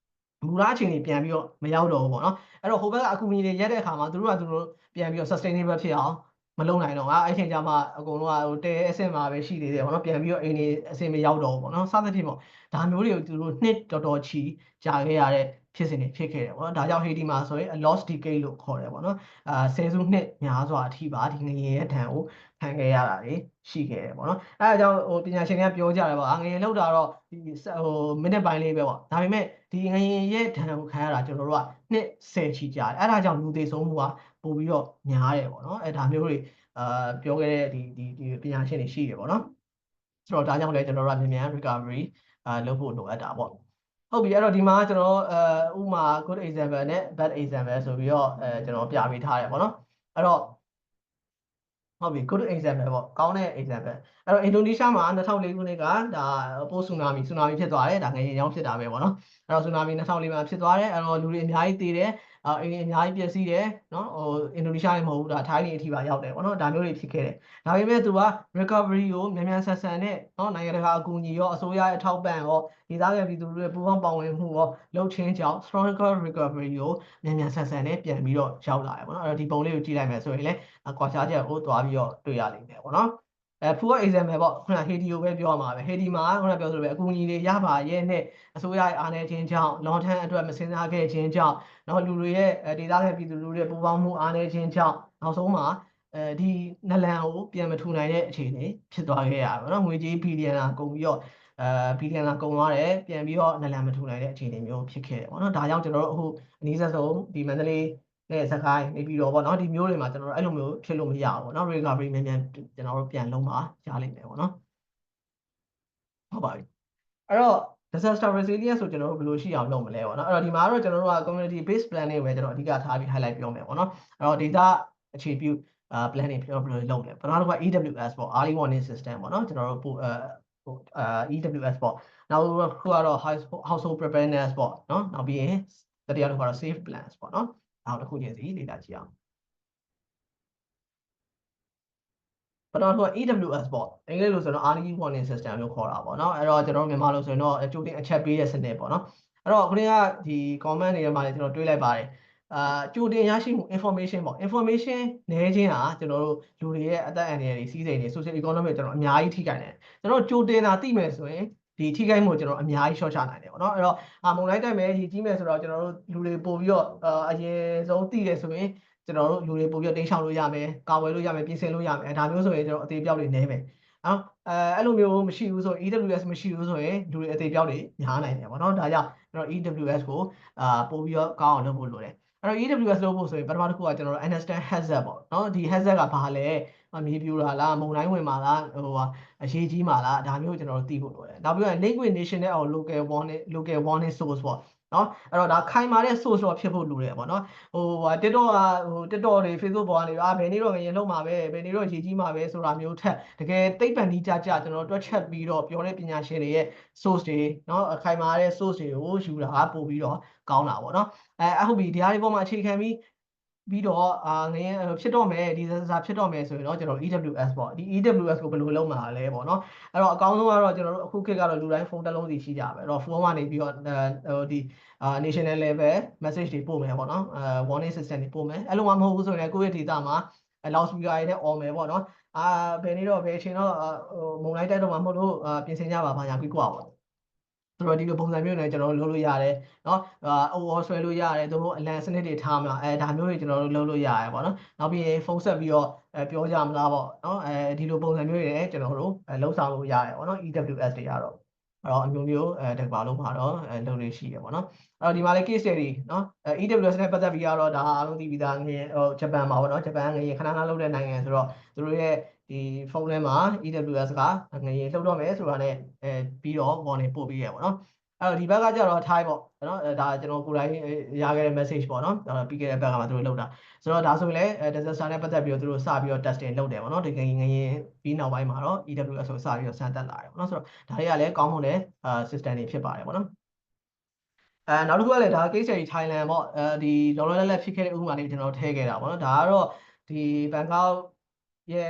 မူလအချိန်တွေပြန်ပြီးတော့မရောက်တော့ဘူးပေါ့နော်အဲ့တော့ဟိုဘက်ကအကူအညီတွေရက်တဲ့အခါမှာသူတို့ပြန်ပြီးတော့ sustainable ဖြစ်အောင်မလုပ်နိုင်တော့အဲ့ချိန်ကျမှအကုန်လုံးကတဲအဆင့်မှာပဲရှိသေးတယ်ပေါ့နော်ပြန်ပြီးတော့အိမ်တွေအဆင့်မရောက်တော့ဘူးပေါ့နော်စသဖြင့်ပေါ့ဒါမျိုးတွေကိုသူတို့နှစ်တော်တော်ချီကြာခဲ့ရတဲ့ဖြစ်စဉ်တွေဖြစ်ခဲ့တယ်ပေါ့နော်ဒါကြောင့်ဟေတီမှာဆိုရင် lost decade လို့ခေါ်တယ်ပေါ့နော်ဆယ်စုနှစ်များစွာအထိပါဒီငရေရဲ့ဒဏ်ကိုခံခဲ့ရတာတွေရှိခဲ့တယ်ပေါ့နော်အဲဒါကြောင့်ပညာရှင်တွေကပြောကြတယ်ပေါ့ငရေလောက်တာတော့ဒီမိနစ်ပိုင်းလေးပဲပေါ့ဒါပေမဲ့ဒီငရေရဲ့ဒဏ်ကိုခံရတာကျွန်တော်တို့ကနှစ်10ချီကြာတယ်အဲဒါကြောင့်လူသေးဆုံးမှုကပို့ပြီးတော့များတယ်ပေါ့နော်ဒါမျိုးတွေပြောခဲ့တဲ့ဒီပညာရှင်တွေရှိတယ်ပေါ့နော်ဆိုတော့ဒါကြောင့်လည်းကျွန်တော်တို့ကမြန်မြန် recovery လုပ်ဖို့လိုအပ်တာပေါ့ဟုတ်ပြီအဲ့တော့ဒီမှာကျွန်တော်ဥမာ good example နဲ့ bad example ဆိုပြီးတော့ကျွန်တော်ပြပေးထားတယ်ပေါ့နော်အဲ့တော့ဟုတ်ပြီ good example ပေါ့ကောင်းတဲ့ example အဲ့တော့အင်ဒိုနီးရှားမှာ2004ခုနှစ်ကဒါပို့ဆူနာမီဖြစ်သွားတယ်ဒါငရေကြောင့်ဖြစ်တာပဲပေါ့နော်အဲ့တော့ဆူနာမီ2004မှာဖြစ်သွားတယ်အဲ့တော့လူတွေအများကြီးသေတယ်အိမ်တွေအများကြီးပျက်စီးတယ်နော်အင်ဒိုနီးရှားလည်းမဟုတ်ဘူးဒါထိုင်းနေအထိပါရောက်တယ်ပေါ့နော်ဒါမျိုးတွေဖြစ်ခဲ့တယ်ဒါပေမဲ့သူက recovery ကိုမြန်မြန်ဆန်ဆန်နဲ့နော်နိုင်ငံတကာအကူအညီရောအစိုးရရဲ့ထောက်ပံ့ရောဒေသခံပြည်သူတွေပူးပေါင်းပါဝင်မှုရောလုပ်ချင်းကြောင့် stronger recovery ကိုမြန်မြန်ဆန်ဆန်နဲ့ပြန်ပြီးတော့ရောက်လာတယ်ပေါ့နော်အဲ့တော့ဒီပုံလေးကိုကြည့်လိုက်မယ်ဆိုရင်လည်းကွာခြားချက်ကိုသွားပြီးတော့တွေ့ရလိမ့်မယ်ပေါ့နော်poor example ပေါ့ခုနဟေတီကိုပဲပြောမှာပဲဟေတီမှာခုနပြောဆိုလိုပဲအကူအညီတွေရပါရဲ့နဲ့အစိုးရရဲ့အားနည်းခြင်းကြောင့် long term အတွက်မစဉ်းစားခဲ့ခြင်းကြောင့်နောက်လူတွေရဲ့ဒေသခံပြည်သူလူတွေပူးပေါင်းမှုအားနည်းခြင်းကြောင့်နောက်ဆုံးမှာဒီနလန်ကိုပြန်မထူနိုင်တဲ့အခြေအနေဖြစ်သွားခဲ့ရပါတော့ငွေကြေးဘီလီယံလာကုန်ပြီးတော့ဘီလီယံလာကုန်သွားတယ်ပြန်ပြီးတော့နလန်မထူနိုင်တဲ့အခြေအနေမျိုးဖြစ်ခဲ့တယ်ပေါ့နော်ဒါကြောင့်ကျွန်တော်တို့အခုအနည်းဆုံးဒီမန္တလေးနဲ့စကိုင်းနေပြီးတော့ပေါ့နော်ဒီမျိုးတွေမှာကျွန်တော်တို့အဲ့လိုမျိုးဖြစ်လို့မရဘူးပေါ့နော် recovery မြန်မြန်ကျွန်တော်တို့ပြန်လုံးပါရလိမ့်မယ်ပေါ့နော်ဟုတ်ပါပြီအဲ့တော့ disaster resilience ဆိုကျွန်တော်တို့ဘယ်လိုရှိအောင်လုပ်မလဲပေါ့နော်အဲ့တော့ဒီမှာတော့ကျွန်တော်တို့က community based planning ပဲကျွန်တော်အဓိကထားပြီး highlight ပြောမယ်ပေါ့နော်အဲ့တော့ data အခြေပြုplanning ဘယ်လိုလုပ်လဲပထမတစ်ခုက EWS ပေါ့ early warning system ပေါ့နော်ကျွန်တော်တို့EWS ပေါ့နောက်တစ်ခုကတော့ household preparedness ပေါ့နော်နောက်ပြီးရင်တတိယတစ်ခုကတော့ safe plans ပေါ့နော်နောက်တစ်ခုချင်းစီလေ့လာကြည့်အောင်ပထမတစ်ခုက EWS ပေါ့အင်္ဂလိပ်လိုဆိုတော့ early warning system လို့ခေါ်တာပေါ့နော်အဲ့တော့ကျွန်တော်မြန်မာလိုဆိုရင်တော့ကြိုတင်အချက်ပေးတဲ့စနစ်ပေါ့နော်အဲ့တော့ခုနကဒီ comment တွေထဲမှာလည်းကျွန်တော်တွေးလိုက်ပါတယ်ကြိုတင်ရရှိမှု information ပေါ့ information နည်းခြင်းဟာကျွန်တော်တို့လူတွေရဲ့အသက်အန္တရာယ်တွေစီးစိမ်တွေ social economic ကျွန်တော်အများကြီးထိခိုက်တယ်ကျွန်တော်ကြိုတင်တာသိမယ်ဆိုရင်ဒီထိခိုက်မှုကျွန်တော်အများကြီးရှော့ချနိုင်တယ်ပေါ့နော်အဲ့တော့မုံလိုက်တိုက်မယ်ကြီးမယ်ဆိုတော့ကျွန်တော်တို့လူတွေပို့ပြီးတော့အရင်ဆုံးသိတယ်ဆိုရင်ကျွန်တော်တို့လူတွေပို့ပြီးတော့တင်းရှောင်လို့ရမယ်ကာဝယ်လို့ရမယ်ပြင်ဆင်လို့ရမယ်ဒါမျိုးဆိုရင်ကျွန်တော်အသေးပြောက်တွေနည်းမယ်အဲ့လိုမျိုးမရှိဘူးဆိုရင် EWS မရှိဘူးဆိုရင်လူတွေအသေးပြောက်တွေများနိုင်တယ်ပေါ့နော်ဒါကြောင့်ကျွန်တော် EWS ကိုပို့ပြီးတော့ကောင်းအောင်လုပ်ဖို့လိုတယ်အဲ့တော့ EWS လုပ်ဖို့ဆိုရင်ပထမတစ်ခုကကျွန်တော်တို့ understand hazard ပေါ့နော်ဒီ hazard ကဘာလဲ မြေပြိုတာလားမုန်တိုင်းဝင်မှာလားဟိုအရေးကြီးမှာလားဒါမျိုးကျွန်တော်တို့သိဖို့လိုတယ်နောက်ပြီးတော့ liquid national or local warning source ပေါ့နော်အဲ့တော့ဒါခိုင်မာတဲ့ source တော့ဖြစ်ဖို့လိုတယ်ပေါ့နော်ဟို TikTok ကဟို TikTok တွေ Facebook ပေါ်ကနေဘယ်နေ့တော့ငရင်လုံးမှာပဲဘယ်နေ့တော့ရေးကြီးမှာပဲဆိုတာမျိုးထက်တကယ်သိပ္ပံဒီကြကျွန်တော်တွက်ချက်ပြီးတော့ပြောတဲ့ပညာရှင်တွေရဲ့ source တွေနော်အခိုင်မာတဲ့ source တွေကိုယူတာပို့ပြီးတော့ကောင်းတာပေါ့နော်ဟုတ်ပြီဒီဟာတွေပေါ်မှာအခြေခံပြီးတော့ငရင်ဖြစ်တော့မယ်ဒီစာဖြစ်တော့မယ်ဆိုရင်တော့ကျွန်တော် EWS ပေါ့ဒီ EWS ကိုဘယ်လိုလုပ်မှာလဲပေါ့နော်အဲ့တော့အကောင်းဆုံးကတော့ကျွန်တော်တို့အခုခေတ်ကတော့လူတိုင်းဖုန်းတစ်လုံးစီရှိကြပဲအဲ့တော့ဖုန်းကနေပြီးတော့ဟိုဒီ national level message တွေပို့မယ်ပေါ့နော်warning system တွေပို့မယ်အဲ့လိုမှမဟုတ်ဘူးဆိုရင်ကိုယ့်ရဲ့ data မှာ loud speaker တွေနဲ့ on မယ်ပေါ့နော်ဘယ်နေ့တော့ဘယ်အချိန်တော့ဟိုမုံလိုက်တိုက်တော့မှမဟုတ်လို့ပြင်ဆင်ကြပါဘာညာပြီးကွာပေါ့ဆိုတော့ဒီလိုပုံစံမျိုးနဲ့ကျွန်တော်တို့လုပ်လို့ရတယ်เนาะoverall ဆွဲလို့ရတယ်တို့အလံစနစ်တွေထားမှာဒါမျိုးတွေကျွန်တော်တို့လုပ်လို့ရတယ်ပေါ့နော်နောက်ပြီးရင်ဖုန်းဆက်ပြီးတော့ပြောကြမလားပေါ့เนาะဒီလိုပုံစံမျိုးတွေကျွန်တော်တို့လှုပ်ဆောင်လို့ရတယ်ပေါ့နော် EWS တွေကတော့အဲ့တော့အမျိုးမျိုးတကဘာလုံးမှာတော့လုပ်လို့ရှိရပေါ့နော်အဲ့တော့ဒီမှာလည်း case study เนาะEWS နဲ့ပတ်သက်ပြီးတော့ဒါအားလုံးသိပြီးသားငရင်ဂျပန်မှာပေါ့နော်ဂျပန်ငရင်ခဏခဏလုပ်တဲ့နိုင်ငံဆိုတော့သူတို့ရဲ့ဒီဖုန်းထဲမှာ EWS ကငရင်လှုပ်တော့မယ်ဆိုတာနဲ့ပြီးတော့ warning ပို့ပြီးရပေါ့နော်အဲ့တော့ဒီဘက်ကကျတော့ Thai ပေါ့နော်ဒါကျွန်တော်ကိုယ်တိုင်ရခဲ့တဲ့ message ပေါ့နော်ပြီးခဲ့တဲ့ဘက်ကမှသူတို့လုပ်တာဆိုတော့ဒါဆိုရင်လည်း disaster နဲ့ပတ်သက်ပြီးတော့သူတို့စပြီးတော့ testing လုပ်တယ်ပေါ့နော်ဒီငရင်ပြီးနောက်ပိုင်းမှာတော့ EWS ကိုစပြီးတော့စမ်းသပ်လာတယ်ပေါ့နော်ဆိုတော့ဒါတွေကလည်းကောင်းမွန်တဲ့ system တွေဖြစ်ပါတယ်ပေါ့နော်နောက်တစ်ခုကလည်းဒါ case study Thailand ပေါ့ဒီလောလောလတ်ဖြစ်ခဲ့တဲ့ဥပမာလေးကျွန်တော်ထည့်ခဲ့တာပေါ့နော်ဒါကတော့ဒီဘန်ကောက်ရဲ့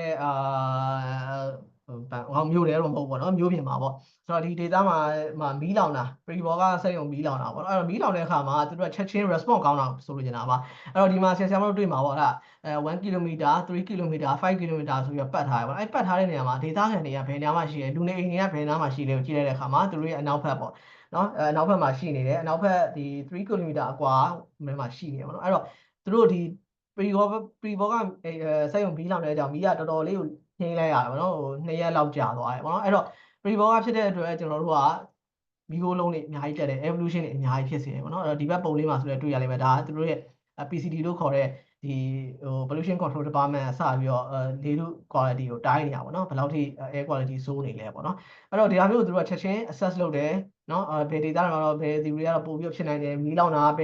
မြို့တယ်တော့မဟုတ်ပေါ့နော်မြို့ပြင်မှာပေါ့ဆိုတော့ဒီ data မှာမီးလောင်တာပရီဘော်ကစက်ရုံမီးလောင်တာပေါ့နော်အဲ့တော့မီးလောင်တဲ့အခါမှာသူတို့ကချက်ချင်း response ကောင်းတာဆိုလို့ကျင်တာပါအဲ့တော့ဒီမှာဆရာမတို့တွေ့မှာပေါ့ဟာ1 km 3 km 5 km ဆိုပြီးတော့ပတ်ထားတယ်ပေါ့အဲ့ပတ်ထားတဲ့နေရာမှာ data ခံတွေကဘယ်နေရာမှာရှိလဲလူနေအိမ်တွေကဘယ်နားမှာရှိလဲကိုကြည့်လိုက်တဲ့အခါမှာသူတို့ရဲ့အနောက်ဘက်ပေါ့နော်အနောက်ဘက်မှာရှိနေတယ်အနောက်ဘက်ဒီ3 km အကွာမှာရှိနေတယ်ပေါ့နော်အဲ့တော့သူတို့ဒီပရီဘောကစက်ရုံမီးလောင်တဲ့အကြောင်းမီးကတော်တော်လေးကိုနှိမ့်လိုက်ရတယ်ပေါ့နော်ဟို2ရက်လောက်ကြာသွားတယ်ပေါ့နော်အဲ့တော့ပရီဘောကဖြစ်တဲ့အတွက်ကျွန်တော်တို့ကမီးခိုးလုံးတွေအများကြီးတက်တယ် evolution တွေအများကြီးဖြစ်စေတယ်ပေါ့နော်အဲ့တော့ဒီဘက်ပုံလေးမှာဆိုလည်းတွေ့ရလိမ့်မယ်ဒါကသူတို့ရဲ့ PCD လို့ခေါ်တဲ့ဒီဟို pollution control department စပြီးတော့လေထု quality ကိုတိုင်းနေတာပေါ့နော်ဘယ်လောက်ထိ air quality ဆိုးနေလဲပေါ့နော်အဲ့တော့ဒီဟာမျိုးကိုသူတို့ကချက်ချင်း assess လုပ်တယ်နော်ဘယ် data တွေမှာတော့ဘယ် theory ကတော့ပို့ပြီးဖြစ်နိုင်တယ်မီးလောင်တာပ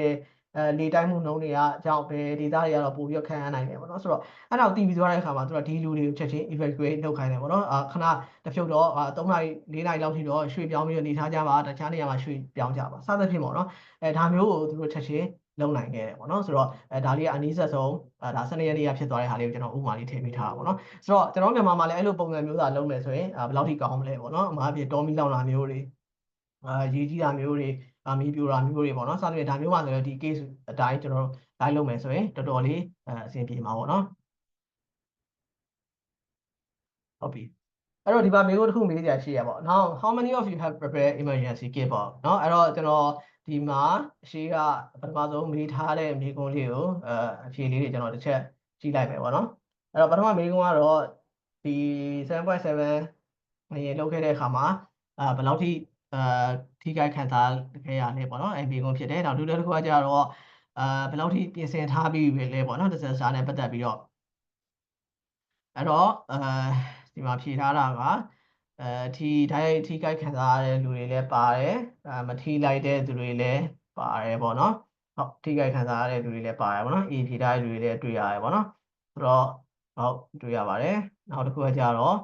ဲလေတိုင်းမှုနှုန်းတွေကအကြောင်းပဲ data တွေကတော့ပို့ပြီးခံရနိုင်တယ်ပေါ့နော်ဆိုတော့အဲ့ဒါကိုသိပြီးသွားတဲ့အခါမှာသူတို့ကဒီလူတွေကိုချက်ချင်း evacuate လုပ်ခိုင်းတယ်ပေါ့နော်ခဏတစ်ဖြုတ်တော့3နာရီ4နာရီလောက်ထိတော့ရွှေ့ပြောင်းပြီးနေထားကြပါတခြားနေရာမှာရွှေ့ပြောင်းကြပါစသဖြင့်ပေါ့နော်ဒါမျိုးကိုသူတို့ချက်ချင်းလုံးနိုင်ခဲ့တယ်ပေါ့နော်ဆိုတော့ဒါလေးကအနည်းဆက်ဆုံးဒါ12ရက်နေ့ကဖြစ်သွားတဲ့ဟာလေးကိုကျွန်တော်ဥပမာလေးထည့်ပေးထားတာပေါ့နော်ဆိုတော့ကျွန်တော်မြန်မာမှာလည်းအဲ့လိုပုံစံမျိုးသာလုံးမယ်ဆိုရင်ဘယ်လောက်ထိကောင်းမလဲပေါ့နော်အမှားအဖြစ်တော်မီလောင်တာမျိုးတွေရေးကြီးတာမျိုးတွေမီးပြိုတာမျိုးတွေပေါ့နော်စသဖြင့်ဒါမျိုးမှဆိုရင်ဒီ case အတိုင်းကျွန်တော်တို့ live လုပ်မယ်ဆိုရင်တော်တော်လေးအဆင်ပြေမှာပေါ့နော်ဟုတ်ပြီအဲ့တော့ဒီမှာမေးခွန်းတစ်ခုမေးကြရှိရပေါ့ Now how many of you have prepared emergency kit ပေါ့เนาะအဲ့တော့ကျွန်တော်ဒီမှာအရှိကပထမဆုံးမေးထားတဲ့မေးခွန်းလေးကိုအဖြေလေးတွေကျွန်တော်တစ်ချက်ကြည့်လိုက်မယ်ပေါ့နော်အဲ့တော့ပထမမေးခွန်းကတော့ဒီ 7.7 ငရေလောက်ခဲ့တဲ့အခါမှာဘယ်လောက်ထိထိခိုက်ခံစားခဲ့ရလဲပေါ့နော်အဲ့မေးခွန်းဖြစ်တယ်နောက်ဒုတိယတစ်ခုကကြတော့ဘယ်လောက်ထိပြင်ဆင်ထားပြီးပြီလဲပေါ့နော် disaster နဲ့ပတ်သက်ပြီးတော့အဲ့တော့ဒီမှာဖြေထားတာကထိခိုက်ခံစားရတဲ့လူတွေလည်းပါတယ်မထိလိုက်တဲ့သူတွေလည်းပါတယ်ပေါ့နော်ဟုတ်ထိခိုက်ခံစားရတဲ့လူတွေလည်းပါတယ်ပေါ့နော်အေးဖြေထားတဲ့လူတွေလည်းတွေ့ရတယ်ပေါ့နော်ဆိုတော့ဟုတ်တွေ့ရပါတယ်နောက်တစ်ခုကကြတော့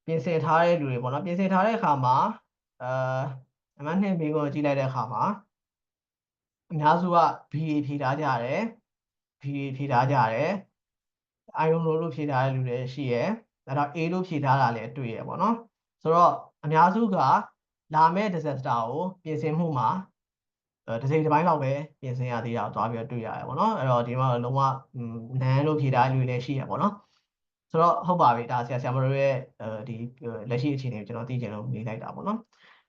ပြင်ဆင်ထားတဲ့လူတွေပေါ့နော်ပြင်ဆင်ထားတဲ့အခါမှာအမှတ်2မိကိုကြည့်လိုက်တဲ့အခါမှာအများစုက BA ဖြေထားကြတယ် BA ဖြေထားကြတယ်I don't know လို့ဖြေထားတဲ့လူတွေရှိရယ်အဲ့တော့ A လို့ဖြေထားတာလည်းတွေ့ရပေါ့နော်ဆိုတော့အများစုကလာမဲ့ disaster ကိုပြင်ဆင်မှုမှာတစ်စိမ်တစ်ပိုင်းလောက်ပဲပြင်ဆင်ရသေးတာသွားပြီးတော့တွေ့ရတယ်ပေါ့နော်အဲ့တော့ဒီမှာလုံးဝနန်းလို့ဖြေထားတဲ့လူတွေလည်းရှိရပေါ့နော်ဆိုတော့ဟုတ်ပါပြီဒါဆရာမတို့ရဲ့ဒီလက်ရှိအခြေအနေကိုကျွန်တော်သိချင်လို့မေးလိုက်တာပေါ့နော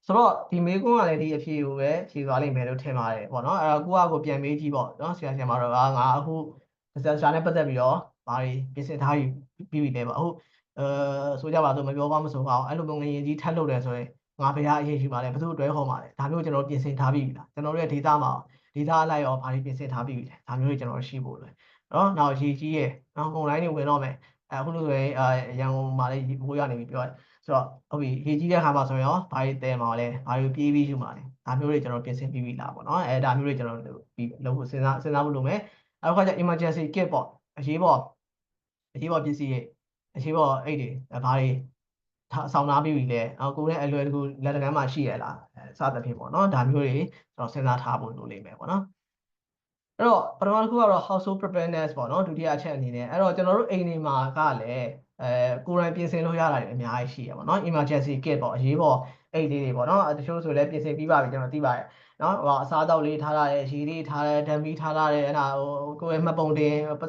်ဆိုတော့ဒီမေးခွန်းကလည်းဒီအဖြေကိုပဲဖြေသွားလိမ့်မယ်လို့ထင်ပါတယ်ပေါ့နော်အဲ့တော့ကိုပြန်မေးကြည့်ပေါ့နော်ဆရာမတို့ကငါအခု disaster နဲ့ပတ်သက်ပြီးတော့ဘာတွေပြင်ဆင်ထားပြီးပြီလဲပေါ့အခုဆိုကြပါစို့မပြောပါမဆိုပါအောင်အဲ့လိုမျိုးငရင်ကြီးထပ်လုပ်တယ်ဆိုရင်ငါဘယ်ဟာအရေးရှိပါလဲဘယ်သူအတွဲခေါ်ပါလဲဒါမျိုးကျွန်တော်ပြင်ဆင်ထားပြီးပြီလားကျွန်တော်တို့ရဲ့ data မှာ data အလိုက်ရောဘာတွေပြင်ဆင်ထားပြီးပြီလဲဒါမျိုးတွေကျွန်တော်ရှိဖို့လဲနော်နောက်ရေးကြီးရဲ့နော် online တွေဝင်တော့မယ် အခုလို့ဆိုရင်ရန်ကုန်မှာလည်းမိုးရနေပြီပြောတယ်ဆိုတော့ဟုတ်ပြီရေကြီးတဲ့အခါမှာဆိုရင်ရောဘာတွေတဲမှာလဲဘာတွေပြေးပြီးယူမှာလဲဒါမျိုးတွေကျွန်တော်ပြင်ဆင်ပြီးပြီလားပေါ့နော်ဒါမျိုးတွေကျွန်တော်လုပ်ဖို့စဉ်းစားဖို့လုပ်မယ်အခုကကျ emergency kit ပေါ့အရေးပေါ်ပစ္စည်းတွေအရေးပေါ်အိတ်တွေဘာတွေဆောင်ထားပြီးပြီလဲကိုယ်နဲ့အလွယ်တကူလက်တကမ်းမှာရှိရလားစသဖြင့်ပေါ့နော်ဒါမျိုးတွေကျွန်တော်စဉ်းစားထားဖို့လိုလိမ့်မယ်ပေါ့နော်အဲ့တော့ပထမတစ်ခုကတော့ household preparedness ပေါ့နော်ဒုတိယအချက်အနေနဲ့အဲ့တော့ကျွန်တော်တို့အိမ်တွေမှာကလည်းကိုယ်တိုင်ပြင်ဆင်လို့ရတာတွေအများကြီးရှိရပါတော့ emergency kit ပေါ့အရေးပေါ်အိတ်လေးတွေပေါ့နော်တချို့ဆိုလည်းပြင်ဆင်ပြီးပါပြီကျွန်တော်သိပါတယ်နော်ဟိုအစားအသောက်လေးထားရတယ်ရေလေးထားတယ်ဓာတ်မီထားရတယ်အဲ့ဒါကိုယ်ရဲ့မှတ်ပုံတင်ပ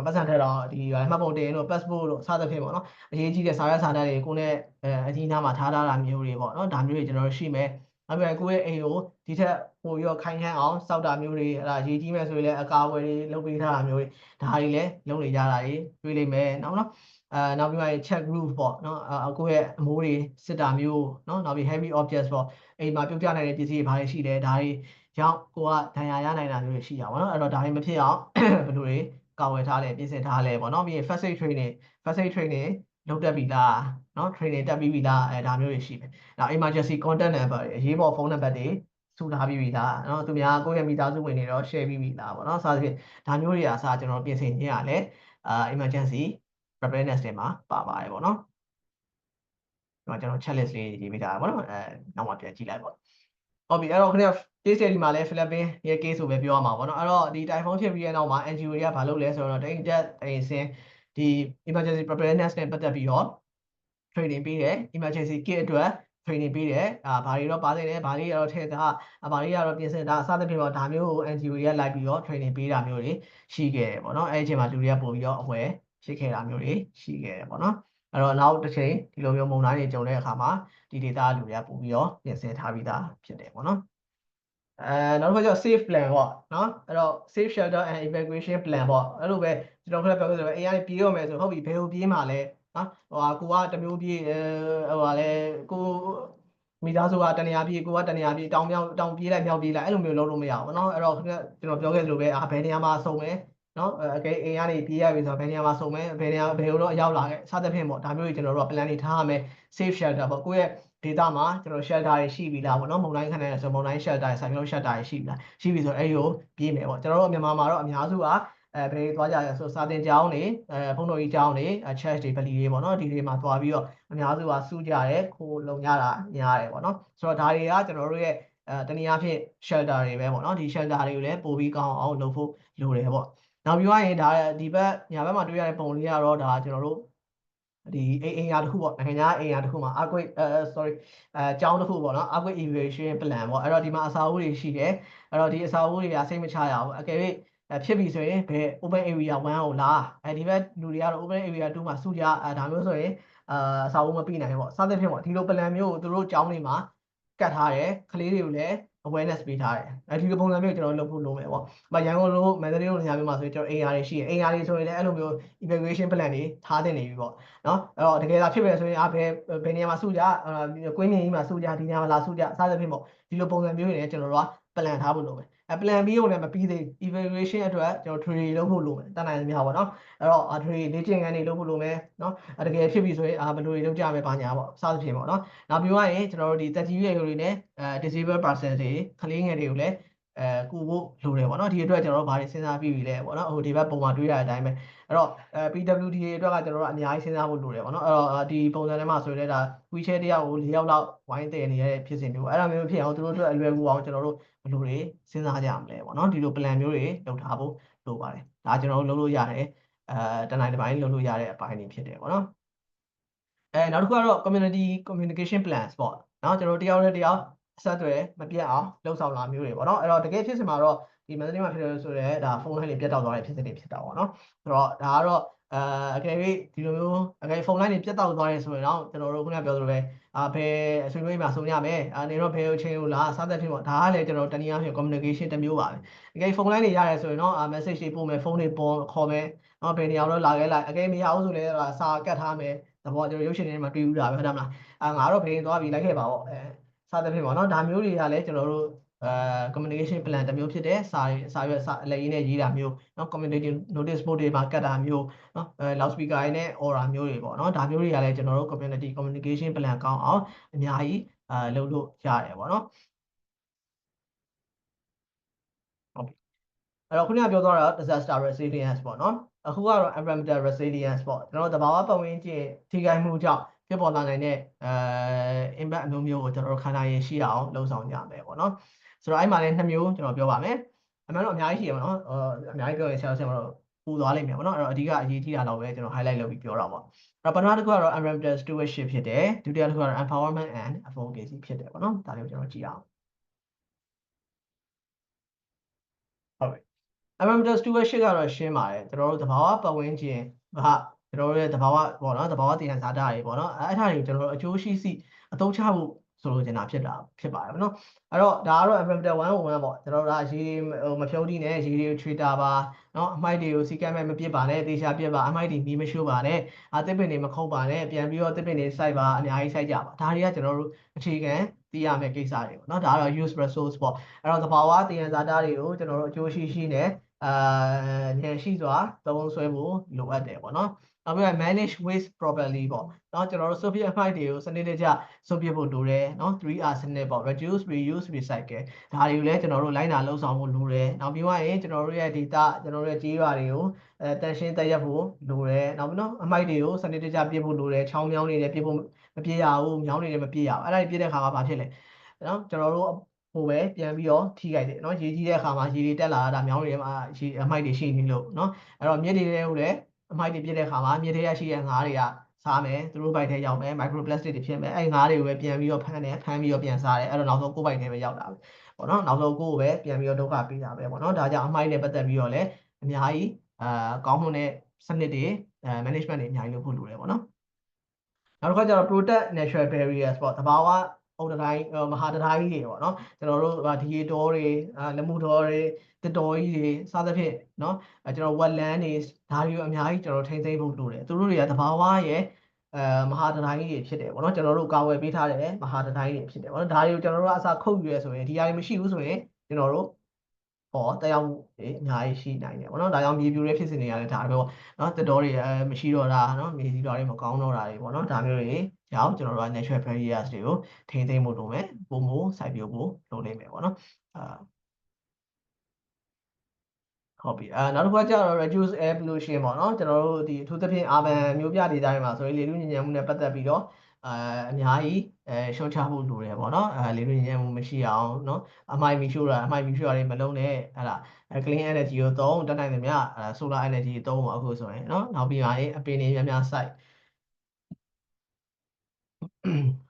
တ်စံထက်တော့ဒီမှတ်ပုံတင်တို့ passport တို့စသဖြင့်ပေါ့နော်အရေးကြီးတဲ့စာရွက်စာတမ်းတွေကိုယ်နဲ့အကြီးနားမှာထားတာမျိုးတွေပေါ့နော်ဒါမျိုးတွေကျွန်တော်တို့ရှိမယ်အဲ့ဒါကိုယ့်ရဲ့အိမ်ကိုဒီထက်ပိုပြီးတော့ခိုင်ခန့်အောင်စောက်တာမျိုးတွေအဲ့ဒါရေးကြီးမဲ့ဆိုရင်လည်းအကာအကွယ်တွေလုပ်ပေးထားတာမျိုးတွေဒါတွေလည်းလုပ်နေကြတာတွေတွေ့လိမ့်မယ်နော်နောက်ပြီးရင် check roof ပေါ့နော်ကိုယ့်ရဲ့အမိုးတွေစစ်တာမျိုးနော်နောက်ပြီး heavy objects ပေါ့အိမ်မှာပြုတ်ကျနိုင်တဲ့ပစ္စည်းတွေဘာတွေရှိလဲဒါတွေကြောင့်ကိုကဒဏ်ရာရနိုင်တာမျိုးတွေရှိတာပေါ့နော်အဲ့တော့ဒါတွေမဖြစ်အောင်ဘယ်လိုတွေကာဝယ်ထားလဲပြင်ဆင်ထားလဲပေါ့နော်ပြီးရင် first aid training လုပ်တတ်ပြီလားနော် training တက်ပြီးပြီလားဒါမျိုးတွေရှိမယ်နောက် emergency contact number တွေအရေးပေါ်ဖုန်းနံပါတ်တွေစုထားပြီးပြီလားနော်သူများကိုယ့်ရဲ့မိသားစုဝင်တွေတော့ share ပြီးပြီလားပေါ့နော်စသဖြင့်ဒါမျိုးတွေအစားကျွန်တော်ပြင်ဆင်ခြင်းရလဲemergency preparedness တွေမှာပါပါတယ်ပေါ့နော်ဒီမှာကျွန်တော် checklist လေးရေးပေးထားတာပေါ့နော်နောက်မှပြန်ကြည့်လိုက်ပေါ့ဟုတ်ပြီအဲ့တော့ခင်ဗျ case study မှာလဲ Philippines ရဲ့ case ကိုပဲပြောရမှာပေါ့နော်အဲ့တော့ဒီ typhoon ဖြစ်ပြီးတဲ့နောက်မှာ NGO တွေကဘာလုပ်လဲဆိုတော့တိတ်တက်တိတ်ဆင်းဒီ emergency preparedness နဲ့ပတ်သက်ပြီးတော့ training ပေးတယ် emergency kit အတွက် training ပေးတယ်ဘာတွေတော့ပါသင့်တယ်ဘာတွေတော့ထည့်တာဘာတွေကတော့ပြင်ဆင်တာအစသဖြင့်ပေါ့ဒါမျိုးကို NGO တွေကလိုက်ပြီးတော့ training ပေးတာမျိုးတွေရှိခဲ့တယ်ပေါ့နော်အဲ့ဒီအချိန်မှာလူတွေကပို့ပြီးတော့အဝယ်ရှိခဲ့တာမျိုးတွေရှိခဲ့တယ်ပေါ့နော်အဲ့တော့နောက်တစ်ချိန်ဒီလိုမျိုးမုန်တိုင်းတွေကြုံတဲ့အခါမှာဒီ data လူတွေကပို့ပြီးတော့ပြင်ဆင်ထားပြီးသားဖြစ်တယ်ပေါ့နော်နောက်တစ်ခါကျ safe plan ပေါ့နော်အဲ့တော့ safe shelter and evacuation plan ပေါ့အဲ့လိုပဲကျွန်တော်ခက်ပြောဆိုတော့အိမ်ကနေပြေးရမယ်ဆိုဟုတ်ပြီဘယ်လိုပြေးမှာလဲနော်ကိုကတမျိုးပြေးလဲကိုမိသားစုကတနေရာပြေးကိုကတနေရာပြေးတောင်ပြေးလိုက်မြောက်ပြေးလိုက်အဲ့လိုမျိုးလုပ်လို့မရဘူးနော်အဲ့တော့ကျွန်တော်ပြောခဲ့သလိုပဲဘယ်နေရာမှာစုံမယ်နော်အကယ်အိမ်ကနေပြေးရပြီဆိုတော့ဘယ်နေရာမှာစုံမယ်ဘယ်လိုတော့ရောက်လာခဲ့စသဖြင့်ပေါ့ဒါမျိုးတွေကျွန်တော်တို့က plan တွေထားရမယ် safe shelter ပေါ့ကိုယ့်ရဲ့ဒေတာမှာကျွန်တော် shelter တွေရှိပြီလားပေါ့နော်မုန်တိုင်းခန့်နေဆိုမုန်တိုင်း shelter ဆိုင်ကလုန်း shelter တွေရှိပြီလားရှိပြီဆိုအဲ့ဒီကိုပြေးမယ်ပေါ့ကျွန်တော်တို့မြန်မာမှာတော့အများစုကဘယ်သွားကြလဲဆိုစာသင်ကျောင်းတွေဘုန်းတော်ကြီးကျောင်းတွေ church တွေဗလီတွေပေါ့နော်ဒီတွေမှာသွားပြီးတော့အများစုကစုကြတယ်ခိုးလုံကြတာများတယ်ပေါ့နော်ဆိုတော့ဒါတွေကကျွန်တော်တို့ရဲ့တနည်းအားဖြင့် shelter တွေပဲပေါ့နော်ဒီ shelter တွေကိုလည်းပို့ပြီးကောင်းအောင်လုပ်ဖို့လိုတယ်ပေါ့နောက်ပြီးရင်ဒါဒီဘက်ညာဘက်မှာတွေ့ရတဲ့ပုံလေးကတော့ဒါကျွန်တော်တို့ဒီအိမ်ယာတစ်ခုပေါ့နိုင်ငံခြားအိမ်ယာတစ်ခုမှာ earthquake ကျောင်းတစ်ခုပေါ့နော် earthquake evacuation plan ပေါ့အဲ့တော့ဒီမှာအစာအုပ်တွေရှိတယ်အဲ့တော့ဒီအစာအုပ်တွေကစိတ်မချရဘူးအကယ်၍ဖြစ်ပြီဆိုရင်ဘယ် open area 1ကိုလာဒီဘက်လူတွေကတော့ open area 2မှာစုကြဒါမျိုးဆိုရင်အစာအုပ်မပြနိုင်ဘူးပေါ့စသဖြင့်ပေါ့ဒီလို plan မျိုးကိုသူတို့ကျောင်းတွေမှာကတ်ထားတယ်ကလေးတွေကိုလည်း awareness ပေးထားတယ်ဒီလိုပုံစံမျိုးကျွန်တော်လုပ်ဖို့လုပ်မယ်ပေါ့ရန်ကုန်လိုမန္တလေးလိုနေရာမျိုးမှာဆိုရင်ကျွန်တော်အိမ်ယာတွေရှိတယ်အိမ်ယာတွေဆိုရင်လည်းအဲ့လိုမျိုး evacuation plan တွေထားတင်နေပြီပေါ့နော်အဲ့တော့တကယ်သာဖြစ်မယ်ဆိုရင်ဘယ်နေရာမှာစုကြကွင်းမြင်ကြီးမှာစုကြဒီနေရာမှာလာစုကြစသဖြင့်ပေါ့ဒီလိုပုံစံမျိုးတွေနဲ့ကျွန်တော်တို့က plan ထားဖို့လုပ်မယ်plan ပြီးုံနဲ့မပြီးသေး evaluation အတွက်ကျွန်တော် training လုပ်ဖို့လုပ်မယ်တတ်နိုင်သမျှပေါ့နော်အဲ့တော့ training လေ့ကျင့်ခန်းတွေလုပ်ဖို့လုပ်မယ်နော်တကယ်ဖြစ်ပြီဆိုရင်ဘယ်လိုတွေလုပ်ကြမယ်ဘာညာပေါ့စသဖြင့်ပေါ့နော်နောက်ပြီးရင်ကျွန်တော်တို့ဒီတက်ကြီးရွယ်တွေနဲ့disabled person တွေကလေးငယ်တွေကိုလည်းကူဖို့လိုတယ်ပေါ့နော်ဒီအတွက်ကျွန်တော်တို့ဘာတွေစဉ်းစားပြီးပြီလဲပေါ့နော်ဟိုဒီဘက်ပုံမှာတွေ့ရတဲ့အတိုင်းပဲအဲ့တော့PWD တွေအတွက်ကကျွန်တော်တို့အများကြီးစဉ်းစားဖို့လိုတယ်ပေါ့နော်အဲ့တော့ဒီပုံစံထဲမှာဆိုရင်လည်းဒါ wheelchair တယောက်ကို4ယောက်လောက်ဝိုင်းတည်နေရတဲ့ဖြစ်စဉ်မျိုးအဲ့ဒါမျိုးဖြစ်အောင်သူတို့အတွက်အလွယ်ကူအောင်ကျွန်တော်တို့ဘယ်လိုတွေစဉ်းစားကြမလဲပေါ့နော်ဒီလို plan မျိုးတွေလုပ်ထားဖို့လိုပါတယ်ဒါကျွန်တော်တို့လုပ်လို့ရတယ်တနိုင်တစ်ပိုင်းလုပ်လို့ရတဲ့အပိုင်းတွေဖြစ်တယ်ပေါ့နော်နောက်တစ်ခုကတော့ community communication plans ပေါ့နော်ကျွန်တော်တယောက်နဲ့တယောက်ဆက်သွယ်မပြတ်အောင်လှုပ်ဆောင်လာမျိုးတွေပေါ့နော်အဲ့တော့တကယ်ဖြစ်စဉ်မှာတော့ဒီမန္တလေးမှာဖြစ်တယ်ဆိုတော့ဒါဖုန်းလိုင်းတွေပြတ်တောက်သွားတဲ့ဖြစ်စဉ်တွေဖြစ်တာပေါ့နော်ဆိုတော့ဒါကတော့အကယ်၍ဒီလိုမျိုးအကယ်ဖုန်းလိုင်းတွေပြတ်တောက်သွားတယ်ဆိုရင်တော့ကျွန်တော်တို့ခုနပြောသလိုပဲဘယ်အဆွေးနွေးမှာဆုံးရမယ်နေတော့ဘယ်အချိန်ကိုလာစသဖြင့်ပေါ့ဒါကလည်းကျွန်တော်တနည်းအားဖြင့် communication တစ်မျိုးပါပဲအကယ်ဖုန်းလိုင်းတွေရတယ်ဆိုရင်တော့message တွေပို့မယ်ဖုန်းတွေပေါ်ခေါ်မယ်နော်ဘယ်နေရာတော့လာခဲ့လိုက်အကယ်မရဘူးဆိုလည်းစာကတ်ထားမယ်သဘောကျွန်တော်ရုပ်ရှင်တွေမှာတွေ့ဘူးတာပဲဟုတ်တယ်မလားငါတော့ဘယ်ရင်သွားပြီလိုက်ခဲ့ပါပေါ့စသဖြင့်ပေါ့နော်ဒါမျိုးတွေကလည်းကျွန်တော်တို့ communication plan တစ်မျိုးဖြစ်တဲ့စာရွက်အလက်ရင်းနဲ့ရေးတာမျိုးเนาะ community notice board တွေမှာကတ်တာမျိုးเนาะloudspeaker တွေနဲ့ aura မျိုးတွေပေါ့เนาะဒါမျိုးတွေကလည်းကျွန်တော်တို့ community communication plan ကောင်းအောင်အများကြီးလုပ်လို့ရတယ်ပေါ့เนาะဟုတ်ပြီအဲ့တော့ခုနကပြောသွားတာ disaster resilience ပေါ့เนาะအခုကတော့ environmental resilience ပေါ့ကျွန်တော်တို့သဘာဝပတ်ဝန်းကျင်ထိခိုက်မှုကြောင့်ဖြစ်ပေါ်လာနိုင်တဲ့impact အမျိုးမျိုးကိုကျွန်တော်တို့ခန္ဓာရည်ရှိအောင်လှုံ့ဆော်ကြမယ်ပေါ့เนาะဆိုတော့အဲ့မှာလည်း2မျိုးကျွန်တော်ပြောပါမယ်အမှန်တော့အများကြီးရှိရပါတော့အများကြီးပြောရင်ဆရာတို့တော့ပူသွားလိမ့်မယ်ပေါ့နော်အဲ့တော့အဓိကအရေးကြီးတာတော့ပဲကျွန်တော် highlight လုပ်ပြီးပြောတာပေါ့အဲ့တော့ပထမတစ်ခုကတော့ environmental stewardship ဖြစ်တယ်ဒုတိယတစ်ခုကတော့ empowerment and advocacy ဖြစ်တယ်ပေါ့နော်ဒါလေးကိုကျွန်တော်ကြည့်အောင်ဟုတ်ပြီ environmental stewardship ကတော့ရှင်းပါတယ်ကျွန်တော်တို့သဘာဝပတ်ဝန်းကျင်ကကျွန်တော်တို့ရဲ့သဘာဝပေါ့နော်သဘာဝသယံဇာတတွေပေါ့နော်အဲ့ဒါတွေကိုကျွန်တော်တို့အကျိုးရှိစီအသုံးချဖို့ဆိုလိုချင်တာဖြစ်ပါတယ်ပေါ့နော်အဲ့တော့ဒါကတော့ environmental 101ပေါ့ကျွန်တော်တို့ကရေမဖြုံးတိနဲ့ရေတွေကိုချွေတာပါเนาะအမိုက်တွေကိုစီကမ်းမဲ့မပစ်ပါနဲ့တေချာပစ်ပါအမိုက်တွေမီးမရှို့ပါနဲ့တစ်ပင်တွေမခုတ်ပါနဲ့ပြန်ပြီးတော့တစ်ပင်တွေစိုက်ပါအများကြီးစိုက်ကြပါဒါတွေကကျွန်တော်တို့အခြေခံသိရမယ့်ကိစ္စတွေပေါ့เนาะဒါကတော့ use resource ပေါ့အဲ့တော့သဘာဝသယံဇာတတွေကိုကျွန်တော်တို့အကျိုးရှိနဲ့ဉာဏ်ရှိစွာသုံးစွဲဖို့လိုအပ်တယ်ပေါ့เนาะနောက်ပြီးတော့ manage waste properly ပေါ့เนาะကျွန်တော်တို့ Soviet အမိုက်တွေကိုစနစ်တကျစွန့်ပစ်ဖို့လိုတယ်เนาะ 3R စနစ်ပေါ့ reduce reuse recycle ဒါတွေကိုလည်းကျွန်တော်တို့လိုက်နာလှုံ့ဆော်ဖို့လိုတယ်နောက်ပြီးရင်ကျွန်တော်တို့ရဲ့ data ကျွန်တော်တို့ရဲ့ကြေးရွာတွေကိုတန်ရှင်းတက်ရက်ဖို့လိုတယ်နောက်ပြီးတော့အမိုက်တွေကိုစနစ်တကျပြစ်ဖို့လိုတယ်ချောင်းမြောင်းတွေလည်းပြစ်ဖို့မပြစ်ရဘူးမြောင်းတွေလည်းမပြစ်ရဘူးအဲ့ဒါတွေပြစ်တဲ့ခါမှာဘာဖြစ်လဲเนาะကျွန်တော်တို့ဟိုပဲပြန်ပြီးတော့ထိခိုက်တယ်เนาะရေကြီးတဲ့အခါမှာရေတွေတက်လာတာမြောင်းတွေမှာအမိုက်တွေရှိနေလို့เนาะအဲ့တော့မြစ်တွေကိုလည်းအမိုက်တွေပြစ်တဲ့အခါမှာမြစ်ထဲရရှိတဲ့ငါးတွေကစားမယ်သူတို့ဘိုက်ထဲရောက်မယ် microplastic တွေဖြစ်မယ်အဲ့ငါးတွေကိုပဲပြန်ပြီးတော့ဖမ်းပြီးတော့ပြန်စားတယ်အဲ့တော့နောက်ဆုံးကိုယ်ဘိုက်ထဲပဲရောက်တာပဲပေါ့နော်နောက်ဆုံးကိုယ်ပဲပြန်ပြီးတော့ဒုက္ခပေးတာပဲပေါ့နော်ဒါကြောင့်အမိုက်နဲ့ပတ်သက်ပြီးတော့လည်းအများကြီးကောင်းမွန်တဲ့စနစ်တွေmanagement တွေအများကြီးလုပ်ဖို့လိုတယ်ပေါ့နော်နောက်တစ်ခါကျတော့ protect natural barriers ပေါ့သဘာဝအုတ်တိုင်းမဟာတတိုင်းကြီးတွေပေါ့နော်ကျွန်တော်တို့ဒီရေတောတွေလက်မှုတော်တွေတတော်ကြီးတွေစသဖြင့်เนาะကျွန်တော် wetland တွေဒါတွေကိုအများကြီးကျွန်တော်ထိန်းသိမ်းဖို့လိုတယ်သူတို့တွေကသဘာဝရဲ့မဟာတတိုင်းကြီးတွေဖြစ်တယ်ပေါ့နော်ကျွန်တော်တို့ကာဝယ်ပေးထားတယ်မဟာတတိုင်းကြီးတွေဖြစ်တယ်ပေါ့နော်ဒါတွေကိုကျွန်တော်တို့အစားခုတ်ယူရဲဆိုရင်ဒီအရာတွေမရှိဘူးဆိုရင်ကျွန်တော်တို့တရားမှုအများကြီးရှိနိုင်တယ်ပေါ့နော်ဒါကြောင့်မြေပြိုတဲ့ဖြစ်စဉ်တွေရတယ်ဒါပဲပေါ့နော်တတော်တွေမရှိတော့တာနော်မြေစီတော်တွေမကောင်းတော့တာတွေပေါ့နော်ဒါမျိုးတွေကြောင့်ကျွန်တော်တို့က natural barriers တွေကိုထိန်းသိမ်းဖို့လိုမယ်ပုံမို့စိုက်ပျိုးဖို့လိုနေမယ်ပေါ့နော်ဟုတ်ပြီနောက်တစ်ခုကကျတော့ reduce air pollution ပေါ့နော်ကျွန်တော်တို့ဒီအထူးသဖြင့် urban မြို့ပြဒေသတွေမှာဆိုရင်လေထုညစ်ညမ်းမှုနဲ့ပတ်သက်ပြီးတော့အများကြီးရှုံချဖို့လိုတယ်ပေါ့နော်လေထုညစ်ညမ်းမှုမရှိအောင်နော်အမိုက်မီရှို့တာတွေမလုံးနဲ့အဲ့ဒါ clean energy ကိုသုံးတက်နိုင်သမျှsolar energy ကိုသုံးအခုဆိုရင်နော်နောက်ပြီးရင်အပင်တွေများစိုက်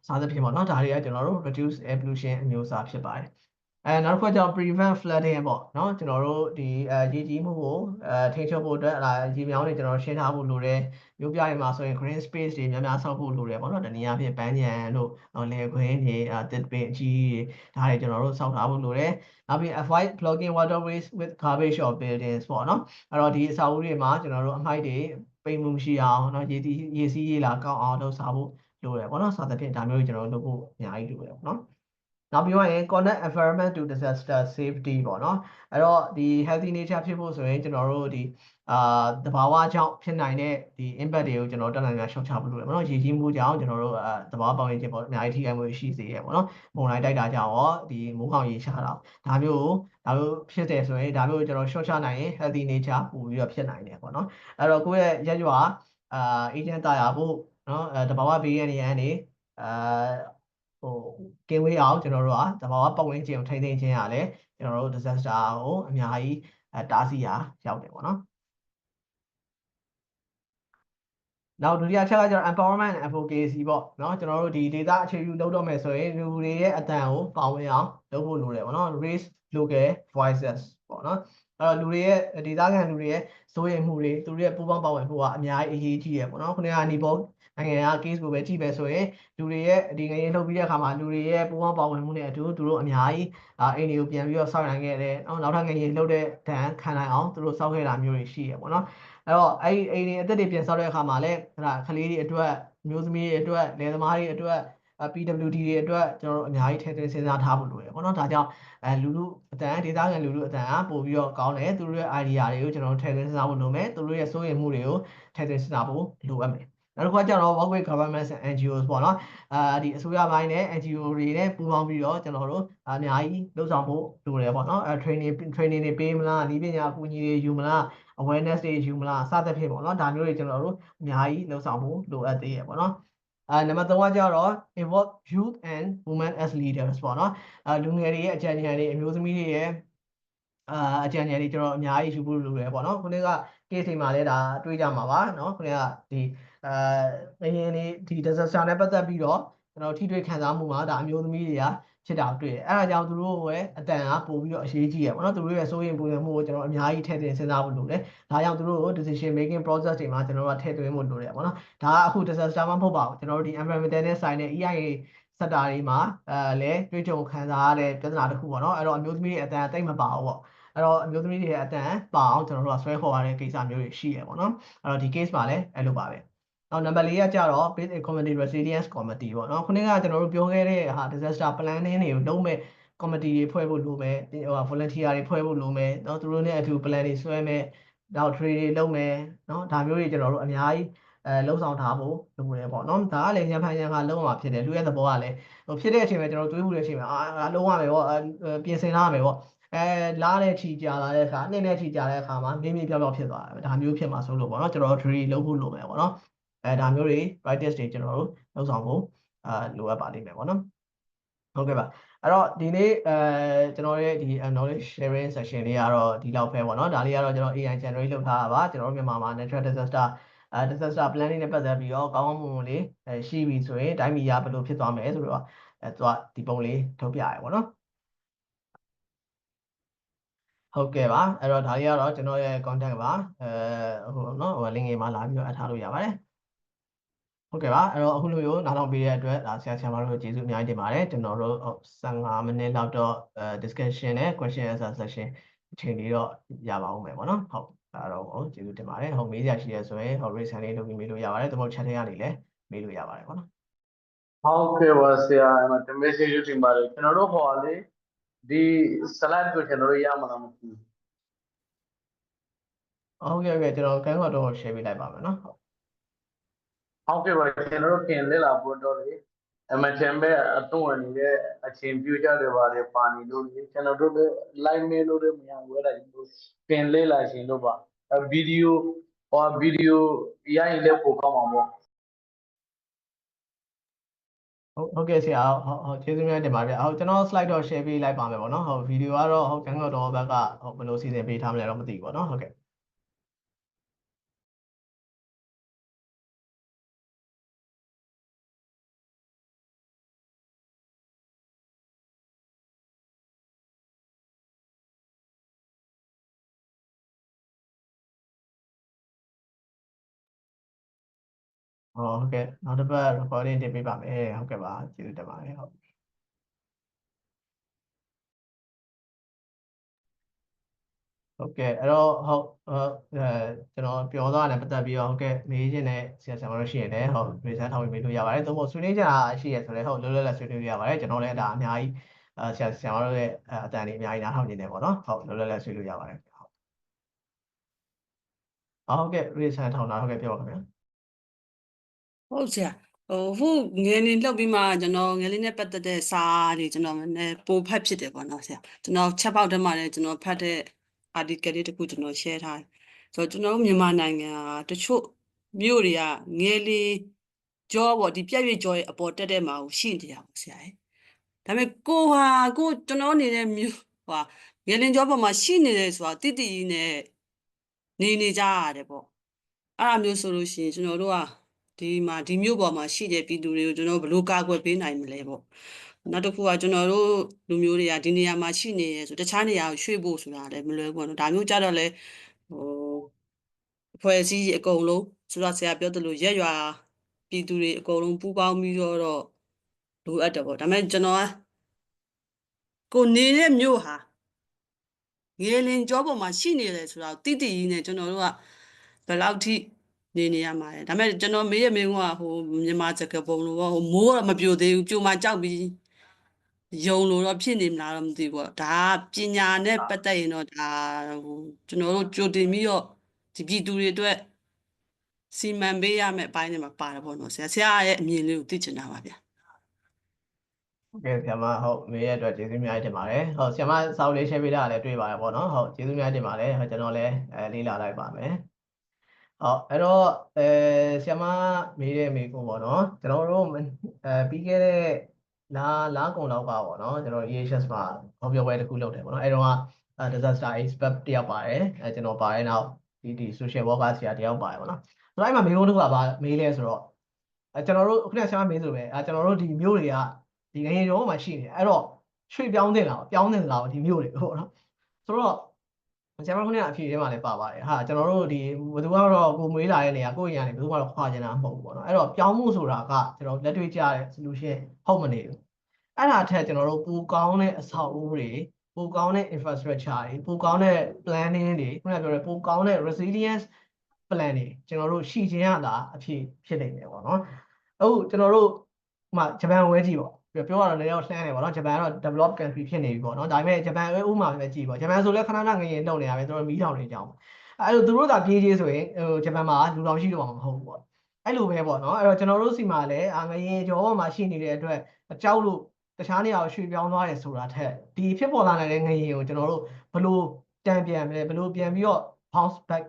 စားသဖြင့်ပေါ့နော်ဒါတွေကကျွန်တော်တို့ reduce air pollution အမျိုးအစားဖြစ်ပါတယ်နောက်တစ်ခုကကြောင့် prevent flooding ပေါ့နော်ကျွန်တော်တို့ဒီရေကြီးမှုကိုထိန်းချုပ်ဖို့အတွက်ရေမြောင်းတွေကျွန်တော်ရှင်းထားဖို့လိုတယ်မြို့ပြတွေမှာဆိုရင် green space တွေများဆောက်ဖို့လိုတယ်ပေါ့နော်တနည်းအားဖြင့်ပန်းခြံတို့လယ်ခွင်းတွေတစ်ပင်အကြီးဒါတွေကျွန်တော်တို့ဆောက်ထားဖို့လိုတယ်နောက်ပြီး avoid blocking waterways with garbage or buildings ပေါ့နော်အဲ့တော့ဒီအဆောက်အဦတွေမှာကျွန်တော်တို့အမိုက်တွေပိတ်မှုမရှိအောင်နော်ရေစီးရေလာကောင်းအောင်လုပ်ဆောင်ဖို့လိုတယ်ပေါ့နော်စသဖြင့်ဒါမျိုးတွေကျွန်တော်တို့လုပ်ဖို့အများကြီးလိုတယ်ပေါ့နော်နောက်ပြီးရင် connect environment to disaster safety ပေါ့နော်အဲ့တော့ဒီ healthy nature ဖြစ်ဖို့ဆိုရင်ကျွန်တော်တို့ဒီသဘာဝကြောင့်ဖြစ်နိုင်တဲ့ဒီ impact တွေကိုကျွန်တော်တက်နိုင်များရှော့ချဖို့လိုတယ်ပေါ့နော်ရေကြီးမှုကြောင့်ကျွန်တော်တို့သဘာဝပတ်ဝန်းကျင်ပေါ့အများကြီးထိခိုက်မှုရှိစေရပေါ့နော်မုန်တိုင်းတိုက်တာကြောင့်ရောဒီမိုးခေါင်ရေရှားတာဒါမျိုးဖြစ်တယ်ဆိုရင်ဒါမျိုးကျွန်တော်ရှော့ချနိုင်ရင် healthy nature ပို့ပြီးတော့ဖြစ်နိုင်တယ်ပေါ့နော်အဲ့တော့ကိုယ့်ရဲ့ရက်ရွာအေဂျင့်တာယာဖို့နော်သဘာဝဘေးရန်တွေကနေကင်းဝေးအောင်ကျွန်တော်တို့ကသဘာဝပတ်ဝန်းကျင်ကိုထိန်းသိမ်းခြင်းရလဲကျွန်တော်တို့ disaster ကိုအများကြီးတားဆီးရာရောက်တယ်ပေါ့နော်နောက်ဒုတိယအချက်ကကျတော့ empowerment and advocacy ပေါ့နော်ကျွန်တော်တို့ဒီ data အခြေပြုလုပ်တော့မယ်ဆိုရင်လူတွေရဲ့အတန်ကိုပါဝင်အောင်လုပ်ဖို့လိုတယ်ပေါ့နော် raise local voices ပေါ့နော်အဲ့တော့လူတွေရဲ့ဒေသခံလူတွေရဲ့စိုးရိမ်မှုတွေသူတို့ရဲ့ပူးပေါင်းပါဝင်မှုကအများကြီးအရေးကြီးတယ်ပေါ့နော်ခုနကနေပေါ်နိုင်ငံက case ကိုပဲကြည့်ပဲဆိုရင်လူတွေရဲ့ဒီငရေလှုပ်ပြီးတဲ့အခါမှာလူတွေရဲ့ပူးပေါင်းပါဝင်မှုနဲ့အတူသူတို့အများကြီးအိမ်တွေကိုပြန်ပြီးတော့စောင့်နိုင်ခဲ့တယ်နောက်ထပ်ငရေလှုပ်တဲ့ဒဏ်ခံနိုင်အောင်သူတို့စောင့်ခဲ့တာမျိုးတွေရှိရပေါ့နော်အဲ့တော့အိမ်တွေအသက်တွေပြန်ဆောက်တဲ့အခါမှာလည်းကလေးတွေအတွက်မျိုးသမီးတွေအတွက်လယ်သမားတွေအတွက် PWD တွေအတွက်ကျွန်တော်တို့အများကြီးထည့်သွင်းစဉ်းစားထားဖို့လိုတယ်ပေါ့နော်ဒါကြောင့်လူလူအတန်ဒေသခံလူလူအတန်ကပို့ပြီးတော့ကောင်းတယ်သူတို့ရဲ့ idea တွေကိုကျွန်တော်တို့ထည့်သွင်းစဉ်းစားဖို့လိုမယ်သူတို့ရဲ့စိုးရိမ်မှုတွေကိုထည့်သွင်းစဉ်းစားဖို့လိုအပ်မယ်နောက်တစ်ခုကကျတော့ work with governments and NGOs ပေါ့နော်ဒီအစိုးရပိုင်းနဲ့ NGO တွေနဲ့ပူးပေါင်းပြီးတော့ကျွန်တော်တို့အများကြီးလုပ်ဆောင်ဖို့လိုတယ်ပေါ့နော်training တွေပေးမလားဒီပညာအကူအညီတွေယူမလား awareness တွေယူမလားစသဖြင့်ပေါ့နော်ဒါမျိုးတွေကျွန်တော်တို့အများကြီးလုပ်ဆောင်ဖို့လိုအပ်သေးရပေါ့နော်နံပါတ်3ကကျတော့ involve youth and women as leaders ပေါ့နော်လူငယ်တွေရဲ့အကြံဉာဏ်တွေအမျိုးသမီးတွေရဲ့အကြံဉာဏ်တွေကျွန်တော်အများကြီးယူဖို့လိုတယ်ပေါ့နော်ခုနက case တွေမှာလည်းဒါတွေးကြမှာပါနော်ခုနကဒီအရင်လေးဒီ disaster နဲ့ပတ်သက်ပြီးတော့ကျွန်တော်ထိတွေ့ခံစားမှုမှာဒါအမျိုးသမီးတွေကဖြစ်တာတွေ့တယ်အဲ့ဒါကြောင့်သူတို့ရဲ့အတန်ကပို့ပြီးတော့အရေးကြီးရပေါ့နော်သူတို့ရဲ့စိုးရိမ်ပူပန်မှုကိုကျွန်တော်အများကြီးထည့်သွင်းစဉ်းစားဖို့လိုတယ်ဒါကြောင့်သူတို့ကို decision making process တွေမှာကျွန်တော်တို့ထည့်သွင်းဖို့လိုတယ်ပေါ့နော်ဒါကအခု disaster မှမဟုတ်ပါဘူးကျွန်တော်တို့ဒီ environmental နဲ့ဆိုင်တဲ့ EIA စက်တာတွေမှာလည်းတွေ့ကြုံခံစားရတဲ့ပြဿနာတစ်ခုပေါ့နော်အဲ့တော့အမျိုးသမီးတွေအတန်တိတ်မပါဘူးပေါ့အဲ့တော့အမျိုးသမီးတွေရဲ့အတန်ပါအောင်ကျွန်တော်တို့ကဆွဲခေါ်ရတဲ့ကိစ္စမျိုးတွေရှိရပေါ့နော်အဲ့တော့ဒီ case မှာလည်းအဲ့လိုပါပဲနောက်နံပါတ်4ကကြတော့ Basic Community Resilience Committee ပေါ့နော်ခုနကကျွန်တော်တို့ပြောခဲ့တဲ့ဟာ disaster planning တွေကိုလုပ်မဲ့ committee တွေဖွဲ့ဖို့လိုမယ်volunteer တွေဖွဲ့ဖို့လိုမယ်เนาะသူတို့နဲ့အတူ plan တွေဆွဲမယ်နောက် train တွေလုပ်မယ်เนาะဒါမျိုးတွေကျွန်တော်တို့အများကြီးလုံဆောင်ထားဖို့လိုတယ်ပေါ့နော်ဒါကလည်းရံဖန်ရံခါလုံးဝဖြစ်တယ်လူရဲ့သဘောကလည်းဖြစ်တဲ့အချိန်မှာကျွန်တော်တွေးမှုတဲ့အချိန်မှာလုံးဝမယ်ပေါ့ပြင်ဆင်ထားမယ်ပေါ့လားတဲ့ချီကြာလာတဲ့အခါနှစ်နဲ့ချီကြာတဲ့အခါမှာမြင်းမြင်းပြောက်ပြောက်ဖြစ်သွားတယ်ဒါမျိုးဖြစ်မှာဆိုလို့ပေါ့နော်ကျွန်တော်တို့ train လုပ်ဖို့လိုမယ်ပေါ့နော်ဒါမျိုးတွေ practice တွေကျွန်တော်တို့လုပ်ဆောင်ဖို့လိုအပ်ပါလိမ့်မယ်ပေါ့နော်ဟုတ်ကဲ့ပါအဲ့တော့ဒီနေ့ကျွန်တော်ရဲ့ဒီ knowledge sharing session လေးကတော့ဒီလောက်ပဲပေါ့နော်ဒါလေးကတော့ကျွန်တော် AI generate လုပ်ထားတာပါကျွန်တော်တို့မြန်မာမှာ natural disaster disaster planning နဲ့ပတ်သက်ပြီးတော့ကောင်းကောင်းမွန်မွန်လေးရှိပြီဆိုရင်တိုင်းပြည်ကဘယ်လိုဖြစ်သွားမယ်ဆိုတော့သူကဒီပုံလေးထုတ်ပြရပေါ့နော်ဟုတ်ကဲ့ပါအဲ့တော့ဒါလေးကတော့ကျွန်တော်ရဲ့ contact ပါဟိုနော်link လေးမှာလာပြီးတော့အထားလို့ရပါတယ်ဟုတ်ကဲ့ပါအဲ့တော့အခုလိုမျိုးနားထောင်ပေးတဲ့အတွက်ဒါဆရာမတို့ကျေးဇူးအများကြီးတင်ပါတယ်ကျွန်တော်တို့15မိနစ်လောက်တော့discussion နဲ့ question answer section အချိန်လေးတော့ရပါဦးမယ်ပေါ့နော်ဟုတ်အဲ့တော့ကျေးဇူးတင်ပါတယ်ဟုတ်မေးစရာရှိရဆိုရင်raise hand လေးလုပ်ပြီးမေးလို့ရပါတယ်ဒါမှမဟုတ် chat ထဲကနေလည်းမေးလို့ရပါတယ်ပေါ့နော်ဟုတ်ကဲ့ပါဆရာတမက်ဆေ့ချ်တင်ပါတယ်ကျွန်တော်တို့ဟောလေဒီ slide ကိုကျွန်တော်တို့ရမှာလားမသိဘူးဟုတ်ကဲ့ကျွန်တော်ကန်းကတော့ share ပေးလိုက်ပါမယ်နော်ဟုတ်ကဲ့ပါကျွန်တော်တို့ခင်လေ့လာဖို့တော့လေအမချန်ပဲအသွင်နေတဲ့အချိန်ပြကြတယ်ပါလေပါနေလို့ကျွန်တော်တို့လည်း live မေးလို့လည်းမရဘူးအဲ့ဒါခင်လေ့လာရှင်လို့ပါဗီဒီယိုရရင်လည်းပို့ကောင်းမှာပေါ့ဟုတ်ကဲ့ဆရာဟုတ်ကျေးဇူးများတင်ပါတယ်ဟုတ်ကျွန်တော် slide တော့ share ပေးလိုက်ပါမယ်ပေါ့နော်ဟုတ်ဗီဒီယိုကတော့ဟုတ်ကန်းကတော့ဘက်ကဟုတ်ဘယ်လိုစီစဉ်ပေးထားမလဲတော့မသိဘူးပေါ့နော်ဟုတ်ကဲ့ဟုတ်ကဲ့နောက်တစ်ပတ် recording တင်ပေးပါမယ်ဟုတ်ကဲ့ပါကျေးဇူးတင်ပါတယ်ဟုတ်ဟုတ်ကဲ့အဲ့တော့ဟုတ်ကျွန်တော်ပြောသွားတယ်ပတ်သက်ပြီးတော့ဟုတ်ကဲ့မေးခြင်းနဲ့ဆရာမတို့ရှိရင်လည်းဟုတ် present ထောက်ပြီးမေးလို့ရပါတယ်သို့မဟုတ်ဆွေးနွေးကြတာရှိရဆိုလည်းဟုတ်လွယ်လွယ်လေးဆွေးနွေးလို့ရပါတယ်ကျွန်တော်လည်းဒါအများကြီးဆရာမတို့ရဲ့အတန်လေးအများကြီးနားထောင်နေတယ်ပေါ့နော်ဟုတ်လွယ်လွယ်လေးဆွေးလို့ရပါတယ်ဟုတ်ကဲ့ present ထောက်တာဟုတ်ကဲ့ပြောပါခင်ဗျာဟုတ်ဆရာဟိုငယ်လေးလောက်ပြီးမှကျွန်တော်ငယ်လေးနဲ့ပတ်သက်တဲ့စာတွေကျွန်တော်လည်းပိုဖတ်ဖြစ်တယ်ပေါ့နော်ဆရာကျွန်တော်ချက်ပေါက်ထဲမှာလည်းကျွန်တော်ဖတ်တဲ့ article လေးတစ်ခုကျွန်တော် share ထားတယ်ဆိုတော့ကျွန်တော်တို့မြန်မာနိုင်ငံတချို့မြို့တွေကငယ်လေးကြောပေါ့ဒီပြက်ရွေ့ကြောရဲ့အပေါ်တက်တဲ့မှာရှိနေတာပေါ့ဆရာဒါပေမဲ့ကိုကျွန်တော်နေတဲ့မြို့ငယ်လင်းကြောပေါ်မှာရှိနေတယ်ဆိုတာတိတိနဲ့နေကြရတယ်ပေါ့အဲ့အမျိုးဆိုလို့ရှိရင်ကျွန်တော်တို့ကဒီမြို့ပေါ်မှာရှိတဲ့ပြည်သူတွေကိုကျွန်တော်ဘယ်လိုကာကွယ်ပေးနိုင်မလဲပေါ့နောက်တစ်ခုကကျွန်တော်တို့လူမျိုးတွေကဒီနေရာမှာရှိနေရဆိုတခြားနေရာကိုရွှေ့ဖို့ဆိုတာလည်းမလွယ်ဘူးပေါ့နော်ဒါမျိုးကြတော့လေအဖွဲ့အစည်းအကုန်လုံးဆိုတော့ဆရာပြောသလိုရက်ရွာပြည်သူတွေအကုန်လုံးပူးပေါင်းပြီးတော့လိုအပ်တယ်ပေါ့ဒါပေမဲ့ကျွန်တော်ကကိုနေတဲ့မြို့ဟာငယ်လင်ကြောပေါ်မှာရှိနေတယ်ဆိုတာတိတိကြီးနဲ့ကျွန်တော်တို့ကဘယ်လောက်ထိ နေရမှာလေဒါပေမဲ့ကျွန်တော်မေးရမေးကဟိုမြန်မာစကားပုံလို့ဟိုမိုးတော့မပြိုသေးဘူးပြိုမှကြောက်ပြီးယုံလို့တော့ဖြစ်နေမလားတော့မသိဘူးပေါ့ဒါပညာနဲ့ပတ်သက်ရင်တော့ဒါဟိုကျွန်တော်တို့ကြိုတင်ပြီးတော့ဒီပြည်သူတွေအတွက်စီမံပေးရမယ့်အပိုင်းတွေမှာပါတယ်ပေါ့နော်ဆရာရဲ့အမြင်လေးကိုသိချင်တာပါဗျာ ဟုတ်ကဲ့ဆရာမဟုတ်မေးရတဲ့အတွက်ကျေးဇူးများတင်ပါတယ်ဟုတ်ဆရာမစာအုပ်လေး share ပေးတာလည်းတွေ့ပါတယ်ပေါ့နော်ဟုတ်ကျေးဇူးများတင်ပါတယ်ဟုတ်ကျွန်တော်လည်းလေးလာလိုက်ပါမယ်ဟုတ်အဲ့တော့ဆရာမမေးတဲ့မေးခွန်းပေါ့နော်ကျွန်တော်တို့ပြီးခဲ့တဲ့လာကုန်တော့ပါပေါ့နော်ကျွန်တော် EHS မှာဟောပြောပွဲတစ်ခုလုပ်တယ်ပေါ့နော်အဲ့တော့disaster expert တယောက်ပါတယ်ကျွန်တော်ပါတယ်နောက်ဒီ social worker ဆရာတယောက်ပါတယ်ပေါ့နော်ဆိုတော့အဲ့မှာမေးခွန်းတစ်ခုကမေးလဲဆိုတော့ကျွန်တော်တို့ခုနကဆရာမမေးဆိုပဲကျွန်တော်တို့ဒီမျိုးတွေကဒီငရေရောမှာရှိနေတယ်အဲ့တော့ရွှေ့ပြောင်းတင်လာပြောင်းတင်လာဒီမျိုးတွေဟုတ်နော်ဆိုတော့ဆရာမခုနကအဖြေထဲမှာလည်းပါပါတယ်ဟာကျွန်တော်တို့ဒီဘယ်သူကတော့ကိုမွေးလာတဲ့နေရာကိုယ့်ရင်ကနေဘယ်သူကတော့ခွာကျင်တာမဟုတ်ဘူးပေါ့နော်အဲ့တော့ပြောင်းမှုဆိုတာကကျွန်တော်လက်တွေ့ကျတဲ့ solution ဟုတ်မနေဘူးအဲ့ဒါထက်ကျွန်တော်တို့ပိုကောင်းတဲ့အဆောက်အဦတွေပိုကောင်းတဲ့ infrastructure တွေပိုကောင်းတဲ့ planning တွေခုနပြောတဲ့ပိုကောင်းတဲ့ resilience plan တွေကျွန်တော်တို့ရှိခြင်းရတာအဖြစ်ဖြစ်နေတယ်ပေါ့နော်အခုကျွန်တော်တို့ဥမာဂျပန်ဝဲကြည့်ပေါ့ပြောရတော့လည်းတော့လှမ်းတယ်ပေါ့နော်ဂျပန်ကတော့ developed country ဖြစ်နေပြီပေါ့နော်ဒါပေမဲ့ဂျပန်ဥမာပဲကြည့်ပေါ့ဂျပန်ဆိုလည်းခဏခဏငရင်တုံနေတာပဲသူတို့မီးထောင်နေကြအောင်အဲ့လိုသူတို့သာပြေးကြီးဆိုရင်ဟိုဂျပန်မှာလူတော်ရှိတော့မှာမဟုတ်ဘူးပေါ့အဲ့လိုပဲပေါ့နော်အဲ့တော့ကျွန်တော်တို့စီမှာလည်းငရင်ကြောပေါ်မှာရှိနေတဲ့အတွက်အကြောက်လို့တခြားနေရာကိုရွှေ့ပြောင်းသွားတယ်ဆိုတာထက်ဒီဖြစ်ပေါ်လာတဲ့ငရင်ကိုကျွန်တော်တို့ဘယ်လိုတန်ပြန်မလဲဘယ်လိုပြန်ပြီးတော့ bounce back